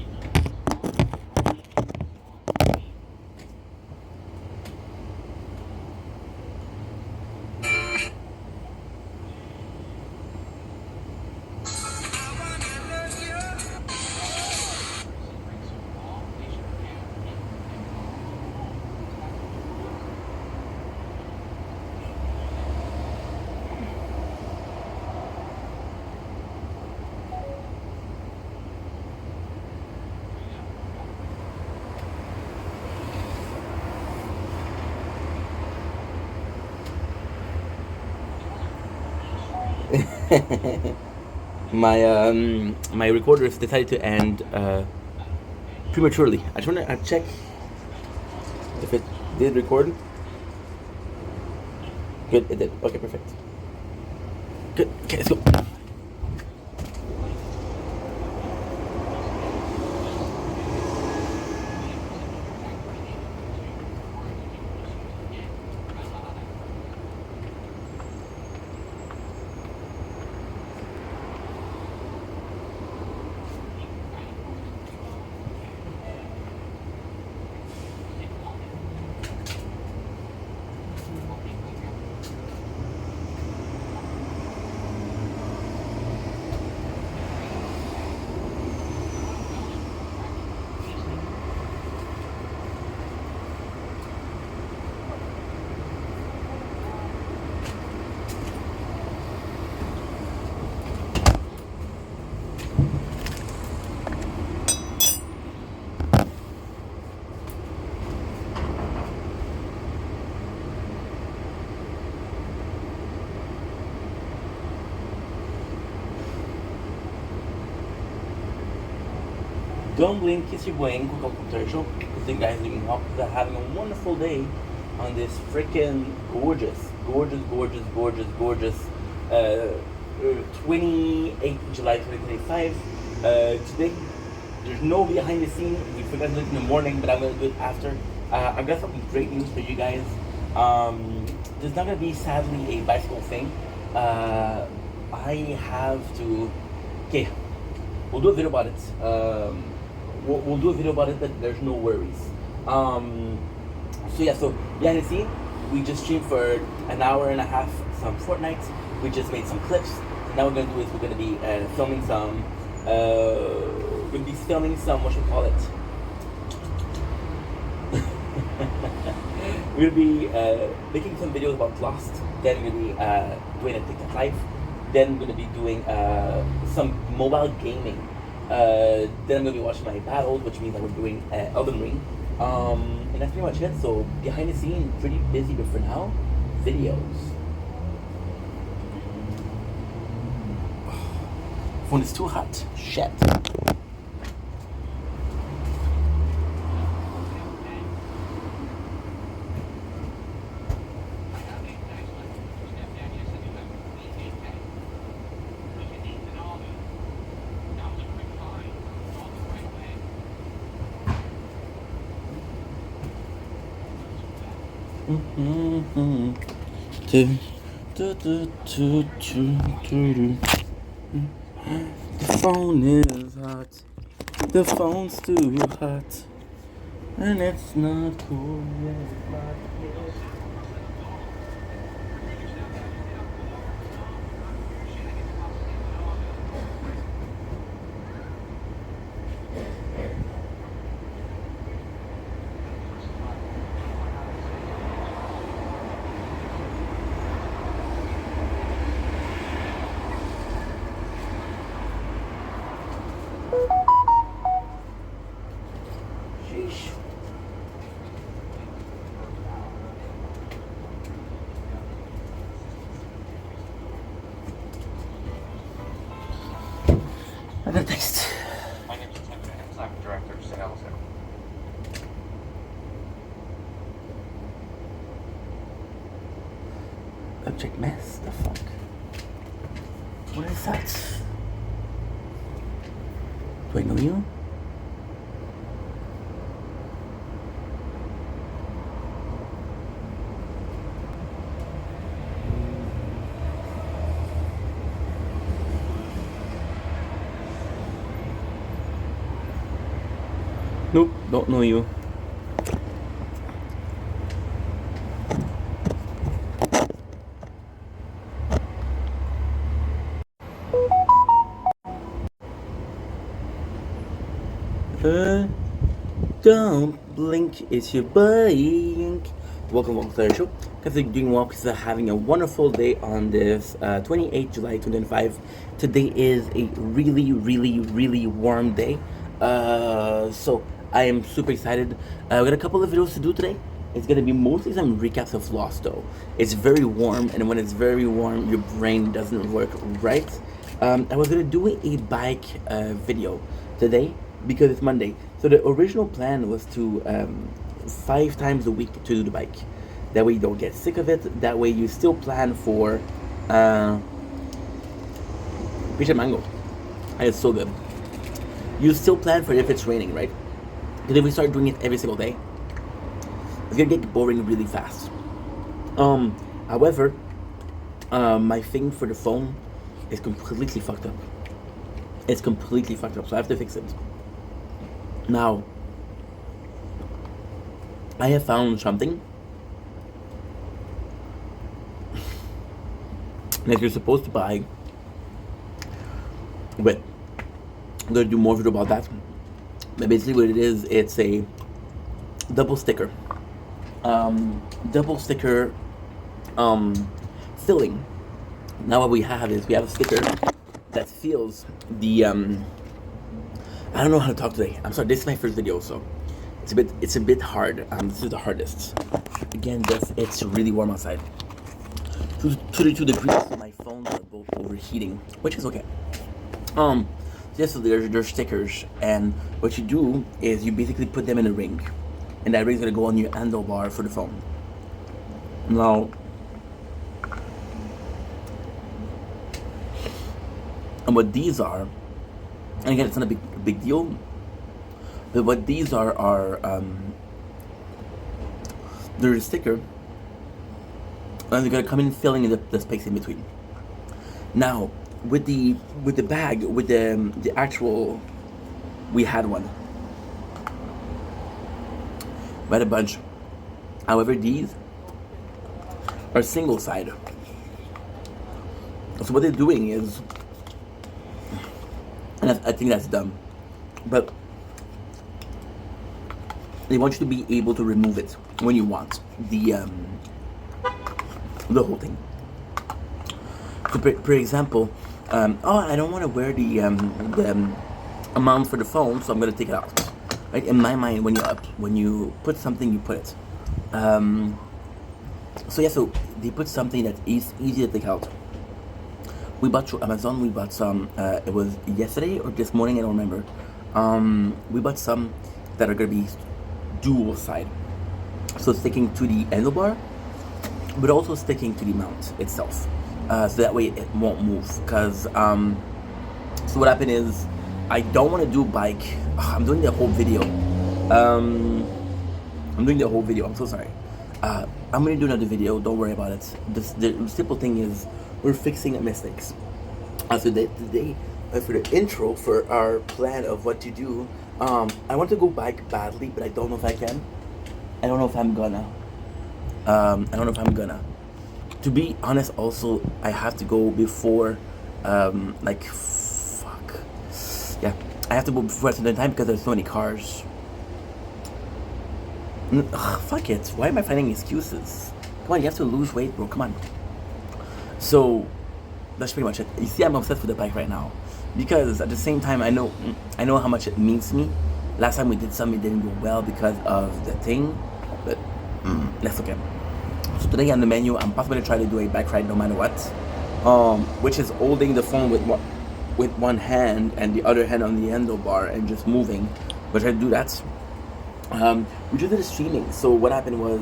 My recorder has decided to end prematurely. I just want to check if it did record. Good, it did. Okay, perfect. Good. Okay, let's go. Don't blink, kiss your bling, quick commercial. I think guys are having a wonderful day on this freaking gorgeous 28th July 2025. Today, there's no behind the scene. We forgot to do it in the morning, but I'm gonna do it after. I've got some great news for you guys. There's not gonna be, sadly, a bicycle thing. I have to. Okay, we'll do a video about it. We'll do a video about it, but there's no worries. So behind the scene, we just streamed for an hour and a half some Fortnite. We just made some clips. And now what we're gonna do is we're gonna be filming some. What should we call it? We're gonna be making some videos about Lost. Then we're gonna be doing a TikTok live. Then we're gonna be doing some mobile gaming. Then I'm gonna be watching my battles, which means that we're doing Elden Ring. And that's pretty much it. So behind the scene, pretty busy, but for now, videos. Phone is too hot. Shit. The phone is hot. The phone's too hot. And it's not cool. Sheesh. I got text. My name is Tim Vance. I'm director of sales at Object mess, the fuck? What is that? Do I know you? Nope, don't know you. Don't blink, it's your blink. Welcome to the show. Guys, you're doing well because you're having a wonderful day on this 28th July 2025. Today is a really warm day. So I am super excited. We got a couple of videos to do today. It's gonna be mostly some recaps of Lost though. It's very warm, and when it's very warm, your brain doesn't work right. I was gonna do a bike video today because it's Monday. So the original plan was to 5 times a week to do the bike. That way you don't get sick of it. That way you still plan for Peach and Mango. It's so good. You still plan for if it's raining, right? Because if we start doing it every single day, it's gonna get boring really fast. However, my thing for the phone is completely fucked up. It's completely fucked up, so I have to fix it. Now, I have found something that you're supposed to buy. But I'm gonna do more video about that. But basically what it is, it's a double sticker. Filling. Now what we have is we have a sticker that fills the I don't know how to talk today. I'm sorry, this is my first video, so it's a bit hard. This is the hardest. Again, it's really warm outside. 22 degrees, so my phones are both overheating, which is okay. Yes, so there's stickers, and what you do is you basically put them in a ring, and that ring's gonna go on your handlebar for the phone. Now, and what these are, and again, it's not a big deal, but what these are they're a sticker, and they're gonna come in filling in the space in between. Now, with the bag, with the actual, we had one. We had a bunch. However, these are single side. So what they're doing is, and I think that's dumb, but they want you to be able to remove it when you want the whole thing. So for example, oh, I don't want to wear the amount for the phone, so I'm gonna take it out. Right? In my mind, when you put something, you put it. So yeah, so they put something that's easy to take out. We bought through Amazon. We bought some. It was yesterday or this morning. I don't remember. We bought some that are gonna be dual side, so sticking to the handlebar, but also sticking to the mount itself. So that way it won't move. Cause so what happened is, I don't want to do bike. I'm doing the whole video. I'm so sorry. I'm gonna do another video. Don't worry about it. The simple thing is we're fixing mistakes. So today, for the intro for our plan of what to do, I want to go back badly, but I don't know if I can. I don't know if I'm gonna. I don't know if I'm gonna. To be honest, also I have to go before, like, fuck. Yeah, I have to go before a certain time because there's so many cars. Ugh, fuck it. Why am I finding excuses? Come on, you have to lose weight, bro. Come on. So that's pretty much it. You see, I'm obsessed with the bike right now because at the same time, I know how much it means to me. Last time we did something, it didn't go well because of the thing, but that's okay. So today on the menu, I'm possibly gonna try to do a bike ride no matter what, which is holding the phone with one hand and the other hand on the handlebar and just moving. But try to do that. We just did a streaming. So what happened was,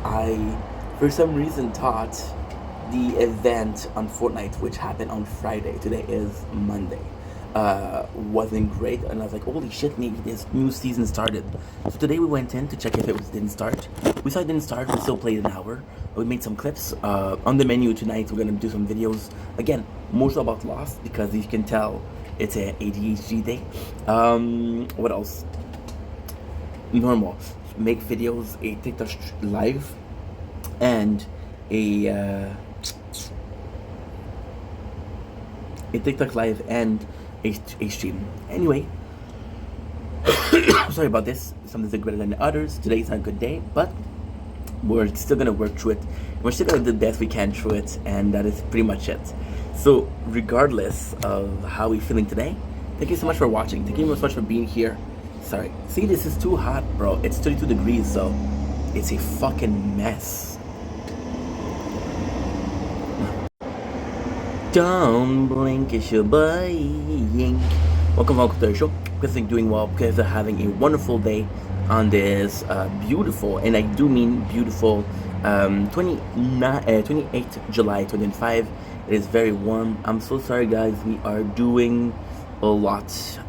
I for some reason thought the event on Fortnite, which happened on Friday, today is Monday, wasn't great, and I was like, holy shit, maybe this new season started. So today we went in to check if it didn't start. We saw it didn't start. We still played an hour. We made some clips. On the menu tonight, we're gonna do some videos. Again, mostly about Lost because you can tell it's an ADHD day. What else? Normal. Make videos, a TikTok live, and a TikTok live and a stream. Anyway, sorry about this. Some days are better than the others. Today's not a good day, but we're still gonna work through it. We're still gonna do the best we can through it, and that is pretty much it. So, regardless of how we're feeling today, thank you so much for watching. Thank you so much for being here. Sorry. See, this is too hot, bro. It's 32 degrees, so it's a fucking mess. Don't blink, it's your boy. Welcome to the show. Because I'm doing well, because I'm having a wonderful day on this beautiful, and I do mean beautiful, 28th July 2005. It is very warm. I'm so sorry, guys. We are doing a lot.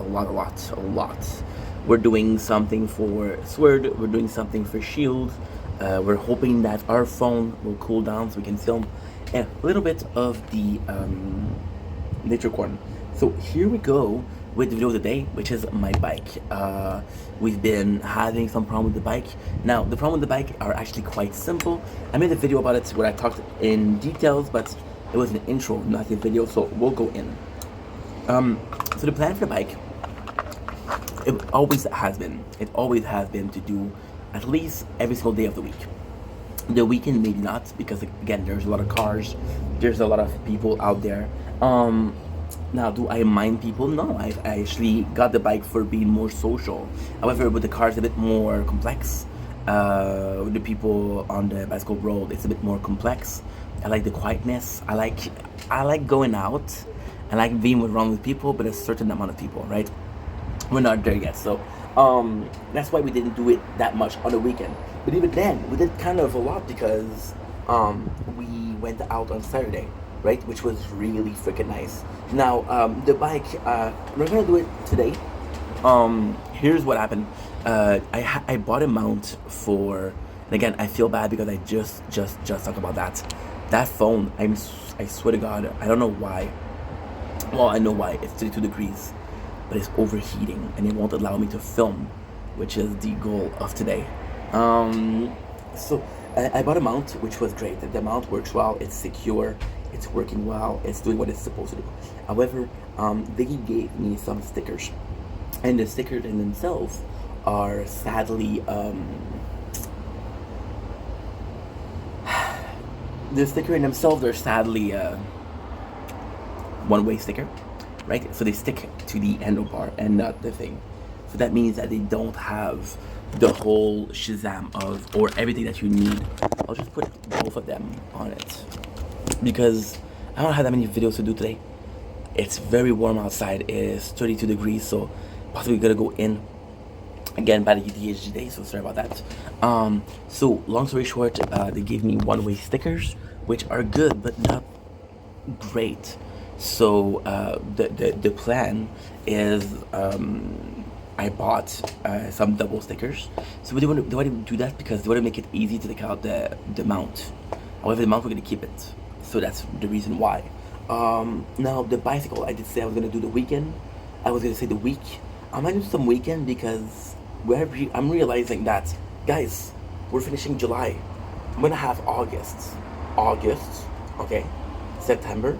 We're doing something for Sword. We're doing something for Shield. We're hoping that our phone will cool down so we can film a little bit of the nature corn. So here we go with the video of the day, which is my bike. We've been having some problem with the bike. Now, the problem with the bike are actually quite simple. I made a video about it where I talked in details, but it was an intro, not a video, so we'll go in. So the plan for the bike, it always has been to do at least every single day of the week. The weekend maybe not, because again, there's a lot of cars, there's a lot of people out there. Now, do I mind people? No, I actually got the bike for being more social. However, with the cars, a bit more complex. With the people on the bicycle road, it's a bit more complex. I like the quietness. I like going out. I like being around with people, but a certain amount of people, right? We're not there yet, so that's why we didn't do it that much on the weekend. But even then, we did kind of a lot because we went out on Saturday, right? Which was really freaking nice. Now, the bike, we're gonna do it today. Here's what happened. I bought a mount for, and again, I feel bad because I just talked about that. That phone, I swear to God, I don't know why. Well, I know why. It's 32 degrees. But it's overheating and it won't allow me to film, which is the goal of today. So I bought a mount, which was great. The mount works well, it's secure, it's working well, it's doing what it's supposed to do. However, they gave me some stickers, and the stickers in themselves are sadly one-way sticker. Right? So they stick to the handlebar and not the thing. So that means that they don't have the whole Shazam or everything that you need. I'll just put both of them on it because I don't have that many videos to do today. It's very warm outside. It's 32 degrees, so possibly gonna go in again by the ADHD day, so sorry about that. So long story short, they gave me one-way stickers, which are good but not great. So the plan is I bought some double stickers. So they want to do that because they want to make it easy to take out the mount. However, the mount, we're going to keep it. So that's the reason why. Now, the bicycle, I did say I was going to do the weekend. I was going to say the week. I might do some weekend because I'm realizing that, guys, we're finishing July. I'm going to have August, okay, September,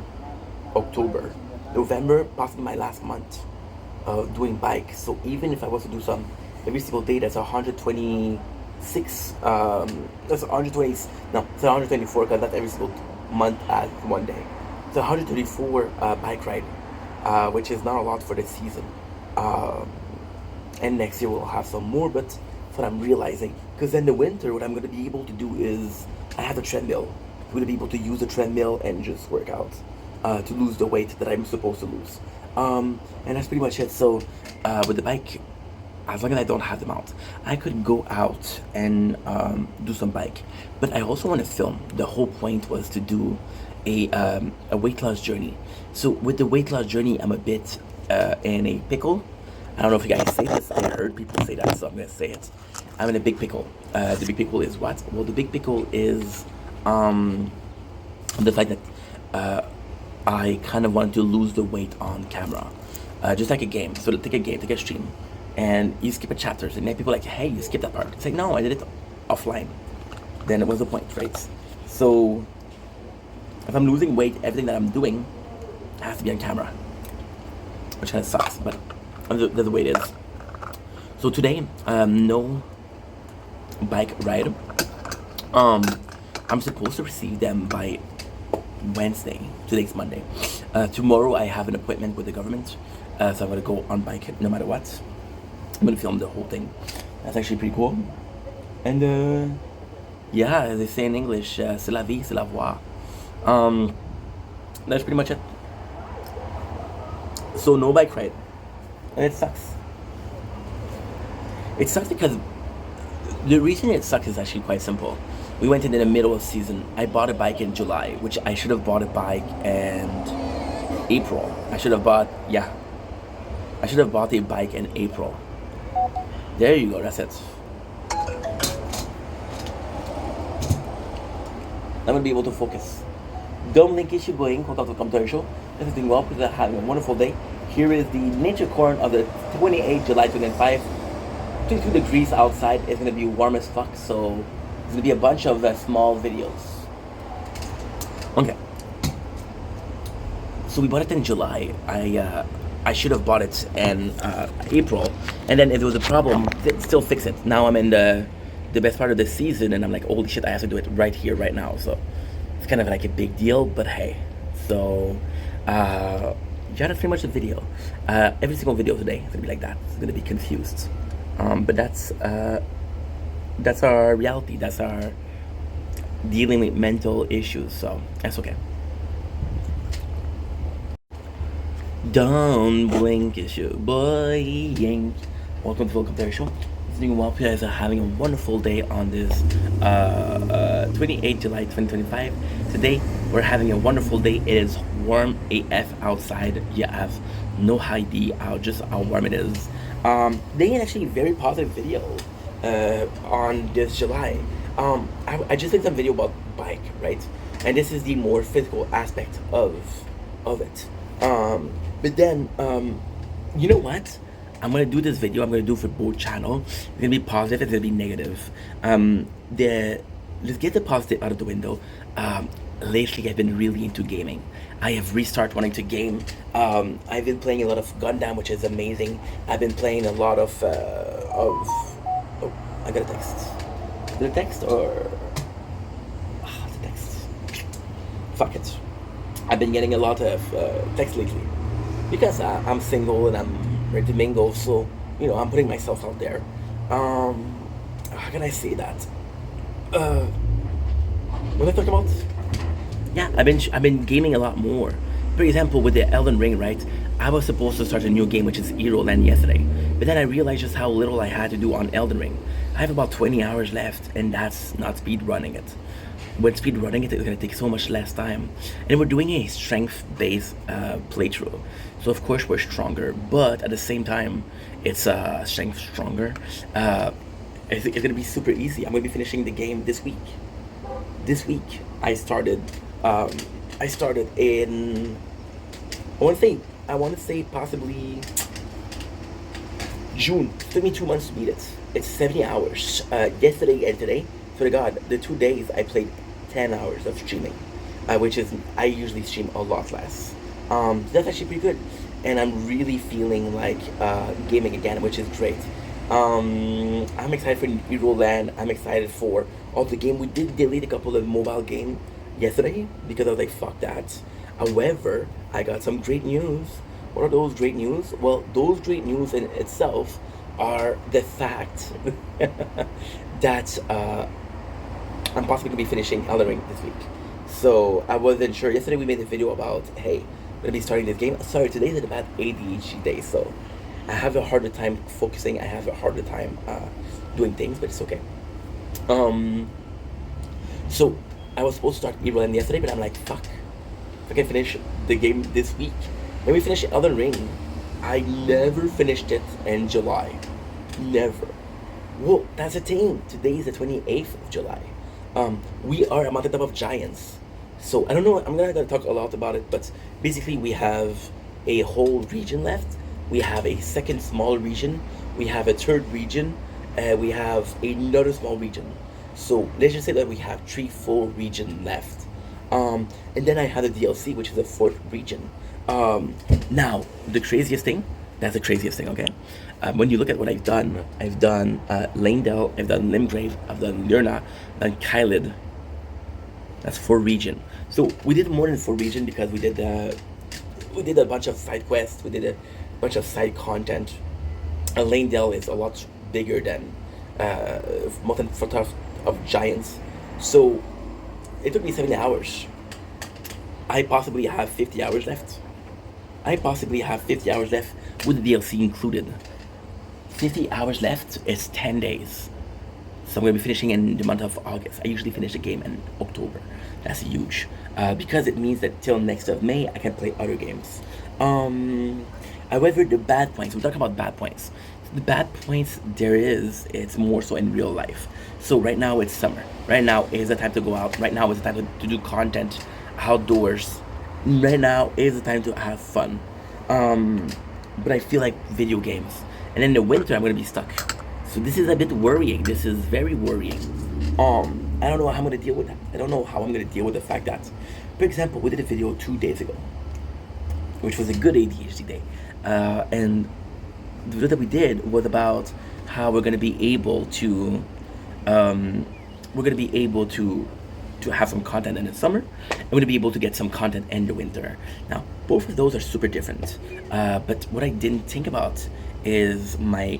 October, November, possibly my last month of doing bike. So even if I was to do some every single day, that's 126, that's 120, no, it's 124 because that's every single month as one day. It's 134 bike ride, which is not a lot for this season. And next year we'll have some more, but that's what I'm realizing. Because in the winter, what I'm going to be able to do is, I have a treadmill. I'm going to be able to use the treadmill and just work out to lose the weight that I'm supposed to lose. And that's pretty much it. So with the bike, as long as I don't have the mount, I could go out and do some bike. But I also want to film. The whole point was to do a weight loss journey. So with the weight loss journey, I'm a bit in a pickle. I don't know if you guys say this. I heard people say that, so I'm going to say it. I'm in a big pickle. The big pickle is what? Well, the big pickle is the fact that I kind of want to lose the weight on camera. Just like a game. So take a game, take a stream, and you skip a chapters, and then people are like, hey, you skipped that part. It's like, no, I did it offline. Then it was the point, right? So if I'm losing weight, everything that I'm doing has to be on camera, which kind of sucks, but that's the way it is. So today, no bike ride. I'm supposed to receive them by Wednesday. Today's Monday. Tomorrow I have an appointment with the government, so I'm gonna go on bike no matter what. I'm gonna film the whole thing. That's actually pretty cool. And yeah, as they say in English, c'est la vie, c'est la voix. That's pretty much it. So no bike ride, and it sucks. It sucks because the reason it sucks is actually quite simple. We went in the middle of season. I bought a bike in July, which I should have bought a bike in April. I should have bought a bike in April. There you go, that's it. I'm gonna be able to focus. Dome Link issue going, content with Commentary Show. This is doing well, because I'm having a wonderful day. Here is the nature corn of the 28th July 2005. 22 degrees outside. It's gonna be warm as fuck, so it's gonna be a bunch of small videos. Okay. So we bought it in July. I should have bought it in April, and then if there was a problem, still fix it. Now I'm in the best part of the season, and I'm like, holy shit, I have to do it right here, right now. So it's kind of like a big deal, but hey. So yeah, that's pretty much the video. Every single video today is gonna be like that. It's gonna be confused. But that's our reality. That's our dealing with mental issues. So that's okay. Don't blink, it's your boy Yank. Welcome to the Commentary Show. It's doing well. You guys are having a wonderful day on this 28th July 2025. Today we're having a wonderful day. It is warm AF outside. You have no idea how warm it is. They had actually a very positive video on this July. I just did some video about bike, right? And this is the more physical aspect of it. But then, you know what? I'm gonna do this video. I'm gonna do it for both channels. It's gonna be positive. It's gonna be negative. Let's get the positive out of the window. Lately, I've been really into gaming. I have restarted wanting to game. I've been playing a lot of Gundam, which is amazing. I've been playing a lot of oh, I got a text. Is it a text or? It's a text. Fuck it. I've been getting a lot of text lately because I'm single and I'm ready to mingle. So you know, I'm putting myself out there. How can I say that? What am I talking about? Yeah, I've been gaming a lot more. For example, with the Elden Ring, right? I was supposed to start a new game, which is Hero Land, yesterday. But then I realized just how little I had to do on Elden Ring. I have about 20 hours left, and that's not speed running it. When speed running it, it's gonna take so much less time. And we're doing a strength-based playthrough, so of course we're stronger, but at the same time, it's strength stronger. It's gonna be super easy. I'm gonna be finishing the game this week. This week, I started in. I want to say possibly June. It took me 2 months to beat it. It's 70 hours. Yesterday and today, swear to God, the 2 days I played 10 hours of streaming, which is, I usually stream a lot less. That's actually pretty good. And I'm really feeling like gaming again, which is great. I'm excited for Hero Land. I'm excited for all the game. We did delete a couple of mobile games yesterday because I was like, fuck that. However, I got some great news. What are those great news? Well, those great news in itself are the fact that I'm possibly going to be finishing Elden Ring this week. So I wasn't sure. Yesterday we made a video about, hey, I'm going to be starting this game. Sorry, today's a bad ADHD day, so I have a harder time focusing. I have a harder time doing things, but it's okay. So I was supposed to start Hero Land yesterday, but I'm like, fuck. If I can finish the game this week. When we finish Elden Ring, I never finished it in July. Never. Well, that's the thing. Today is the 28th of July. We are a Mountaintop of Giants. So, I don't know, I'm not going to talk a lot about it, but basically we have a whole region left. We have a second small region. We have a third region. We have another small region. So, let's just say that we have 3 full regions left. And then I had a DLC, which is a 4th region. Now, the craziest thing, that's the craziest thing, okay? When you look at what I've done Leyndell, I've done Limgrave, I've done Lyrna, I've done Caelid. That's 4 region. So we did more than 4 region because we did a bunch of side quests, we did a bunch of side content. Leyndell is a lot bigger than Mountaintop of Giants. So it took me 70 hours. I possibly have 50 hours left. I possibly have 50 hours left with the DLC included. 50 hours left is 10 days. So I'm going to be finishing in the month of August. I usually finish the game in October. That's huge. Because it means that till next of May, I can play other games. However, the bad points, we're talking about bad points. The bad points there is, it's more so in real life. So right now it's summer. Right now is the time to go out. Right now is the time to do content outdoors. Right now is the time to have fun. But I feel like video games. And in the winter I'm going to be stuck. So this is a bit worrying. This is very worrying. I don't know how I'm going to deal with that. I don't know how I'm going to deal with the fact that, for example, we did a video 2 days ago, which was a good ADHD day. And the video that we did was about how we're going to be able to have some content in the summer, and we're going to be able to get some content in the winter. Now, both of those are super different. But what I didn't think about is my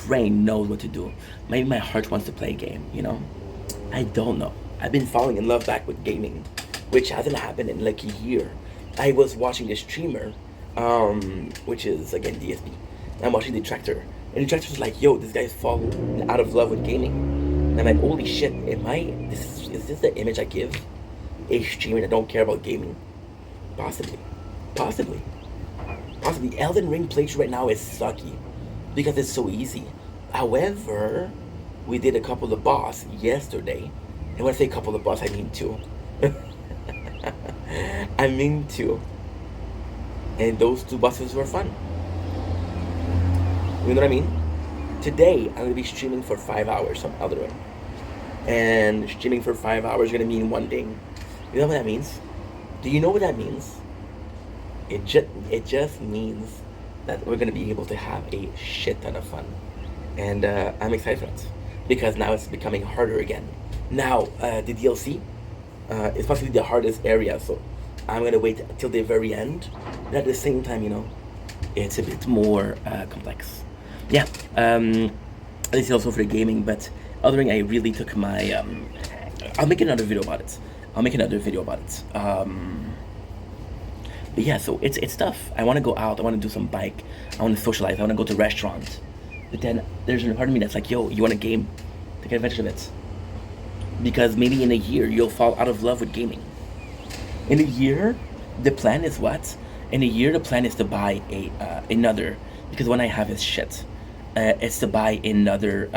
brain knows what to do. Maybe my heart wants to play a game, you know? I don't know. I've been falling in love back with gaming, which hasn't happened in like a year. I was watching this streamer, which is, again, DSP. I'm watching Detractor, and Detractor was like, yo, this guy's falling out of love with gaming. And I'm like, holy shit, is this the image I give a streamer that don't care about gaming? Possibly. Elden Ring playthrough right now is sucky because it's so easy. However, we did a couple of boss yesterday, and when I say a couple of boss, I mean 2. I mean 2. And those 2 bosses were fun. You know what I mean? Today, I'm going to be streaming for 5 hours on Elden Ring. And streaming for 5 hours is going to mean one thing. You know what that means? Do you know what that means? It just means that we're going to be able to have a shit ton of fun. And I'm excited for it. Because now it's becoming harder again. Now, the DLC is possibly the hardest area, so I'm going to wait till the very end. But at the same time, you know, it's a bit more complex. Yeah, this is also for the gaming, but Elden Ring, I really took my, I'll make another video about it. But yeah, so it's tough. I want to go out, I want to do some bike, I want to socialize, I want to go to restaurants. But then there's a part of me that's like, yo, you want a game? Take advantage of it. Because maybe in a year you'll fall out of love with gaming. In a year, the plan is what? In a year, the plan is to buy another, because one I have is shit. It's to buy another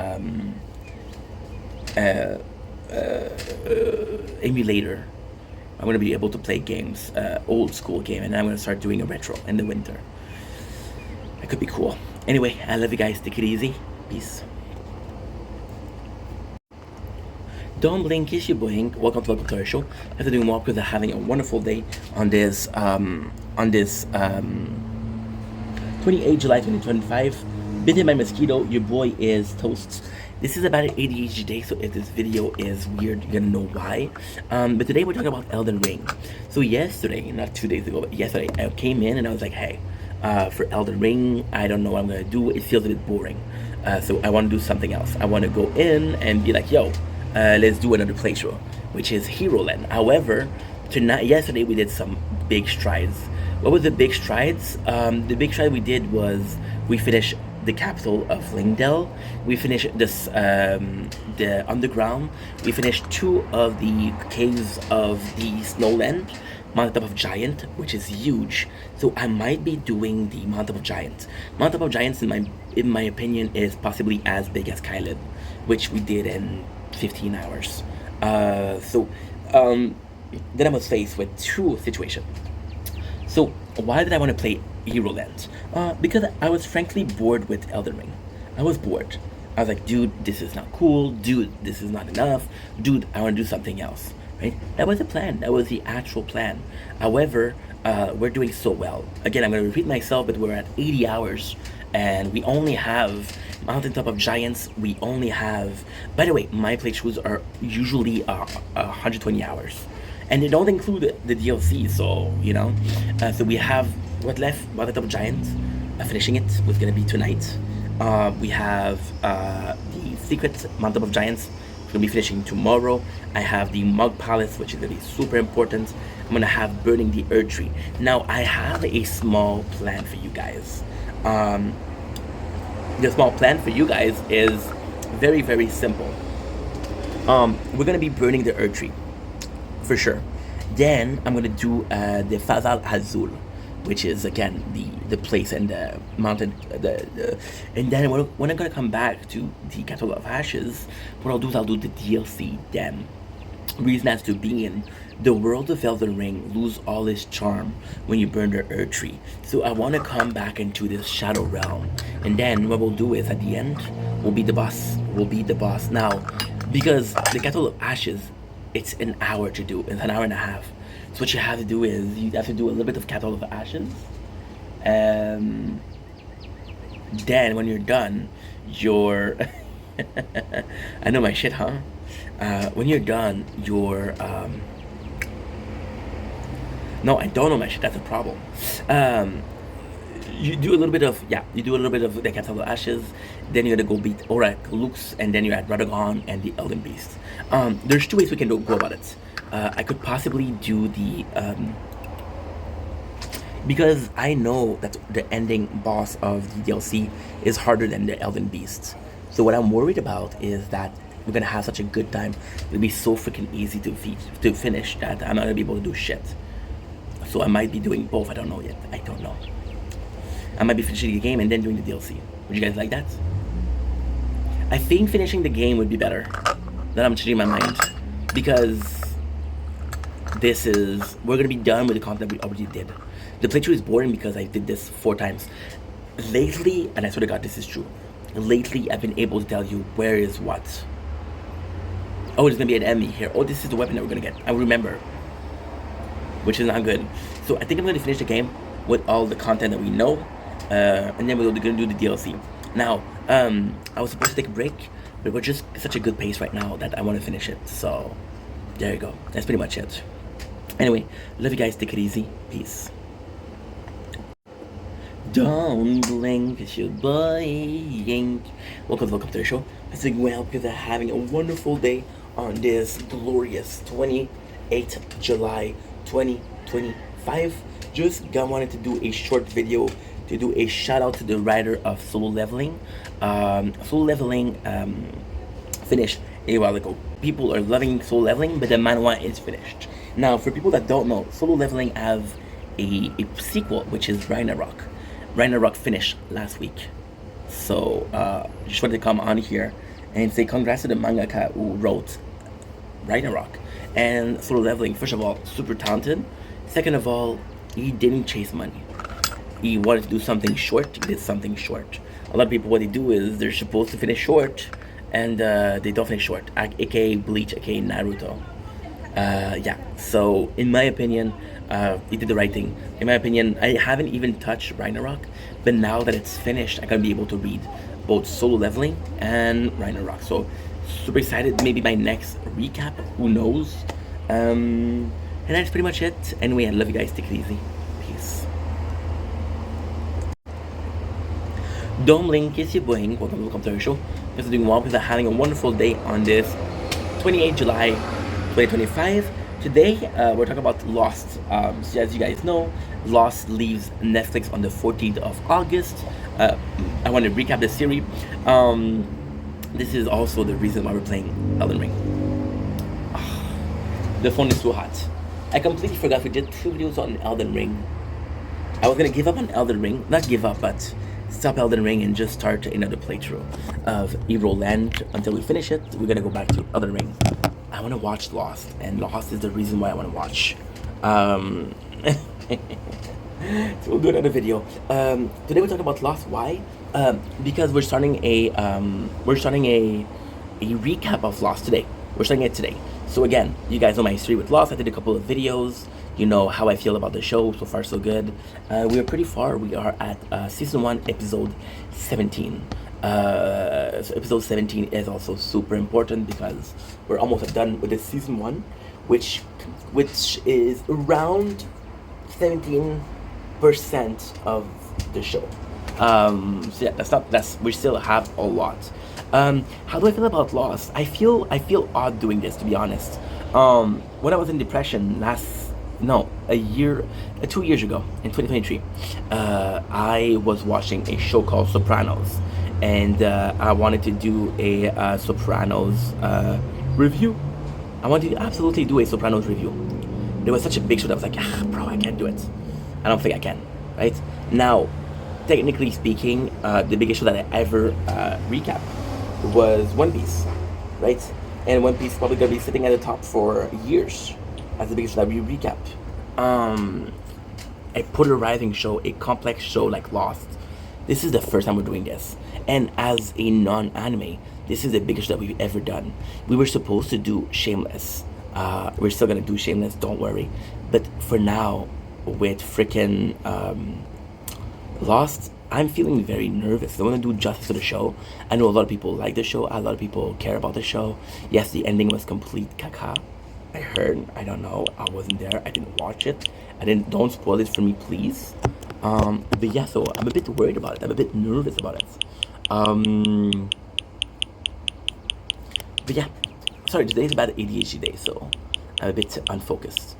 emulator. I'm gonna be able to play games, old school game, and I'm gonna start doing a retro in the winter. That could be cool. Anyway, I love you guys. Take it easy. Peace. Don't blink, it's your boy Hank. Welcome to our show. After doing more because I'm having a wonderful day on this 28 July 2025. Bitten by mosquito, your boy is toast. This is about an ADHD day, so if this video is weird, you're gonna know why. But today we're talking about Elden Ring. So yesterday, not 2 days ago, but yesterday, I came in and I was like, hey, for Elden Ring, I don't know what I'm gonna do. It feels a bit boring. So I want to do something else. I want to go in and be like, yo, let's do another playthrough, which is Hero Land. However, yesterday we did some big strides. What was the big strides? The big stride we did was we finished the capital of Lingdell. We finished this the underground. We finished 2 of the caves of the Snowland, Mountain of Giant, which is huge. So I might be doing the Mountain of Giant. Mountain of Giants, in my opinion, is possibly as big as Kylid, which we did in 15 hours. Then I was faced with 2 situations. So why did I want to play Hero Land? Because I was frankly bored with Elden Ring. I was bored. I was like, dude, this is not cool. Dude, this is not enough. Dude, I want to do something else. Right? That was the plan. That was the actual plan. However, we're doing so well. Again, I'm going to repeat myself, but we're at 80 hours. And we only have Mountaintop of Giants. We only have... By the way, my playthroughs are usually 120 hours. And they don't include the DLC, so, you know. So we have what left? Mountaintop of Giants. Finishing it was going to be tonight. We have the Secret Mountaintop of Giants. It's going to be finishing tomorrow. I have the Mug Palace, which is going to be super important. I'm going to have Burning the Earth Tree. Now, I have a small plan for you guys. The small plan for you guys is very, very simple. We're going to be burning the Earth Tree. For sure. Then I'm gonna do the Fazal Azul, which is again the place and the mountain. And then when I'm gonna come back to the Capital of Ashes, what I'll do is I'll do the DLC. Then, reason as to being, the world of Elden Ring lose all its charm when you burn the Earth Tree. So I want to come back into this Shadow Realm, and then what we'll do is at the end we'll be the boss. We'll be the boss now, because the Capital of Ashes, it's an hour to do. It's an hour and a half. So what you have to do is you have to do a little bit of Capital of Ashes. Then when you're done, you're I know my shit, huh? When you're done, you're no, I don't know my shit. That's a problem. You do a little bit of the Capital of Ashes. Then you're gonna go beat Lux, and then you're at Radagon and the Elden Beast. There's 2 ways we can go about it. I could possibly do the because I know that the ending boss of the DLC is harder than the Elden Beast. So what I'm worried about is that we're gonna have such a good time. It'll be so freaking easy to finish that I'm not gonna be able to do shit. So I might be doing both. I don't know yet. I don't know. I might be finishing the game and then doing the DLC. Would you guys like that? I think finishing the game would be better. Then I'm changing my mind, because we're gonna be done with the content we already did. The playthrough is boring because I did this 4 times. Lately, and I swear to God this is true, lately I've been able to tell you where is what. Oh, there's gonna be an enemy here. Oh, this is the weapon that we're gonna get. I remember. Which is not good. So I think I'm gonna finish the game with all the content that we know. And then we're gonna do the DLC. Now, I was supposed to take a break, but we're just such a good pace right now that I want to finish it. So, there you go. That's pretty much it. Anyway, love you guys. Take it easy. Peace. Don't blink, it's your boy Yink. Welcome to the show. I think well because I'm having a wonderful day on this glorious 28th July 2025. Just wanted to do a short video to do a shout out to the writer of Solo Leveling. Solo Leveling, finished a while ago. People are loving Solo Leveling, but the manhwa is finished. Now, for people that don't know, Solo Leveling have a sequel, which is Ragnarok. Ragnarok finished last week. So, just wanted to come on here and say congrats to the mangaka who wrote Ragnarok. And Solo Leveling, first of all, super talented. Second of all, he didn't chase money. He wanted to do something short, he did something short. A lot of people, what they do is they're supposed to finish short, and they don't finish short, aka Bleach, aka Naruto. Yeah, so in my opinion, he did the right thing. In my opinion, I haven't even touched Ragnarok, but now that it's finished, I'm gonna be able to read both Solo Leveling and Ragnarok. So super excited. Maybe my next recap, who knows. And that's pretty much it. Anyway, I love you guys. Take it easy. Peace. Domling, qu'est-ce que welcome to our show. Guys are doing well. People are having a wonderful day on this 28 July 2025. Today, we're talking about Lost. So as you guys know, Lost leaves Netflix on the 14th of August. I want to recap the series. This is also the reason why we're playing Elden Ring. The phone is so hot. I completely forgot we did 2 videos on Elden Ring. I was gonna give up on Elden Ring. Not give up, but stop Elden Ring and just start another playthrough of Hero Land. Until we finish it, we're gonna go back to Elden Ring. I wanna watch Lost, and Lost is the reason why I wanna watch. So we'll do another video. Today we're talking about Lost. Why? Because we're starting a recap of Lost today. We're starting it today. So again, you guys know my history with Lost. I did a couple of videos. You know how I feel about the show. So far, so good. We are pretty far. We are at season 1, episode 17. So episode 17 is also super important because we're almost done with the season 1, which is around 17% of the show. So yeah, we still have a lot. How do I feel about Lost? I feel odd doing this, to be honest. When I was in depression 2 years ago, in 2023, I was watching a show called Sopranos, and I wanted to do a Sopranos review. I wanted to absolutely do a Sopranos review. There was such a big show that I was like, bro, I can't do it. I don't think I can, right? Now, technically speaking, the biggest show that I ever recapped was One Piece, right? And One Piece is probably gonna be sitting at the top for years as the biggest show that we recapped. A polarizing show, a complex show like Lost. This is the first time we're doing this. And as a non-anime, this is the biggest show that we've ever done. We were supposed to do Shameless. We're still gonna do Shameless, don't worry. But for now, with freaking Lost, I'm feeling very nervous. I want to do justice to the show. I know a lot of people like the show. A lot of people care about the show. Yes, the ending was complete caca. I heard. I don't know. I wasn't there. I didn't watch it. Don't spoil it for me, please. But yeah, so I'm a bit worried about it. I'm a bit nervous about it. But yeah, sorry. Today's about ADHD day, so I'm a bit unfocused,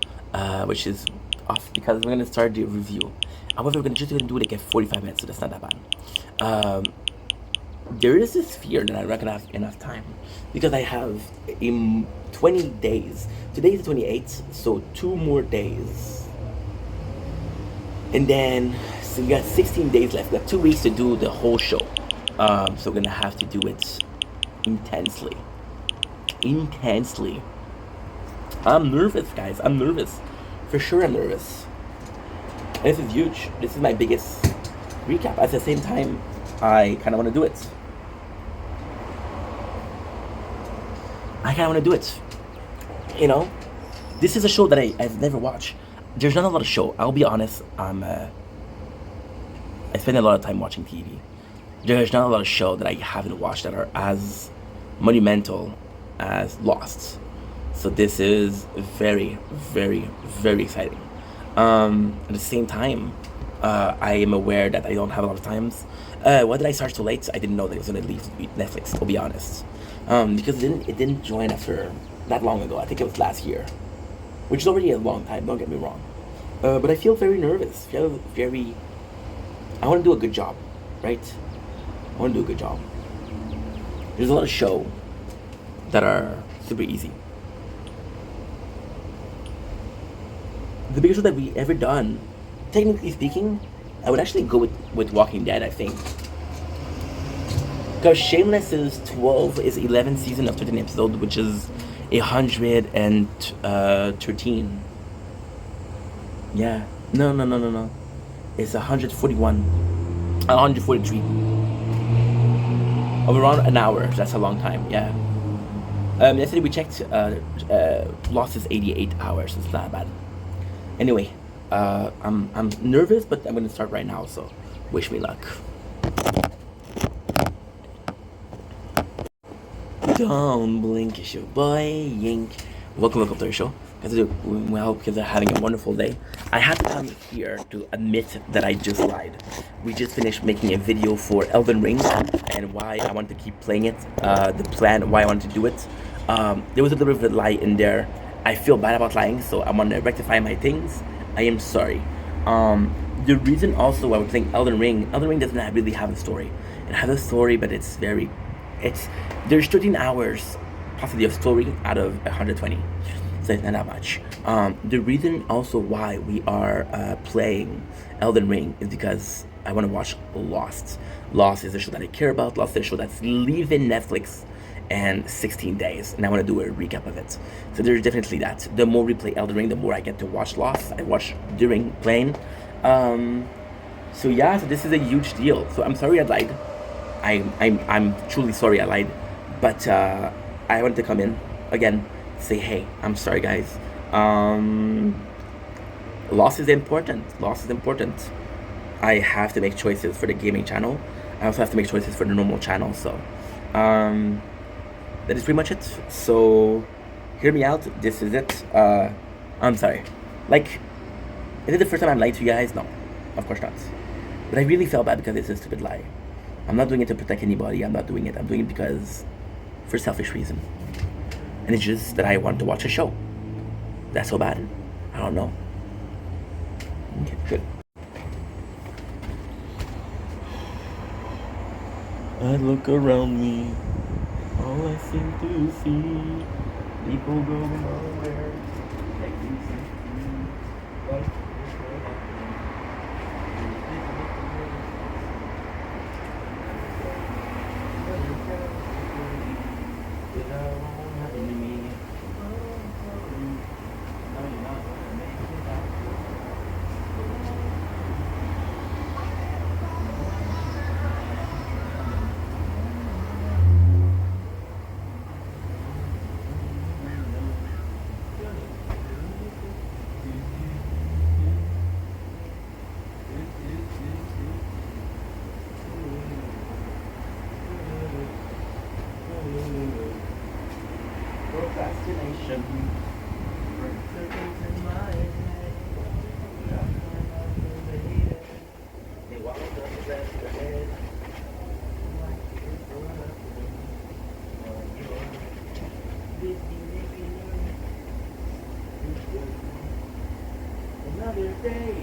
which is off because we're gonna start the review. However, we're just gonna do like a 45 minutes, so that's not that bad. There is this fear that I'm not gonna have enough time because I have 20 days. Today is the 28th, so 2 more days, and then so we got 16 days left. We got 2 weeks to do the whole show. So we're gonna have to do it intensely. I'm nervous, guys. I'm nervous. For sure, I'm nervous. This is huge. This is my biggest recap. At the same time, I kind of want to do it. You know, this is a show that I've never watched. There's not a lot of show. I'll be honest. I spend a lot of time watching TV. There's not a lot of show that I haven't watched that are as monumental as Lost. So this is very, very, very exciting. At the same time, I am aware that I don't have a lot of times. Why did I start so late? I didn't know that it was going to leave Netflix, I'll be honest. Because it didn't join after that long ago. I think it was last year, which is already a long time, don't get me wrong. But I feel very nervous. I want to do a good job, right? I want to do a good job. There's a lot of show. that are super easy. The biggest show that we ever done, technically speaking, I would actually go with Walking Dead, I think. Because Shameless is 11 season of 13 episodes, which is 113. Yeah. No. It's 141. 143. Of around an hour. That's a long time, yeah. Yesterday we checked, Lost is 88 hours. It's not bad. Anyway, I'm nervous, but I'm gonna start right now, so wish me luck. Don't blink, it's your boy Yink. Welcome to the show. Guys, are doing well because they're having a wonderful day. I had to come here to admit that I just lied. We just finished making a video for Elden Ring and why I wanted to keep playing it. The plan, why I wanted to do it. There was a little bit of a lie in there. I feel bad about lying, so I want to rectify my things. I am sorry. The reason also I would think Elden Ring doesn't really have a story. It has a story, but there's 13 hours possibly of story out of 120. So it's not that much. The reason also why we are playing Elden Ring is because I want to watch Lost. Lost is a show that I care about. Lost is a show that's leaving Netflix in 16 days, and I want to do a recap of it. So there's definitely that. The more we play Elden Ring, the more I get to watch Lost. I watch during playing. So yeah, so this is a huge deal. So I'm sorry I lied. I'm truly sorry I lied. But I wanted to come in again, say hey, I'm sorry guys. Loss is important. I have to make choices for the gaming channel. I also have to make choices for the normal channel. So that is pretty much it. So hear me out. This is it. I'm sorry. Like, is it the first time I'm lying to you guys? No, of course not. But I really felt bad because it's a stupid lie. I'm not doing it to protect anybody. I'm doing it because for selfish reason. And it's just that I want to watch a show. That's so bad. I don't know. Okay, good. I look around me, all I seem to see, people going nowhere, taking something, like procrastination. Another day.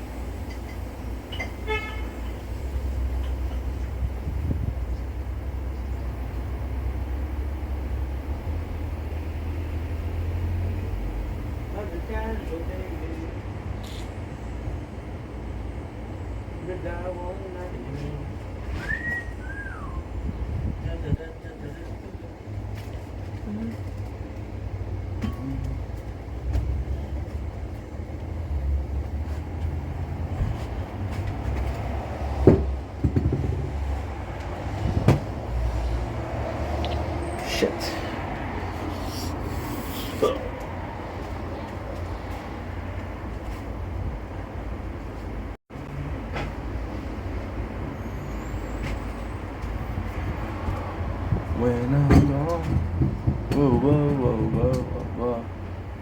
Shit. When I'm gone, whoa, whoa, whoa, whoa, whoa,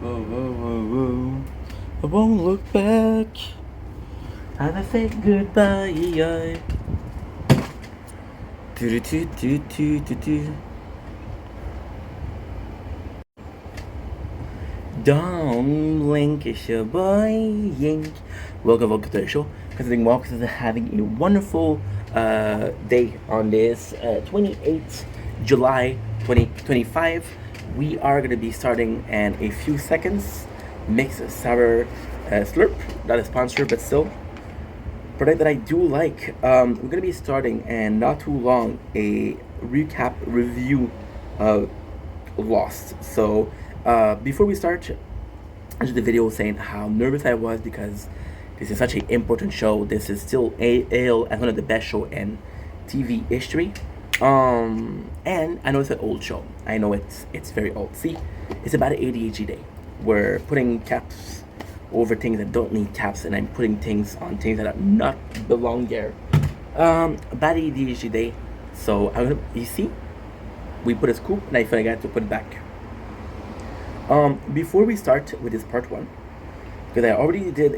whoa, whoa, whoa, whoa. I won't look back, and I say goodbye. Do do do do do do do. Don't blink, it's your boy Yink. Welcome to the show. Considering Marcus is having a wonderful day on this 28th July 2025. we are going to be starting in a few seconds. Mix Sour Slurp, not a sponsor, but still product that I do like. We're going to be starting, and not too long, a recap review of Lost. So before we start, I did the video saying how nervous I was because this is such an important show. This is still hailed as one of the best show in TV history. And I know it's an old show. I know it's very old. See, it's about an ADHD day. We're putting caps over things that don't need caps, and I'm putting things on things that are not belong there. Bad ADHD day. So you see, we put a scoop, and I forgot to put it back. Before we start with this part one, because I already did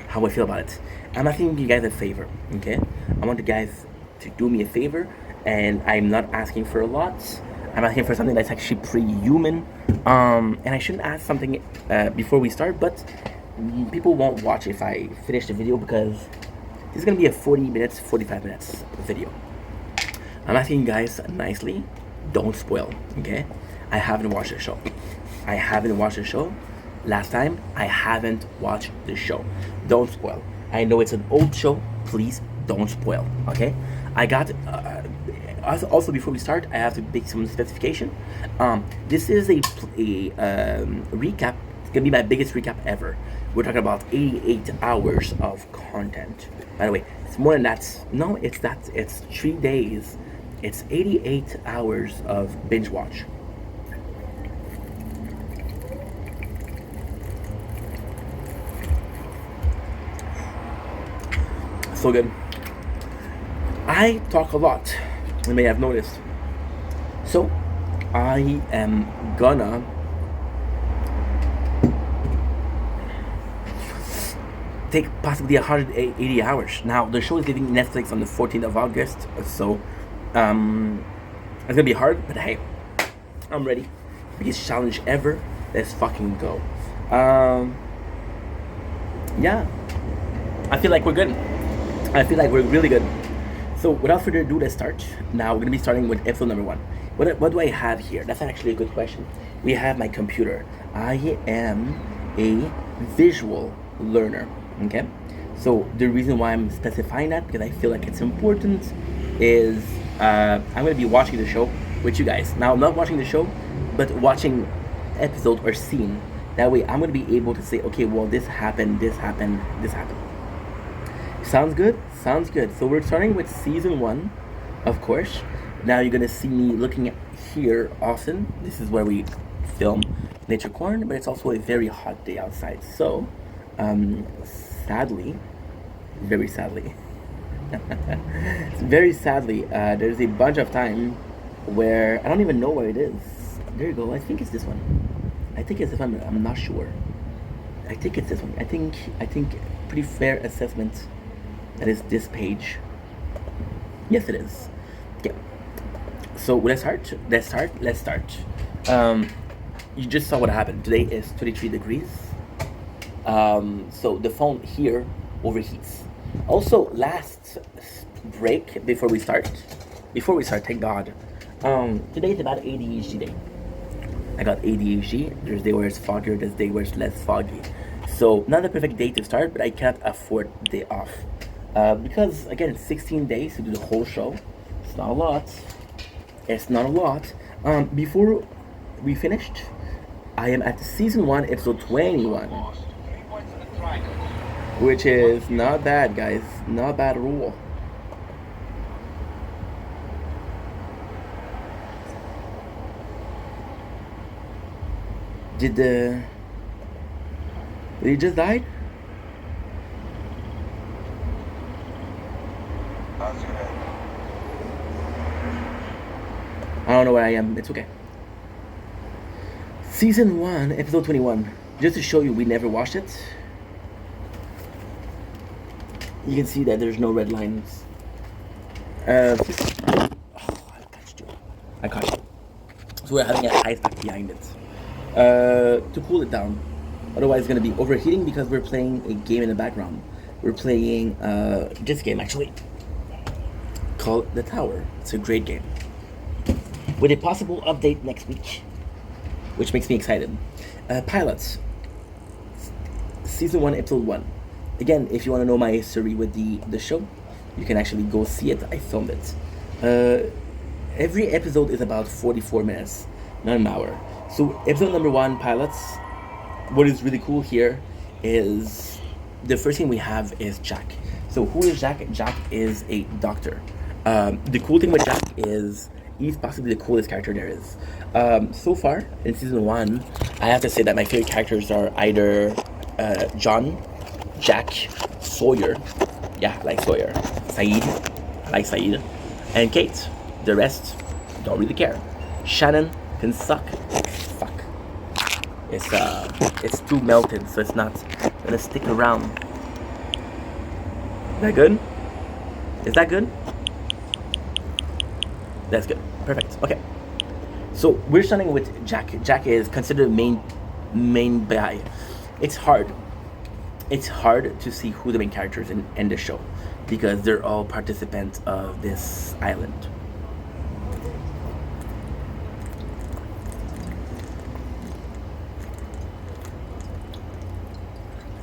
how I feel about it. I'm asking you guys a favor, okay? I want you guys to do me a favor, and I'm not asking for a lot. I'm asking for something that's actually pretty human. And I shouldn't ask something before we start, but people won't watch if I finish the video because this is gonna be a 45 minutes video. I'm asking you guys nicely, don't spoil, okay? I haven't watched the show. Last time, I haven't watched the show. Don't spoil. I know it's an old show. Please don't spoil, okay? I got... also, before we start, I have to make some specification. This is a recap. It's gonna be my biggest recap ever. We're talking about 88 hours of content. By the way, it's more than that. No, it's 3 days. It's 88 hours of binge watch. So good. I talk a lot, you may have noticed. So I am gonna take possibly 180 hours. Now the show is leaving Netflix on the 14th of August, so it's gonna be hard, but hey, I'm ready. Biggest challenge ever. Let's fucking go. Yeah, I feel like we're good. I feel like we're really good. So without further ado, let's start. Now we're gonna be starting with episode number 1. What do I have here? That's actually a good question. We have my computer. I am a visual learner. Okay. So the reason why I'm specifying that, because I feel like it's important, is I'm gonna be watching the show with you guys. Now I'm not watching the show, but watching episode or scene. That way I'm gonna be able to say, okay, well this happened, this happened, this happened. Sounds good? Sounds good. So we're starting with season 1, of course. Now you're gonna see me looking at here often. This is where we film Nature Corn, but it's also a very hot day outside. So, sadly, very sadly, there's a bunch of time where I don't even know where it is. There you go. I think it's this one. I'm not sure. I think it's this one. I think pretty fair assessment. That is this page. Yes, it is. Yeah. So let's start. You just saw what happened. Today is 23 degrees. So the phone here overheats. Also, last break before we start, thank God. Today is about ADHD day. I got ADHD. There's day where it's foggier, there's day where it's less foggy. So not the perfect day to start, but I can't afford the day off. Because again, it's 16 days to do the whole show. It's not a lot. Before we finished, I am at season 1, episode 21, which is not bad, guys. Not bad at all. Did he just die? I don't know where I am. It's okay. Season 1, episode 21. Just to show you, we never watched it. You can see that there's no red lines. I caught you. So we're having an ice pack behind it. To cool it down. Otherwise, it's going to be overheating because we're playing a game in the background. We're playing this game, actually, called The Tower. It's a great game. with a possible update next week, which makes me excited. Pilots, season 1, episode 1. Again, if you want to know my history with the show, you can actually go see it. I filmed it. Every episode is about 44 minutes, not an hour. So episode number 1, pilots. What is really cool here is the first thing we have is Jack. So who is Jack? Jack is a doctor. The cool thing with Jack is he's possibly the coolest character there is. So far in season 1, I have to say that my favorite characters are either John, Jack, Sawyer. Yeah, I like Sawyer. Saeed, I like Saeed, and Kate. The rest, don't really care. Shannon can suck. Fuck. It's too melted, so it's not gonna stick around. Is that good? Is that good? That's good. Perfect. Okay. So we're starting with Jack. Jack is considered main guy. It's hard. It's hard to see who the main characters in the show because they're all participants of this island.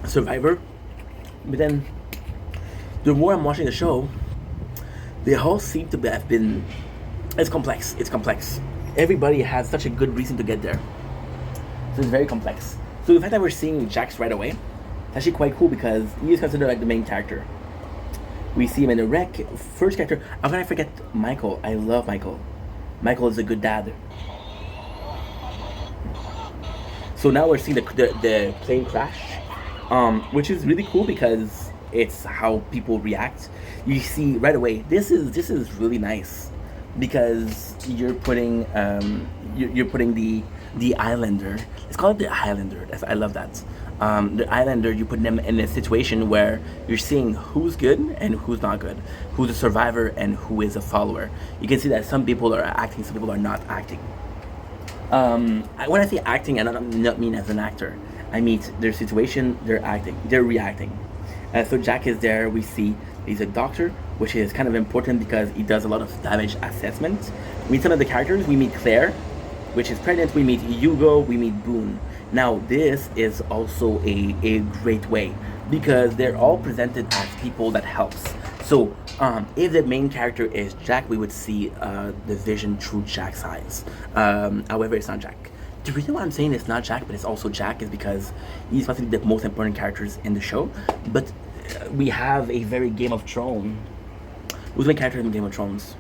Survivor, but then the more I'm watching the show, they all seem to have been. It's complex. It's complex. Everybody has such a good reason to get there, so it's very complex. So the fact that we're seeing Jax right away, it's actually quite cool because he is considered like the main character. We see him in the wreck. First character. How can I forget Michael? I love Michael. Michael is a good dad. So now we're seeing the plane crash. Which is really cool because it's how people react. You see right away. This is really nice because you're putting you're putting the Islander. Let's call it the Islander. I love that. The Islander. You put them in a situation where you're seeing who's good and who's not good, who's a survivor and who is a follower. You can see that some people are acting, some people are not acting. When I say acting, I don't mean as an actor. I mean their situation, they're acting, they're reacting. So Jack is there. We see he's a doctor, which is kind of important because he does a lot of damage assessment. We meet some of the characters. We meet Claire, which is pregnant. We meet Hugo. We meet Boone. Now this is also a great way because they're all presented as people that helps. So if the main character is Jack, we would see the vision through Jack's eyes. However, it's not Jack. The reason why I'm saying it's not Jack, but it's also Jack, is because he's possibly the most important characters in the show. But we have a very Game of Thrones. Who's the main character in Game of Thrones?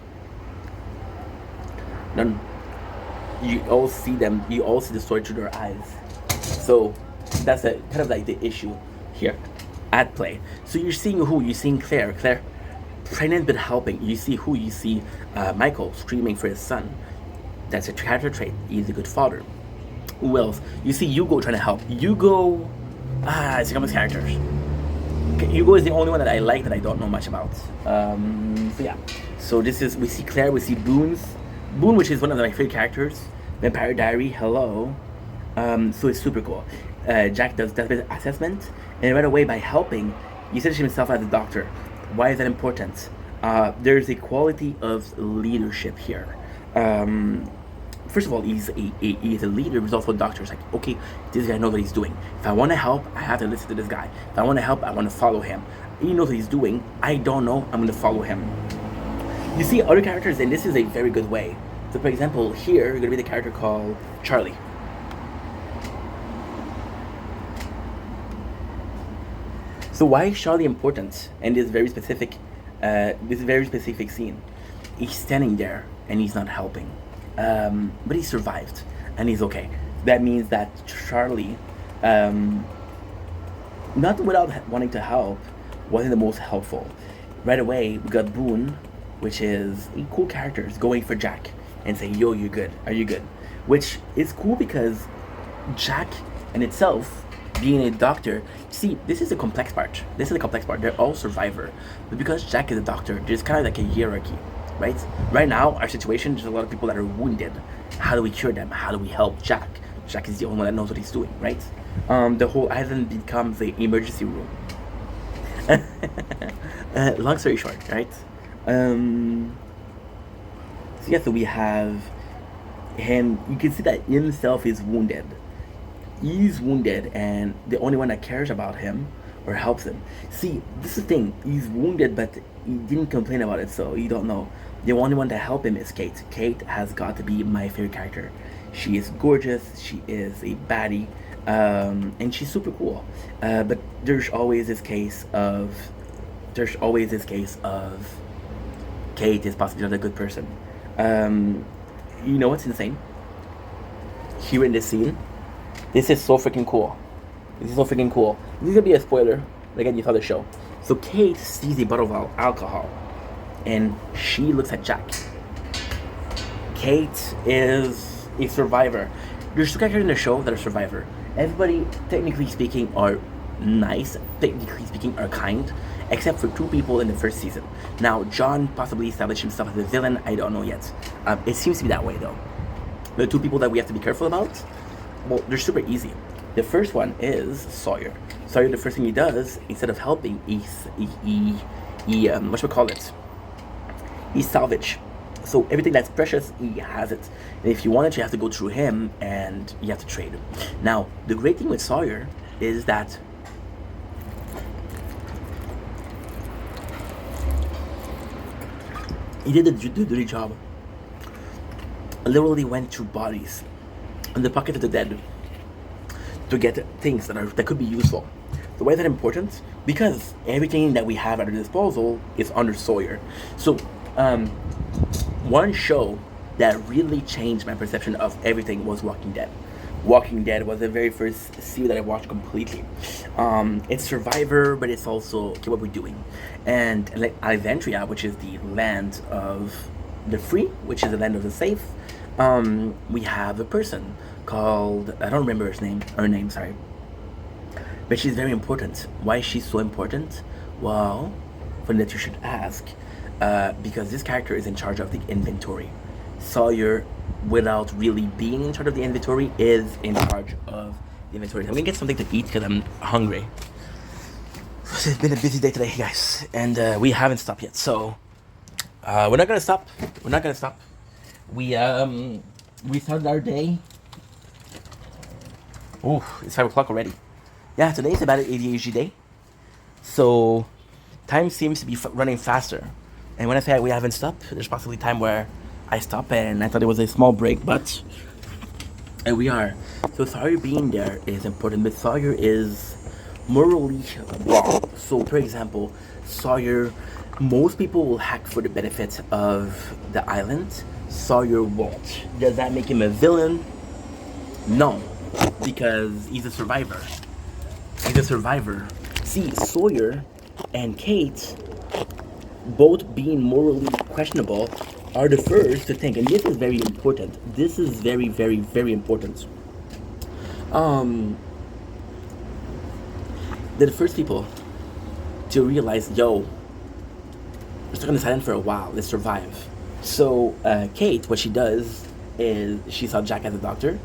None. You all see them. You all see the story through their eyes. So that's kind of like the issue here at play. So you're seeing who? You're seeing Claire. Claire, pregnant but helping. You see who? You see Michael screaming for his son. That's a character trait. He's a good father. Who else? You see Hugo trying to help. Hugo, it's a couple of characters. Okay, Hugo is the only one that I like that I don't know much about. So yeah. So this is, we see Claire, we see Boone, which is one of my favorite characters. Vampire Diary, hello. So it's super cool. Jack does deathbed assessment, and right away by helping, he says himself as a doctor. Why is that important? There's a quality of leadership here. First of all, he's a leader, but also a doctor. It's like, okay, this guy knows what he's doing. If I want to help, I have to listen to this guy. If I want to help, I want to follow him. He knows what he's doing. I don't know, I'm going to follow him. You see other characters, and this is a very good way. So for example, here, you're going to be the character called Charlie. So why is Charlie important in this very specific scene? He's standing there, and he's not helping. But he survived and he's okay. That means that Charlie, not without wanting to help, wasn't the most helpful. Right away, we got Boone, which is a cool character, is going for Jack and saying, yo, you're good. Are you good? Which is cool because Jack in itself, being a doctor, see, this is the complex part. They're all survivor. But because Jack is a doctor, there's kind of like a hierarchy. Right now, our situation, there's a lot of people that are wounded. How do we cure them? How do we help Jack? Jack is the only one that knows what he's doing, right? The whole island becomes the emergency room. Long story short, right? So yeah, so we have and you can see that himself is wounded. He's wounded, and the only one that cares about him or helps him. See, this is the thing. He's wounded, but he didn't complain about it, so you don't know. The only one to help him is Kate. Kate has got to be my favorite character. She is gorgeous. She is a baddie, and she's super cool. But there's always this case of Kate is possibly not a good person. You know what's insane? Here in this scene, this is so freaking cool. This is so freaking cool. This is gonna be a spoiler. Again, you saw the show. So Kate sees a bottle of alcohol, and she looks at Jack. Kate is a survivor. There's two characters in the show that are survivor. Everybody, technically speaking, are nice. Technically speaking, are kind, except for two people in the first season. Now, John possibly established himself as a villain. I don't know yet. It seems to be that way, though. The two people that we have to be careful about, well, they're super easy. The first one is Sawyer. Sawyer, the first thing he does, instead of helping, he he's salvage. So everything that's precious, he has it. And if you want it, you have to go through him, and you have to trade him. Now, the great thing with Sawyer is that he did the dirty job. Literally went through bodies in the pocket of the dead to get things that could be useful. So why is that important? Because everything that we have at our disposal is under Sawyer. So one show that really changed my perception of everything was Walking Dead. Walking Dead was the very first series that I watched completely. It's Survivor, but it's also, okay, what we're doing. And like Alexandria, which is the land of the free, which is the land of the safe, we have a person called, I don't remember her name, sorry. But she's very important. Why is she so important? Well, funny that you should ask, because this character is in charge of the inventory. Sawyer, without really being in charge of the inventory, is in charge of the inventory. I'm gonna get something to eat because I'm hungry. It's been a busy day today, guys, and we haven't stopped yet. So we're not gonna stop. We started our day. Oh, it's 5 o'clock already. Yeah, today's about an ADHD day. So time seems to be running faster. And when I say we haven't stopped, there's possibly time where I stop and I thought it was a small break, but and we are. So Sawyer being there is important, but Sawyer is morally wrong. So for example, Sawyer, most people will hack for the benefit of the island. Sawyer won't. Does that make him a villain? No, because he's a survivor. See, Sawyer and Kate, both being morally questionable, are the first to think, and this is very important. This is very, very, very important. They're the first people to realize, yo, we're stuck on this island for a while. Let's survive. So Kate, what she does is she saw Jack as a doctor,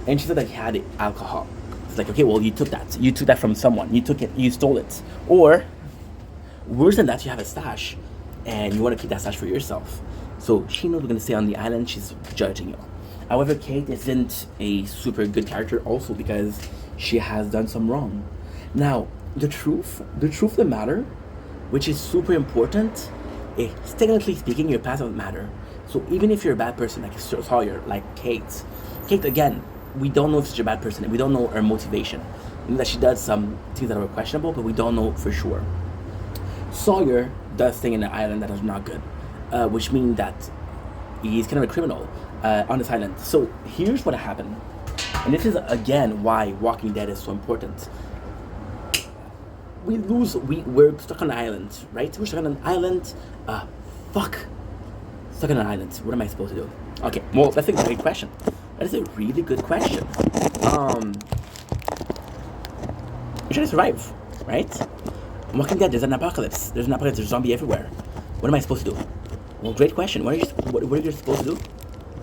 and she said that he had alcohol. It's like, okay, well, you took that from someone. You took it, you stole it, or worse than that, you have a stash, and you want to keep that stash for yourself. So she knows we're gonna stay on the island. She's judging you. However, Kate isn't a super good character, also because she has done some wrong. Now, the truth of the matter, which is super important, is technically speaking, your past doesn't matter. So even if you're a bad person, like Sawyer, like Kate again, we don't know if she's a bad person, and we don't know her motivation. We know that she does some things that are questionable, but we don't know for sure. Sawyer does things in the island that are not good, which means that he's kind of a criminal on this island. So here's what happened, and this is again why Walking Dead is so important. We're stuck on an island, right? We're stuck on an island. Stuck on an island. What am I supposed to do? Okay, well, that's a great question. That is a really good question. We're trying to survive, right? Walking Dead, there's an apocalypse. There's a zombie everywhere. What am I supposed to do? Well, great question. What are you supposed to do?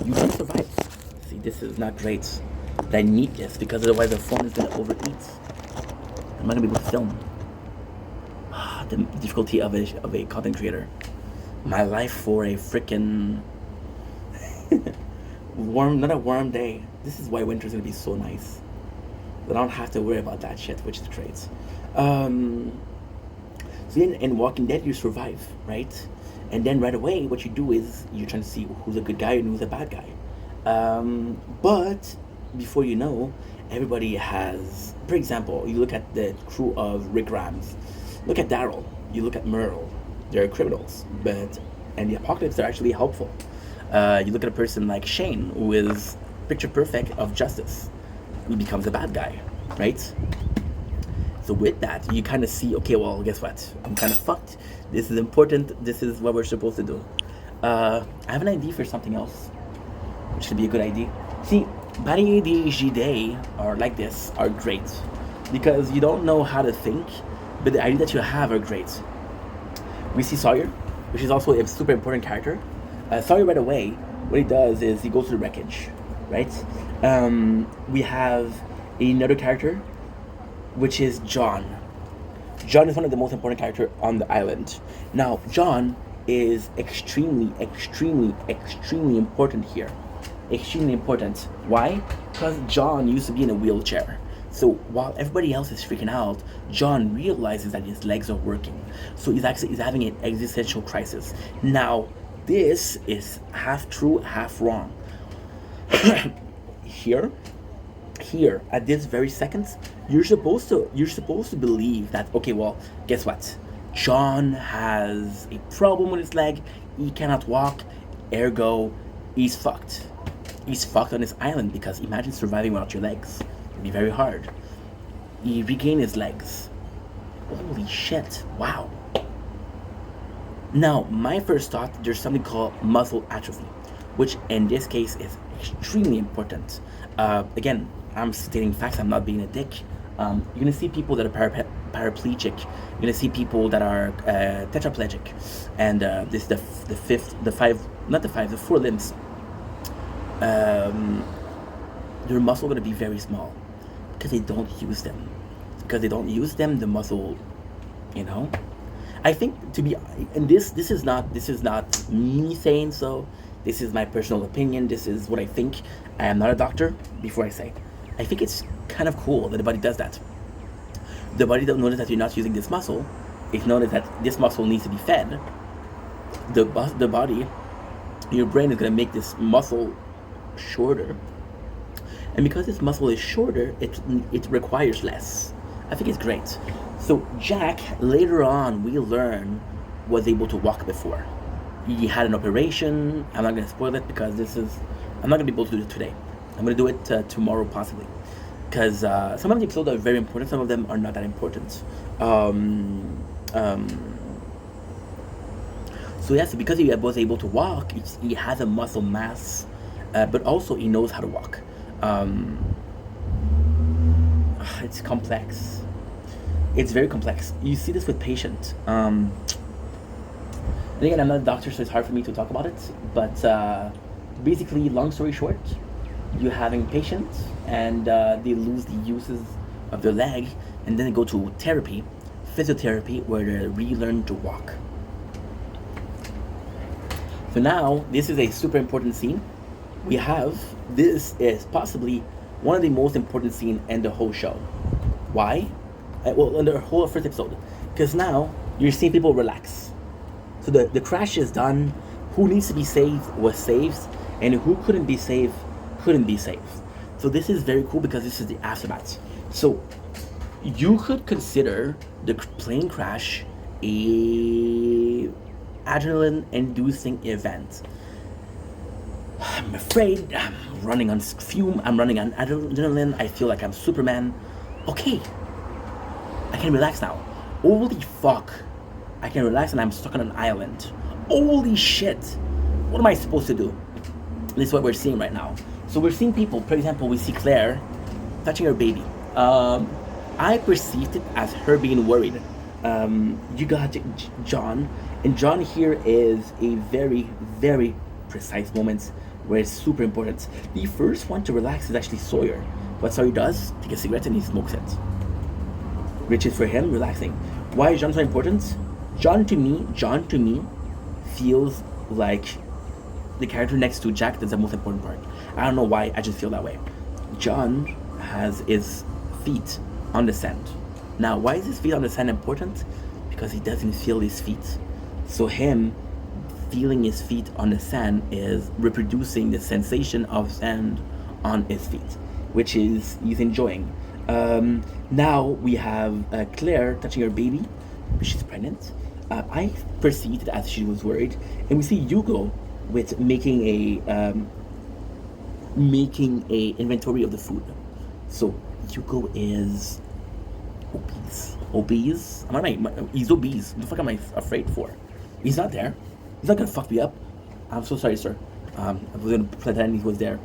You can survive. See, this is not great. But I need this because otherwise the phone is gonna overheat. I'm not gonna be able to film. The difficulty of a content creator. My life for a freaking not a warm day. This is why winter's gonna be so nice. I don't have to worry about that shit, which is great. So in Walking Dead, you survive, right? And then right away, what you do is you're trying to see who's a good guy and who's a bad guy. But before you know, everybody has. For example, you look at the crew of Rick Grimes. Look at Daryl. You look at Merle. They're criminals, but in the apocalypse, they're actually helpful. You look at a person like Shane, who is picture perfect of justice. He becomes a bad guy, right? So with that, you kind of see, okay, well, guess what? I'm kind of fucked. This is important. This is what we're supposed to do. I have an idea for something else, which should be a good idea. See, Body ADHD Day or like this are great because you don't know how to think, but the idea that you have are great. We see Sawyer, which is also a super important character. Sawyer right away, what he does is he goes to the wreckage, right? We have another character, which is John. John is one of the most important characters on the island. Now, John is extremely important here. Extremely important. Why? Because John used to be in a wheelchair. So while everybody else is freaking out, John realizes that his legs are working. So he's having an existential crisis. Now, this is half true, half wrong. Here, at this very second, you're supposed to believe that, okay, well, guess what? John has a problem with his leg. He cannot walk. Ergo, he's fucked. He's fucked on his island because imagine surviving without your legs. It'd be very hard. He regained his legs. Holy shit! Wow. Now, my first thought, there's something called muscle atrophy, which in this case is extremely important. Again, I'm stating facts. I'm not being a dick. You're gonna see people that are paraplegic. You're gonna see people that are tetraplegic, and this is the four limbs. Their muscle gonna be very small because they don't use them. Because they don't use them, the muscle, you know. I think to be, and this is not me saying so. This is my personal opinion. This is what I think. I am not a doctor. Before I say, I think it's kind of cool that the body does that. The body don't notice that you're not using this muscle. It notices that this muscle needs to be fed. The body, your brain is gonna make this muscle shorter, and because this muscle is shorter, it requires less. I think it's great. So Jack, later on, we learn, was able to walk before. He had an operation. I'm not going to spoil it because I'm not going to be able to do it today. I'm going to do it tomorrow possibly. Because some of the episodes are very important, some of them are not that important. So yes, because he was able to walk, he has a muscle mass, but also he knows how to walk. It's complex. It's very complex. You see this with patient. And again, I'm not a doctor, so it's hard for me to talk about it. But basically, long story short, you're having patients, and they lose the uses of their leg, and then they go to therapy, physiotherapy, where they relearn to walk. So now, this is a super important scene. This is possibly one of the most important scenes in the whole show. Why? Well, in the whole first episode. Because now, you're seeing people relax. So the crash is done. Who needs to be saved was saved. And who couldn't be saved, couldn't be saved. So this is very cool because this is the aftermath. So you could consider the plane crash a adrenaline-inducing event. I'm afraid, I'm running on fume, I'm running on adrenaline, I feel like I'm Superman. Okay, I can relax now. Holy fuck, I can relax and I'm stuck on an island. Holy shit, what am I supposed to do? This is what we're seeing right now. So we're seeing people, for example, we see Claire touching her baby. I perceived it as her being worried. You got John, and John here is a very, very precise moment where it's super important. The first one to relax is actually Sawyer. What Sawyer does, take a cigarette and he smokes it. Which is for him relaxing. Why is John so important? John to me feels like the character next to Jack that's the most important part. I don't know why, I just feel that way. John has his feet on the sand. Now, why is his feet on the sand important? Because he doesn't feel his feet. So him feeling his feet on the sand is reproducing the sensation of sand on his feet, which is he's enjoying. Now we have Claire touching her baby, but she's pregnant. I perceived it as she was worried, and we see Hugo with making a inventory of the food. So Hugo is obese. He's obese. What the fuck am I afraid for? He's not there. He's not gonna fuck me up. I'm so sorry, sir. I was gonna pretend he was there.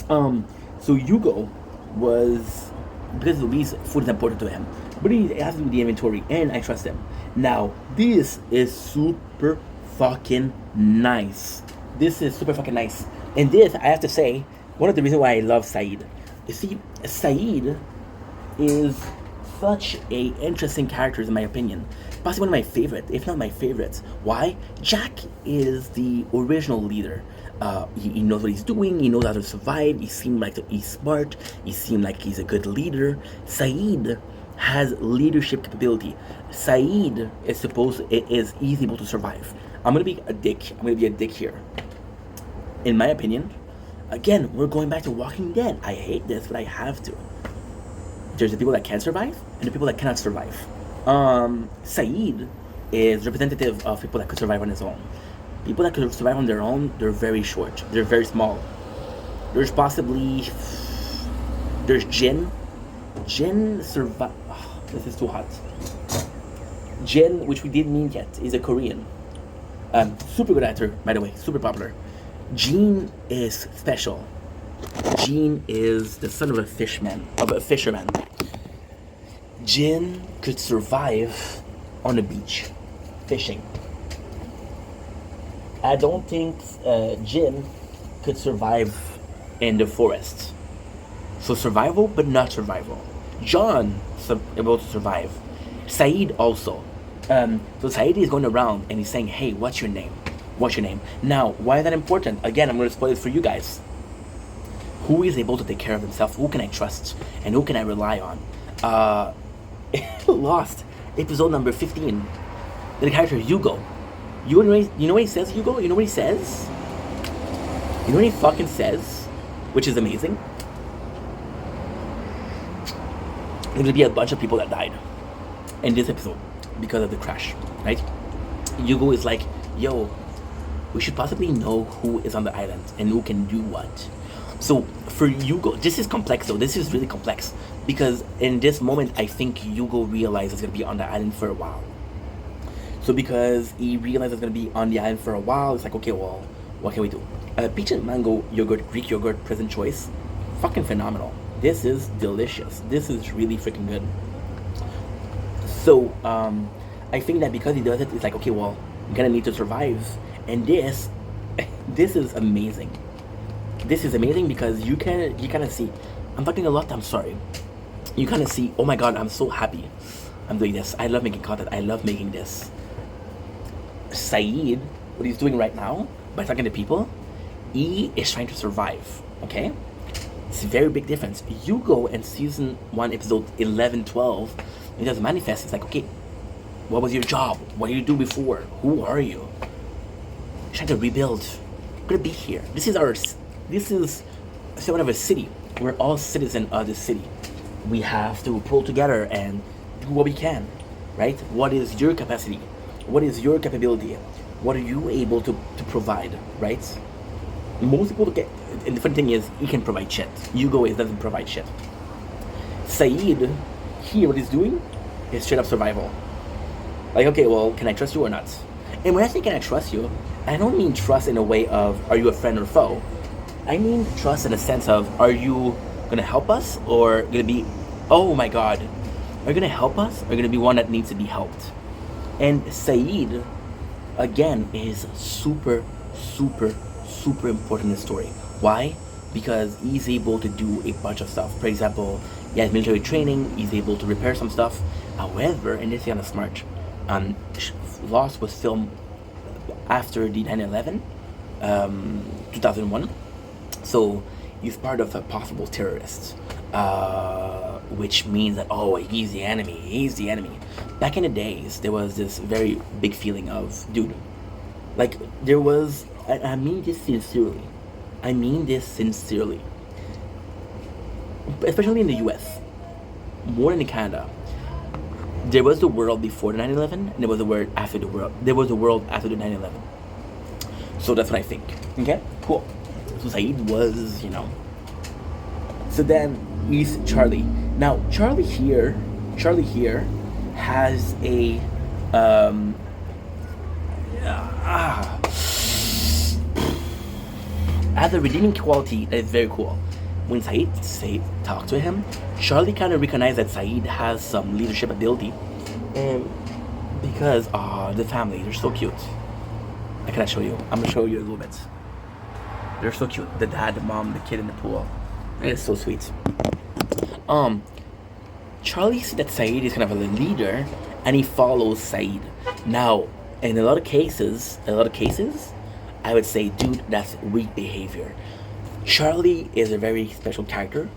So Hugo was, because he's obese, food is important to him. But he has to do the inventory, and I trust him. Now, this is super fucking nice. This is super fucking nice. And this, I have to say, one of the reasons why I love Saeed. You see, Saeed is such a interesting character in my opinion. Possibly one of my favorite, if not my favorite. Why? Jack is the original leader. He knows what he's doing, he knows how to survive, he seems like he's smart, he seems like he's a good leader. Saeed has leadership capability. Saeed is he's able to survive. I'm gonna be a dick here. In my opinion, again, we're going back to Walking Dead. I hate this, but I have to. There's the people that can survive, and the people that cannot survive. Saeed is representative of people that could survive on his own. People that could survive on their own, they're very short. They're very small. There's Jin. Jin survive. Oh, this is too hot. Jin, which we didn't meet yet, is a Korean. Super good actor, by the way. Super popular. Gene is special. Gene is the son of a fisherman. Jin could survive on the beach, fishing. I don't think Jin could survive in the forest. So survival, but not survival. John able to survive. Saeed also. So Saeed is going around and he's saying, "Hey, what's your name? What's your name?" Now, why is that important? Again, I'm going to spoil it for you guys. Who is able to take care of himself? Who can I trust? And who can I rely on? Lost. Episode number 15. The character Hugo. You know what he says, Hugo? You know what he says? You know what he fucking says? Which is amazing. There's gonna be a bunch of people that died in this episode because of the crash, right? Hugo is like, yo, we should possibly know who is on the island and who can do what. So for Hugo, this is complex though. This is really complex because in this moment, I think Hugo realizes he's gonna be on the island for a while. So because he realizes he's gonna be on the island for a while, it's like, okay, well, what can we do? Peach and mango yogurt, Greek yogurt, present choice, fucking phenomenal. This is delicious. This is really freaking good. So I think that because he does it, it's like, okay, well, you're gonna need to survive. And this is amazing. This is amazing because you kind of see, I'm talking a lot, I'm sorry. You kind of see, oh my god, I'm so happy I'm doing this. I love making content. I love making this. Saeed, what he's doing right now, by talking to people, he is trying to survive, okay? It's a very big difference. Hugo in season 1, episode 11, 12, it does manifest. It's like, okay, what was your job? What did you do before? Who are you? You're trying to rebuild. We're gonna be here. This is sort of a city. We're all citizens of the city. We have to pull together and do what we can, right? What is your capacity? What is your capability? What are you able to provide, right? Most people get, and the funny thing is, he can provide shit. Hugo doesn't provide shit. Saeed, here, what he's doing is straight up survival. Like, okay, well, can I trust you or not? And when I say can I trust you, I don't mean trust in a way of, are you a friend or foe? I mean trust in a sense of, are you gonna help us or gonna be, oh my god, are you gonna help us or gonna be one that needs to be helped? And Saeed, again, is super important in the story. Why? Because he's able to do a bunch of stuff. For example, he has military training, he's able to repair some stuff. However, and this is kind of smart, Lost was filmed after the 9/11, 2001. So he's part of a possible terrorist, which means that, oh, he's the enemy. Back in the days, there was this very big feeling of, dude, like there was, I mean this sincerely, especially in the US, more than in Canada. There was the world before the 9/11, and there was the world after the world. There was the world after the 9/11. So that's what I think. Okay, cool. So Saeed was, So then he's Charlie. Now Charlie here has a has a redeeming quality that is very cool. When Saeed talked to him, Charlie kind of recognized that Saeed has some leadership ability, and because the family, they're so cute. I cannot show you. I'm gonna show you a little bit. They're so cute. The dad, the mom, the kid in the pool. It's so sweet. Charlie sees that Saeed is kind of a leader, and he follows Saeed. Now, in a lot of cases, I would say, dude, that's weak behavior. Charlie is a very special character.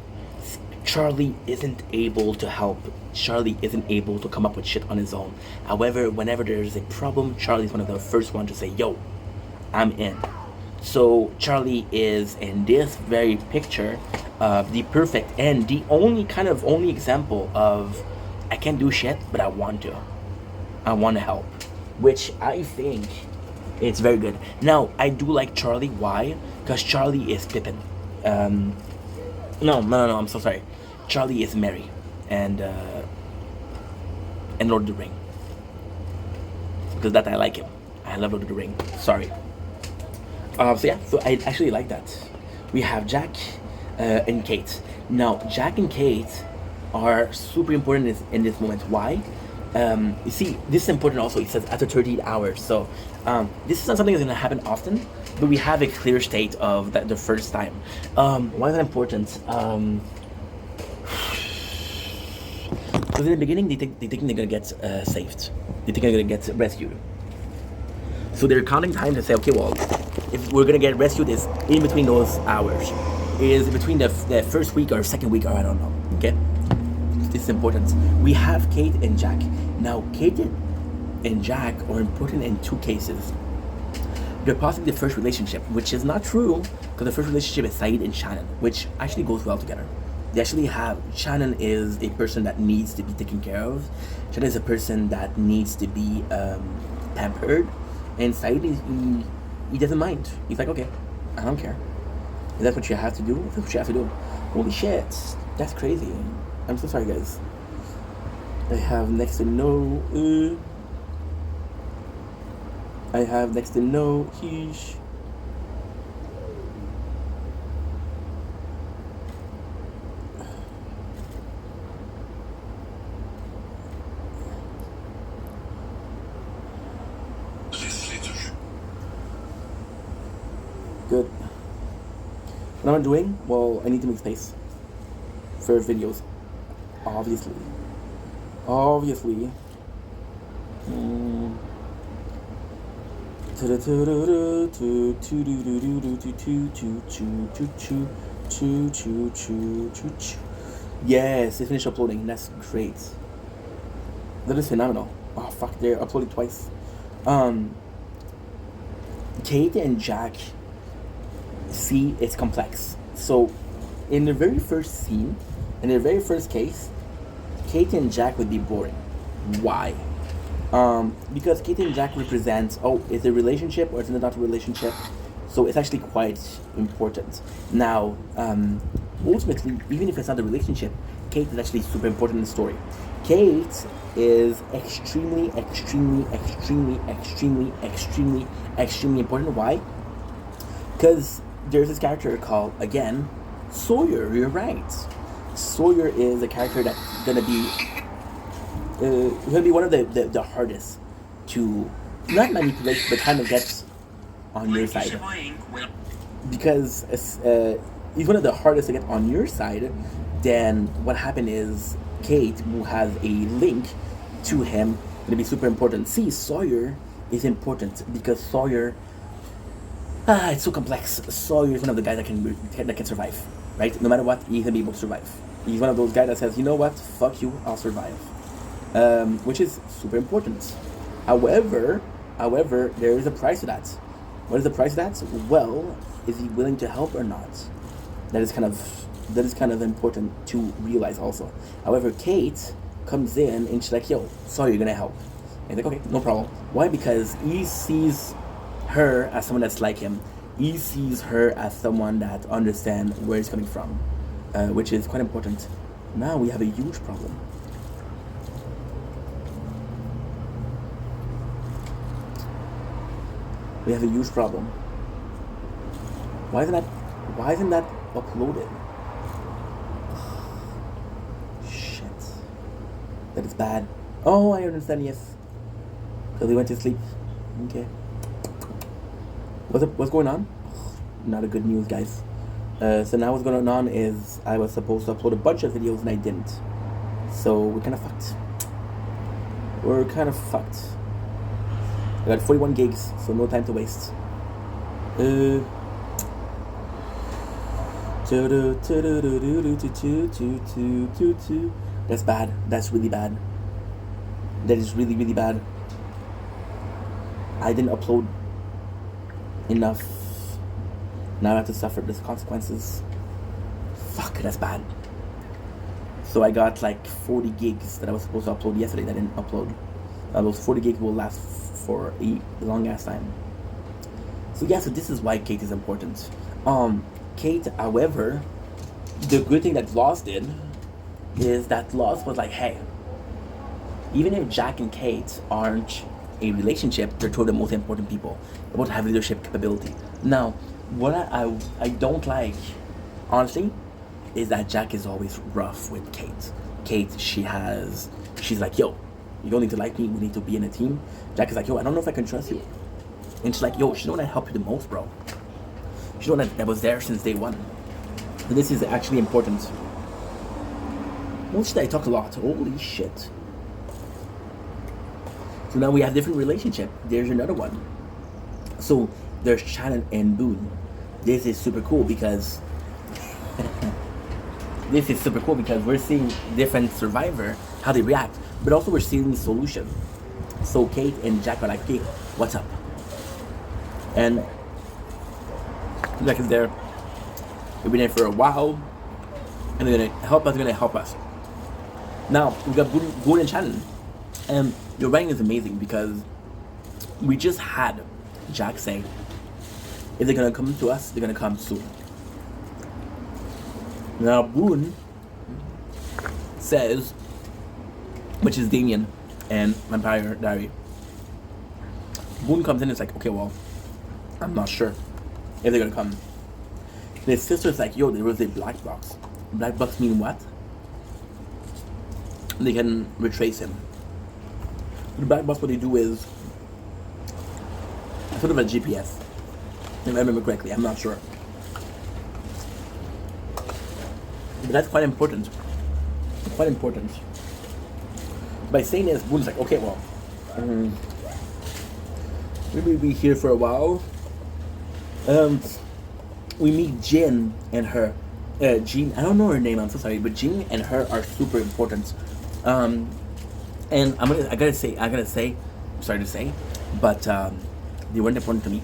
Charlie isn't able to help. Charlie isn't able to come up with shit on his own. However, whenever there's a problem, Charlie's one of the first ones to say, yo, I'm in. So Charlie is, in this very picture, the perfect and the only example of I can't do shit, but I want to help, which I think it's very good. Now, I do like Charlie. Why? Because Charlie is Pippin. No, I'm so sorry. Charlie is Merry and Lord of the Ring. Because that I like him. I love Lord of the Ring. Sorry. So I actually like that. We have Jack and Kate. Now, Jack and Kate are super important in this moment. Why? You see, this is important also. It says after 38 hours. So this is not something that's going to happen often, but we have a clear state of that the first time. Why is that important? Because in the beginning, they think they're going to get saved. They think they're going to get rescued. So they're counting time to say, okay, well, if we're going to get rescued, is in between those hours. Is between the first week or second week, or I don't know. Okay? It's important. We have Kate and Jack. Now, Kate and Jack are important in two cases. They're possibly the first relationship, which is not true, because the first relationship is Saeed and Shannon, which actually goes well together. They actually have, Shannon is a person that needs to be taken care of. Shannon is a person that needs to be pampered. And Saeed, he doesn't mind. He's like, okay, I don't care. If that's what you have to do, that's what you have to do. Holy shit, that's crazy. I'm so sorry, guys. I have next to no. Heesh. Good. What am I doing? Well, I need to make space for videos. Obviously. Yes, they finished uploading. That's great. That is phenomenal. Oh fuck, they're uploading twice. Kate and Jack, see, it's complex. So, in the very first scene, in the very first case, Kate and Jack would be boring. Why? Because Kate and Jack represent, is it a relationship or is it not a relationship? So it's actually quite important. Now, ultimately, even if it's not a relationship, Kate is actually super important in the story. Kate is extremely important. Why? Because there's this character called, again, Sawyer. You're right. Sawyer is a character that's gonna be one of the hardest to not manipulate, but kind of get on your side. Because he's one of the hardest to get on your side. Then what happened is Kate, who has a link to him, gonna be super important. See, Sawyer is important because Sawyer It's so complex. Sawyer is one of the guys that can survive, right? No matter what, he's gonna be able to survive. He's one of those guys that says, you know what, fuck you, I'll survive, which is super important. However, there is a price to that. What is the price of that? Well, is he willing to help or not? That is kind of important to realize also. However, Kate comes in and she's like, yo, sorry, you're gonna help. And he's like, okay, no problem. Why? Because he sees her as someone that's like him. He sees her as someone that understands where he's coming from, which is quite important. Now we have a huge problem. We have a huge problem. Why isn't that uploaded? Shit. That is bad. Oh, I understand, yes. Because he went to sleep. Okay. What's going on? Not a good news, guys. So now what's going on is I was supposed to upload a bunch of videos and I didn't. So we're kind of fucked. I got 41 gigs, so no time to waste. That's bad. That's really bad. That is really, really bad. I didn't upload enough. Now I have to suffer the consequences. Fuck, that's bad. So I got like 40 gigs that I was supposed to upload yesterday that I didn't upload. Those 40 gigs will last for a long ass time. So yeah, so this is why Kate is important. Kate, however, the good thing that Lost did is that Lost was like, hey, even if Jack and Kate aren't a relationship, they're two of the most important people. They both have leadership capability. Now, what I don't like, honestly, is that Jack is always rough with Kate. Kate, she's like, yo, you don't need to like me, we need to be in a team. Jack is like, yo, I don't know if I can trust you. And she's like, yo, she's the one that helped you the most, bro. She's the one that was there since day one. And this is actually important. Holy shit, I talk a lot. Holy shit. So now we have different relationship. There's another one. So there's Shannon and Boone. This is super cool because we're seeing different survivor, how they react, but also we're seeing the solution. So Kate and Jack are like, okay, what's up? And Jack is there. We've been there for a while, and they're gonna help us. Now we got Boone and Shannon, and your writing is amazing because we just had Jack say, if they're gonna come to us, they're gonna come soon. Now Boone says, which is Damien and Vampire Diary. Boone comes in and it's like, okay, well, I'm not sure if they're gonna come. And his sister's like, yo, there was a black box. Black box mean what? They can retrace him. The black box, what they do is sort of a GPS. If I remember correctly, I'm not sure. But that's quite important. Quite important. By saying this, Boone's like, okay, well, we'll be here for a while. We meet Jin and her. Jean, I don't know her name, I'm so sorry, but Jean and her are super important. And I gotta say, sorry to say, but they weren't important to me.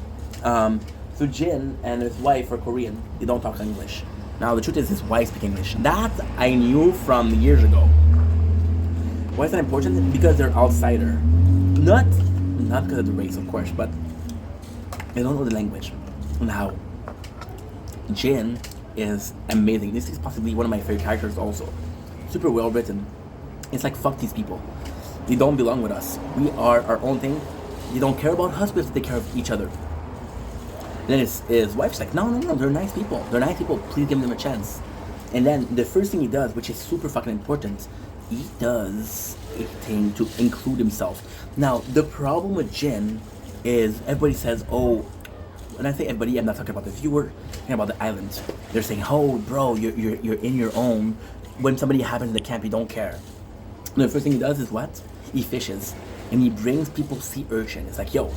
So Jin and his wife are Korean. They don't talk English. Now the truth is his wife speaks English. That I knew from years ago. Why is that important? Because they're outsider. Not because of the race, of course, but they don't know the language. Now, Jin is amazing. This is possibly one of my favorite characters also. Super well written. It's like, fuck these people. They don't belong with us. We are our own thing. They don't care about us, but they take care of each other. And then his wife's like, no, they're nice people. They're nice people, please give them a chance. And then the first thing he does, which is super fucking important, he does a thing to include himself. Now, the problem with Jin is everybody says, oh, when I say everybody, I'm not talking about the viewer, I'm talking about the island. They're saying, oh, bro, you're in your own. When somebody happens in the camp, you don't care. And the first thing he does is what? He fishes. And he brings people sea urchin. It's like, yo,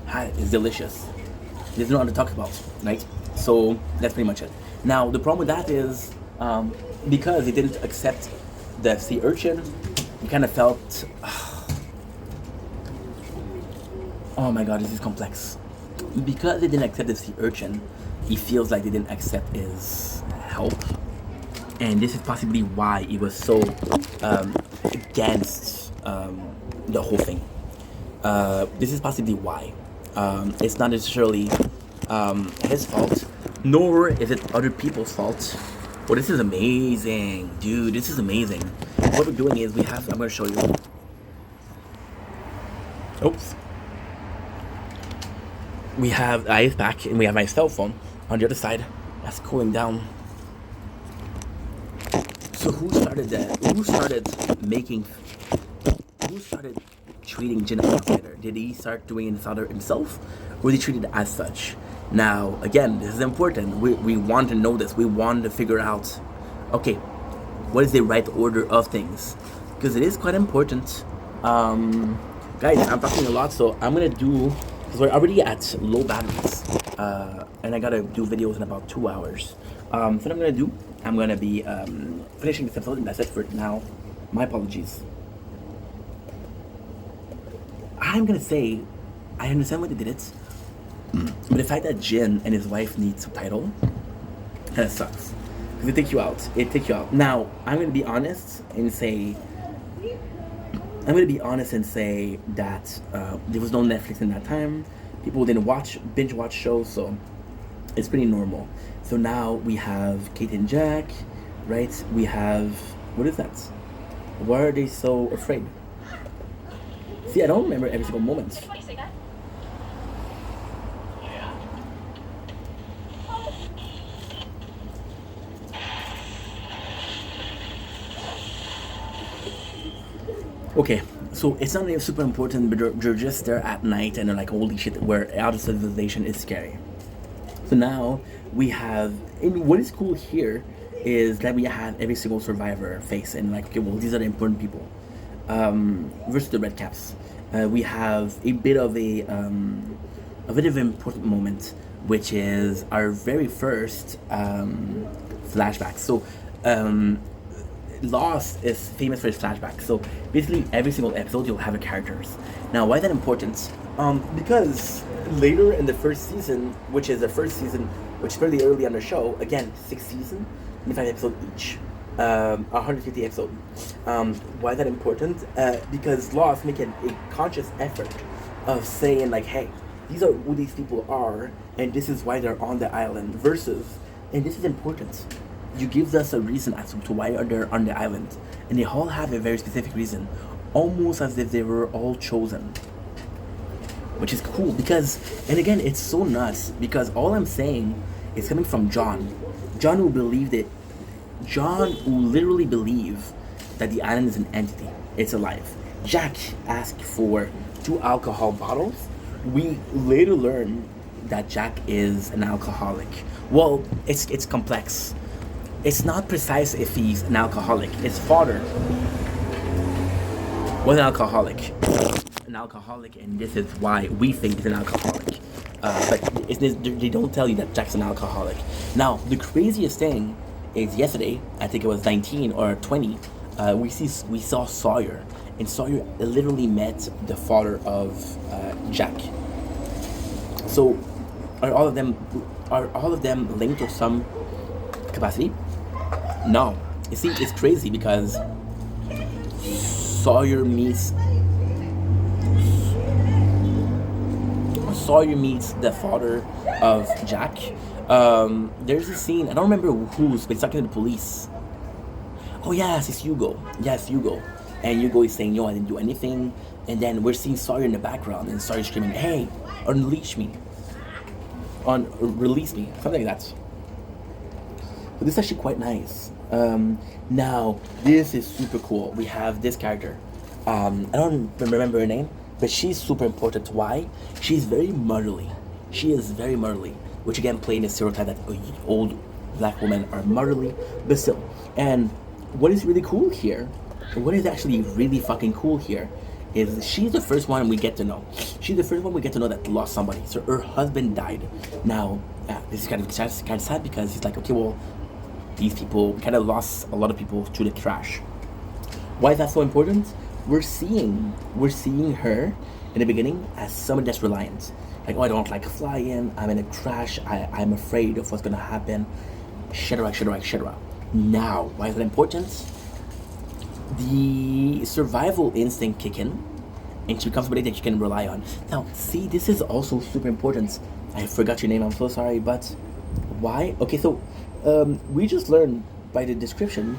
it's delicious. There's no other to talk about, right? So that's pretty much it. Now the problem with that is because they didn't accept the sea urchin, you kind of felt, oh my god, this is complex. Because they didn't accept the sea urchin, he feels like they didn't accept his help, and this is possibly why he was so against the whole thing. This is possibly why. It's not necessarily his fault, nor is it other people's fault. Well, this is amazing, dude. This is amazing. What we're doing is I'm going to show you. Oops. We have the ice pack and we have my cell phone on the other side. That's cooling down. So who started that? Who started treating Jin as an outsider? Did he start doing it himself, or did he treat it as such? Now, again, this is important. We want to know this. We want to figure out, okay, what is the right order of things? Because it is quite important. Guys, I'm talking a lot, so I'm going to do, because we're already at low batteries, and I got to do videos in about 2 hours. So what I'm going to do, I'm going to be finishing this episode, and that's it for now. My apologies. I'm going to say, I understand why they did it, but the fact that Jin and his wife need subtitle kind of sucks. Because it takes you out. Now, I'm going to be honest and say that there was no Netflix in that time. People didn't binge watch shows, so it's pretty normal. So now we have Kate and Jack, right? We have, what is that? Why are they so afraid? See, I don't remember every single moment. Okay, so it's not even super important, but they're just there at night and they're like, holy shit, we're out of civilization, it's scary. So now we have, and what is cool here is that we have every single survivor face and like, okay, well, these are the important people versus the Red Caps. We have a bit of an important moment, which is our very first flashback. So Lost is famous for its flashbacks. So basically every single episode you'll have a characters. Now why is that important? Because later in the first season, which is fairly early on the show, again 6 seasons, 25 episodes each, 150 episodes. Why is that important? Because Lost make a conscious effort of saying like, hey, these are who these people are and this is why they're on the island, versus, and this is important, you give us a reason as to why they're on the island, and they all have a very specific reason, almost as if they were all chosen, which is cool. Because, and again, it's so nuts because all I'm saying is coming from John who literally believed that the island is an entity, it's alive. Jack asked for 2 alcohol bottles. We later learn that Jack is an alcoholic. Well, it's complex. It's not precise if he's an alcoholic. His father was an alcoholic, and this is why we think he's an alcoholic. But they don't tell you that Jack's an alcoholic. Now, the craziest thing is yesterday, I think it was 19 or 20, we saw Sawyer, and Sawyer literally met the father of Jack. So, are all of them linked to some capacity? No. You see, it's crazy because Sawyer meets the father of Jack. There's a scene, I don't remember whose, but it's talking to the police. Oh yes, it's Hugo. Yes, Hugo. And Hugo is saying, yo, I didn't do anything. And then we're seeing Sawyer in the background, and Sawyer screaming, hey, release me, something like that. But this is actually quite nice. Now, this is super cool. We have this character. I don't remember her name, but she's super important. Why? She's very motherly. She is very motherly, which again playing the stereotype that old black women are motherly, but still. And what is really cool here, what is actually really fucking cool here, is she's the first one we get to know. She's the first one we get to know that lost somebody. So her husband died. Now, this is kind of sad because he's like, okay, well, these people, we kind of lost a lot of people to the crash. Why is that so important? We're seeing her in the beginning as someone that's reliant. Like, oh, I don't like flying, I'm in a crash, I'm afraid of what's gonna happen, etc. Now, why is that important? The survival instinct kick in, and she becomes somebody that you can rely on. Now, see, this is also super important. I forgot your name, I'm so sorry, but why? Okay, so we just learned by the description,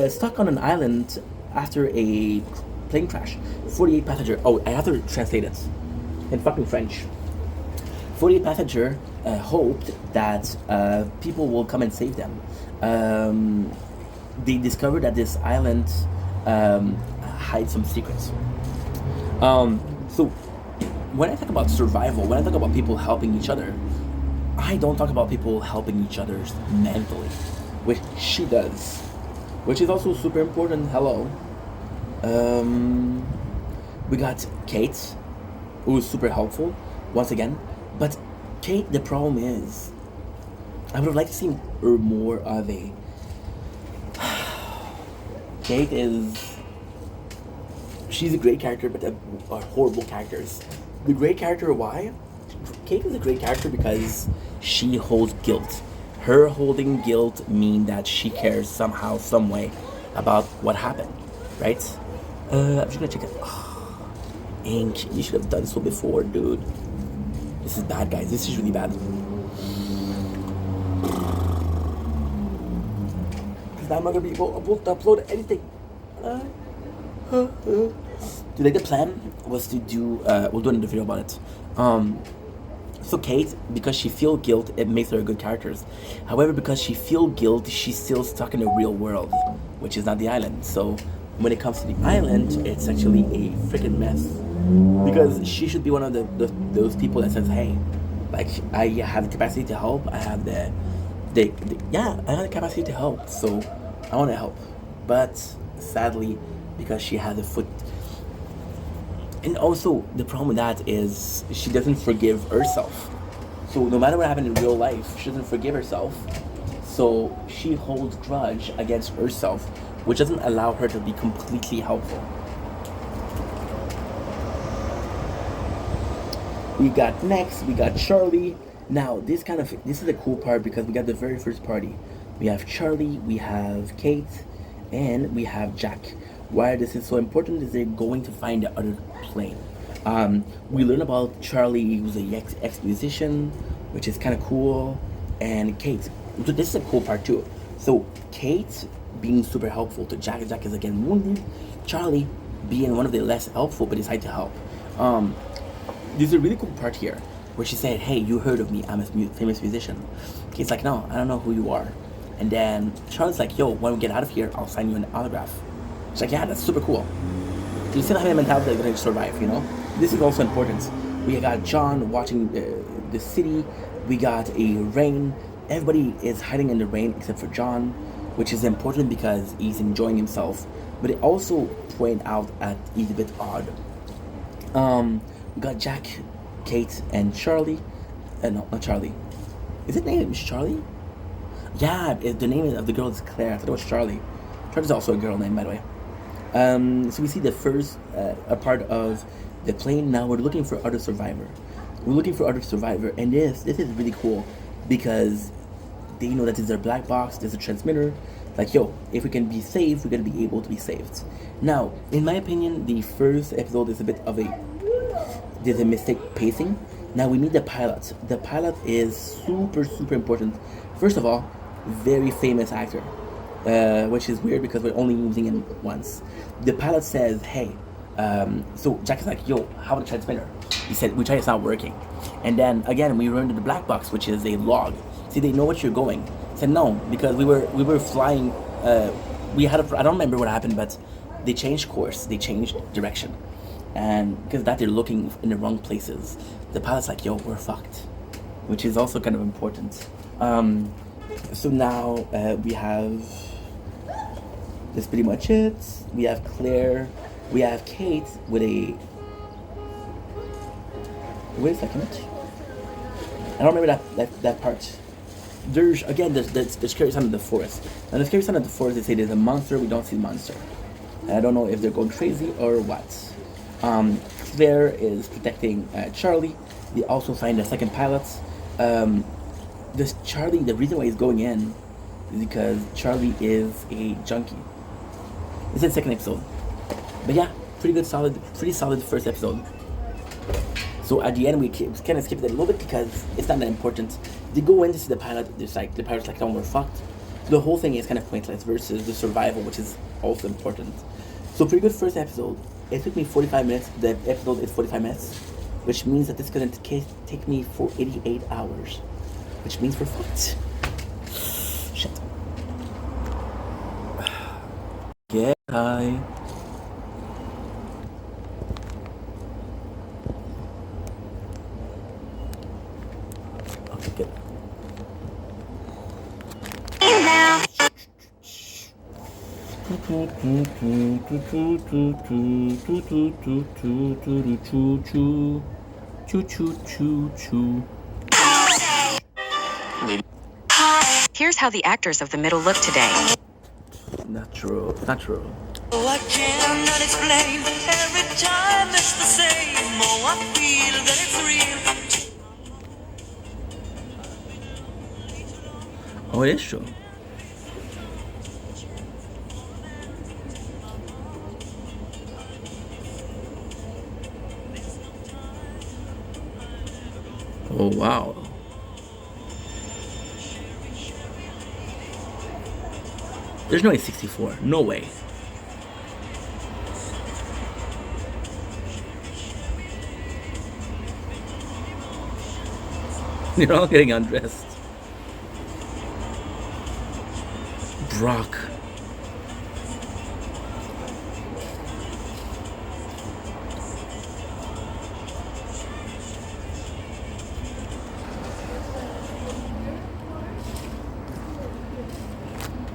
stuck on an island after a plane crash. 48 passenger. Oh, I have to translate it in fucking French. 48 passenger hoped that people will come and save them. They discovered that this island hides some secrets. So when I talk about survival, when I talk about people helping each other, I don't talk about people helping each other mentally, which she does, which is also super important. Hello. We got Kate, who is super helpful once again, but Kate, the problem is, I would have liked to see her more of a. Kate is. She's a great character, but a horrible character. The great character, why? Kate is a great character because she holds guilt. Her holding guilt mean that she cares somehow, some way about what happened, right? I'm just gonna check it. Oh, Ink, you should have done so before, dude. This is bad, guys. This is really bad. Because I'm not gonna be able to upload anything. Today the plan was to do, we'll do another video about it. So Kate, because she feels guilt, it makes her a good character. However, because she feels guilt, she's still stuck in the real world, which is not the island. So when it comes to the island, it's actually a freaking mess. Because she should be one of those people that says, hey, like, I have the capacity to help, I have I have the capacity to help, so I want to help. But sadly, because she has a foot. And also, the problem with that is she doesn't forgive herself. So no matter what happened in real life, she doesn't forgive herself. So she holds grudge against herself, which doesn't allow her to be completely helpful. We got Charlie. Now, this is a cool part because we got the very first party. We have Charlie, we have Kate, and we have Jack. Why this is so important is they're going to find the other plane. We learn about Charlie, who's a ex-musician, which is kind of cool, and Kate. So this is a cool part too. So Kate being super helpful to Jack. Jack is again wounded. Charlie being one of the less helpful, but decided to help. There's a really cool part here where she said, hey, you heard of me, I'm a famous musician. Kate's like, no, I don't know who you are. And then Charlie's like, yo, when we get out of here, I'll sign you an autograph. She's like, yeah, that's super cool. You still have a mentality that you're going to survive, you know? This is also important. We got John watching the city. We got a rain. Everybody is hiding in the rain except for John, which is important because he's enjoying himself. But it also points out that he's a bit odd. We got Jack, Kate, and Charlie. No, not Charlie. Is it named Charlie? Yeah, the name of the girl is Claire. I thought it was Charlie. Charlie's also a girl name, by the way. So we see the first a part of the plane. Now we're looking for other survivor. And this is really cool because they know that there's a black box, there's a transmitter. Like, yo, if we can be saved, we're gonna be able to be saved. Now, in my opinion, the first episode is a bit of there's a mistake pacing. Now we meet the pilot. The pilot is super important. First of all, very famous actor. Which is weird because we're only using him once. The pilot says, hey, so Jack is like, yo, how about the transmitter? He said, we tried, it's not working. And then again, we run to the black box, which is a log. See, they know what you're going. He said, no, because we were flying, I don't remember what happened, but they changed course, they changed direction. And because of that, they're looking in the wrong places. The pilot's like, yo, we're fucked. Which is also kind of important. So now we have... That's pretty much it. We have Claire We have Kate with a. Wait a second. I don't remember that part. There's again the scary sound of the forest. And the scary sound of the forest, they say there's a monster. We don't see the monster. And I don't know if they're going crazy or what. Claire is protecting Charlie. They also find a second pilot. This Charlie, the reason why he's going in is because Charlie is a junkie. It's in the second episode. But yeah, pretty solid first episode. So at the end, we kind of skipped it a little bit because it's not that important. They go in to see the pilot. The pilot's like, "Oh, we're fucked." So the whole thing is kind of pointless versus the survival, which is also important. So pretty good first episode. It took me 45 minutes. The episode is 45 minutes, which means that this is gonna take me for 88 hours, which means we're fucked. Shit. Get high. Okay, good. Here's how the actors of the middle look today. Not true. Not true. Oh, I cannot explain. Every time it's the same. Oh, I feel that it's real. Oh, it is true. Oh, wow. There's no way 64. No way. You're all getting undressed. Brock.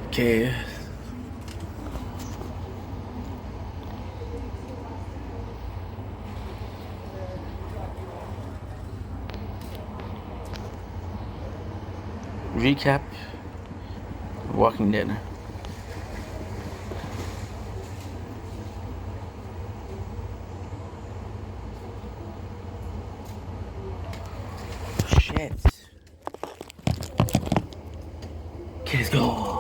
Okay. Recap. Walking Dead. Shit. Okay, let's go.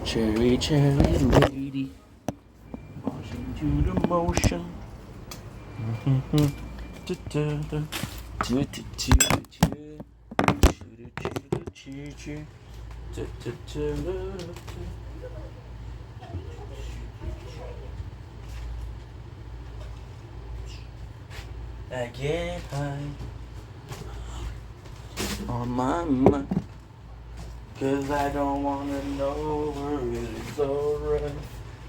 Cherry, cherry lady, marching to the motion. I get high on my mind. 'Cause I don't wanna know where it's alright.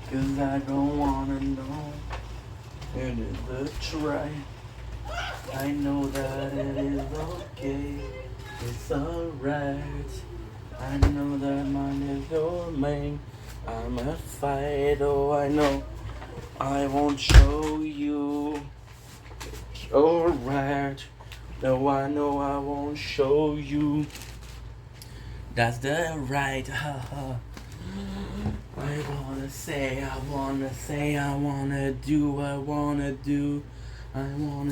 'Cause I don't wanna know it is a try. I know that it is okay. It's alright. I know that mine is your main. I'm a fight, oh I know. I won't show you. Alright. No, I know I won't show you. That's the right. I wanna say, I wanna do, I wanna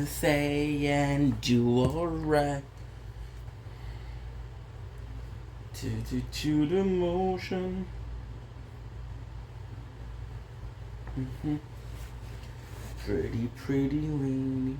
say and do alright. To the motion. Pretty lady.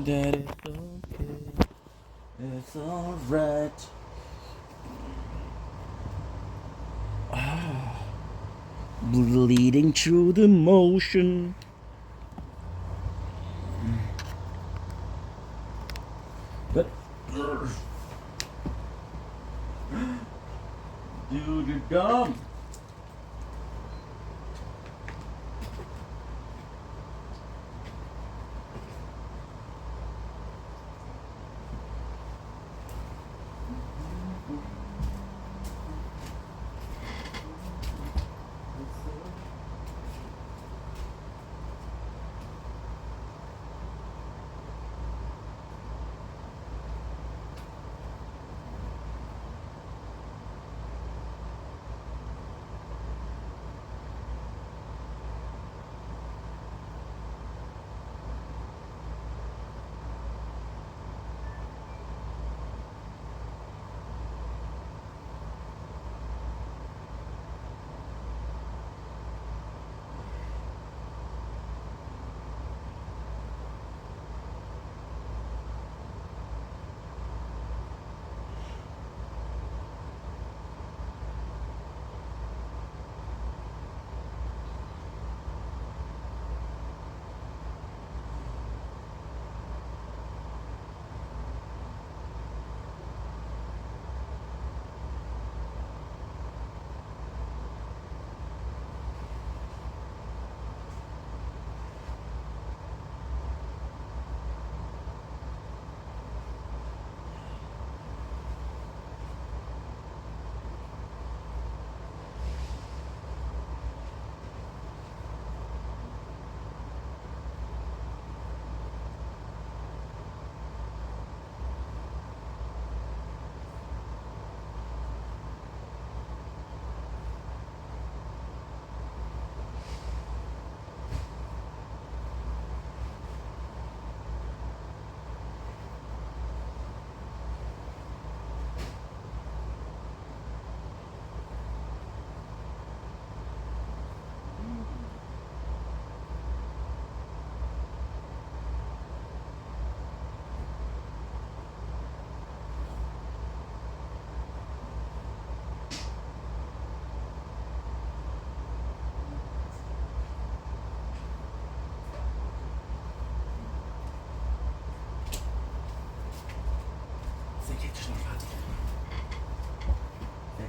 That it's okay, it's alright. Bleeding through the motion. But dude, you're dumb.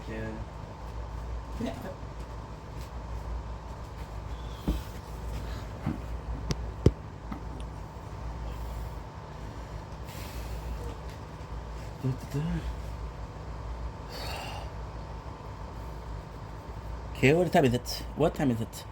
Yeah. Okay, what time is it? What time is it?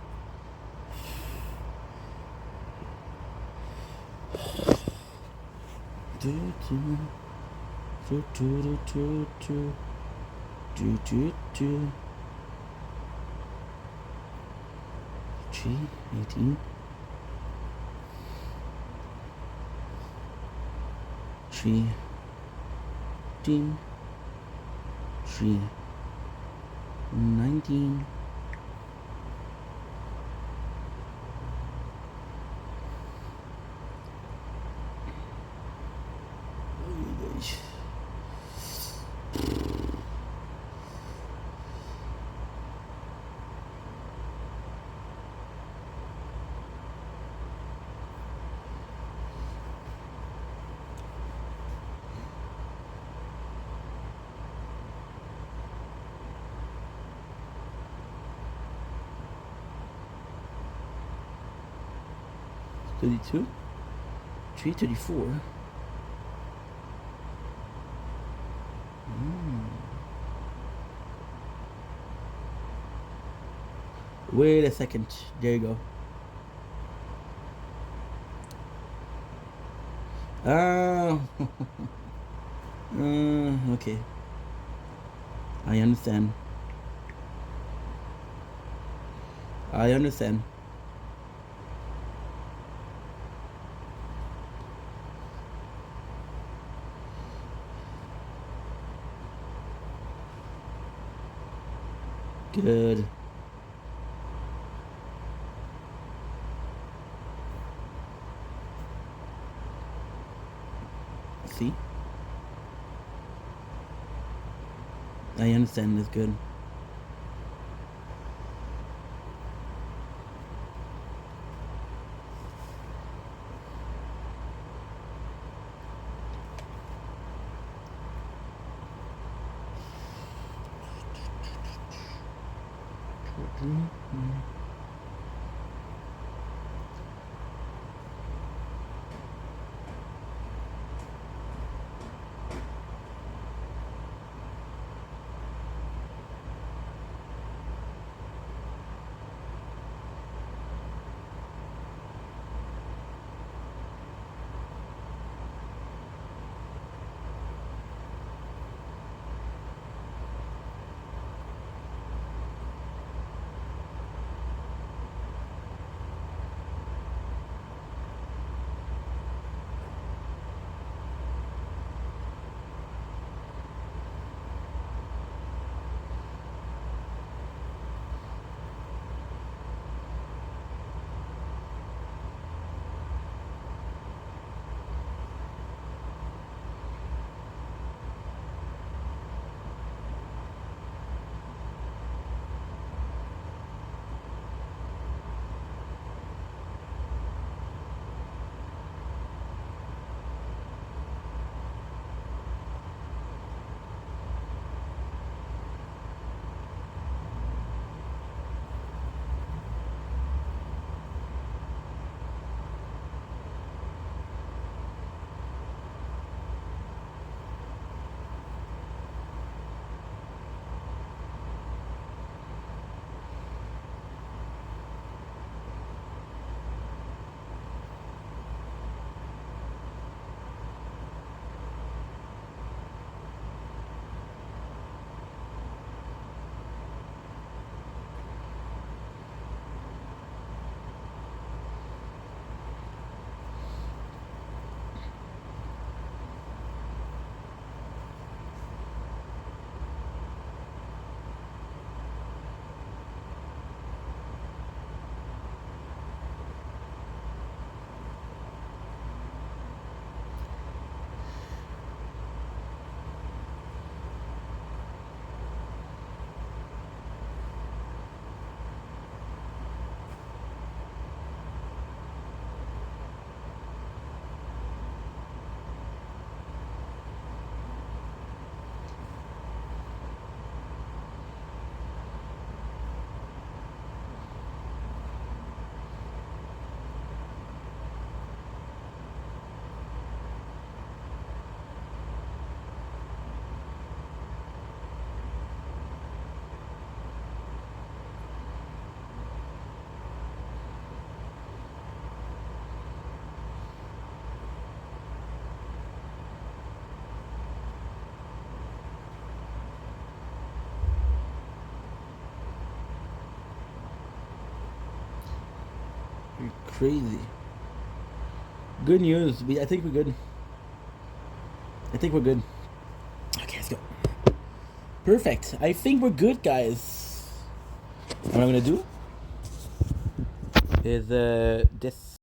G18 G18 G19 32 334 Wait a second, there you go. Okay, I understand. good. See? I understand it's good. You're crazy. Good news. I think we're good. I think we're good. Okay, let's go. Perfect. I think we're good, guys. What I'm gonna do is this.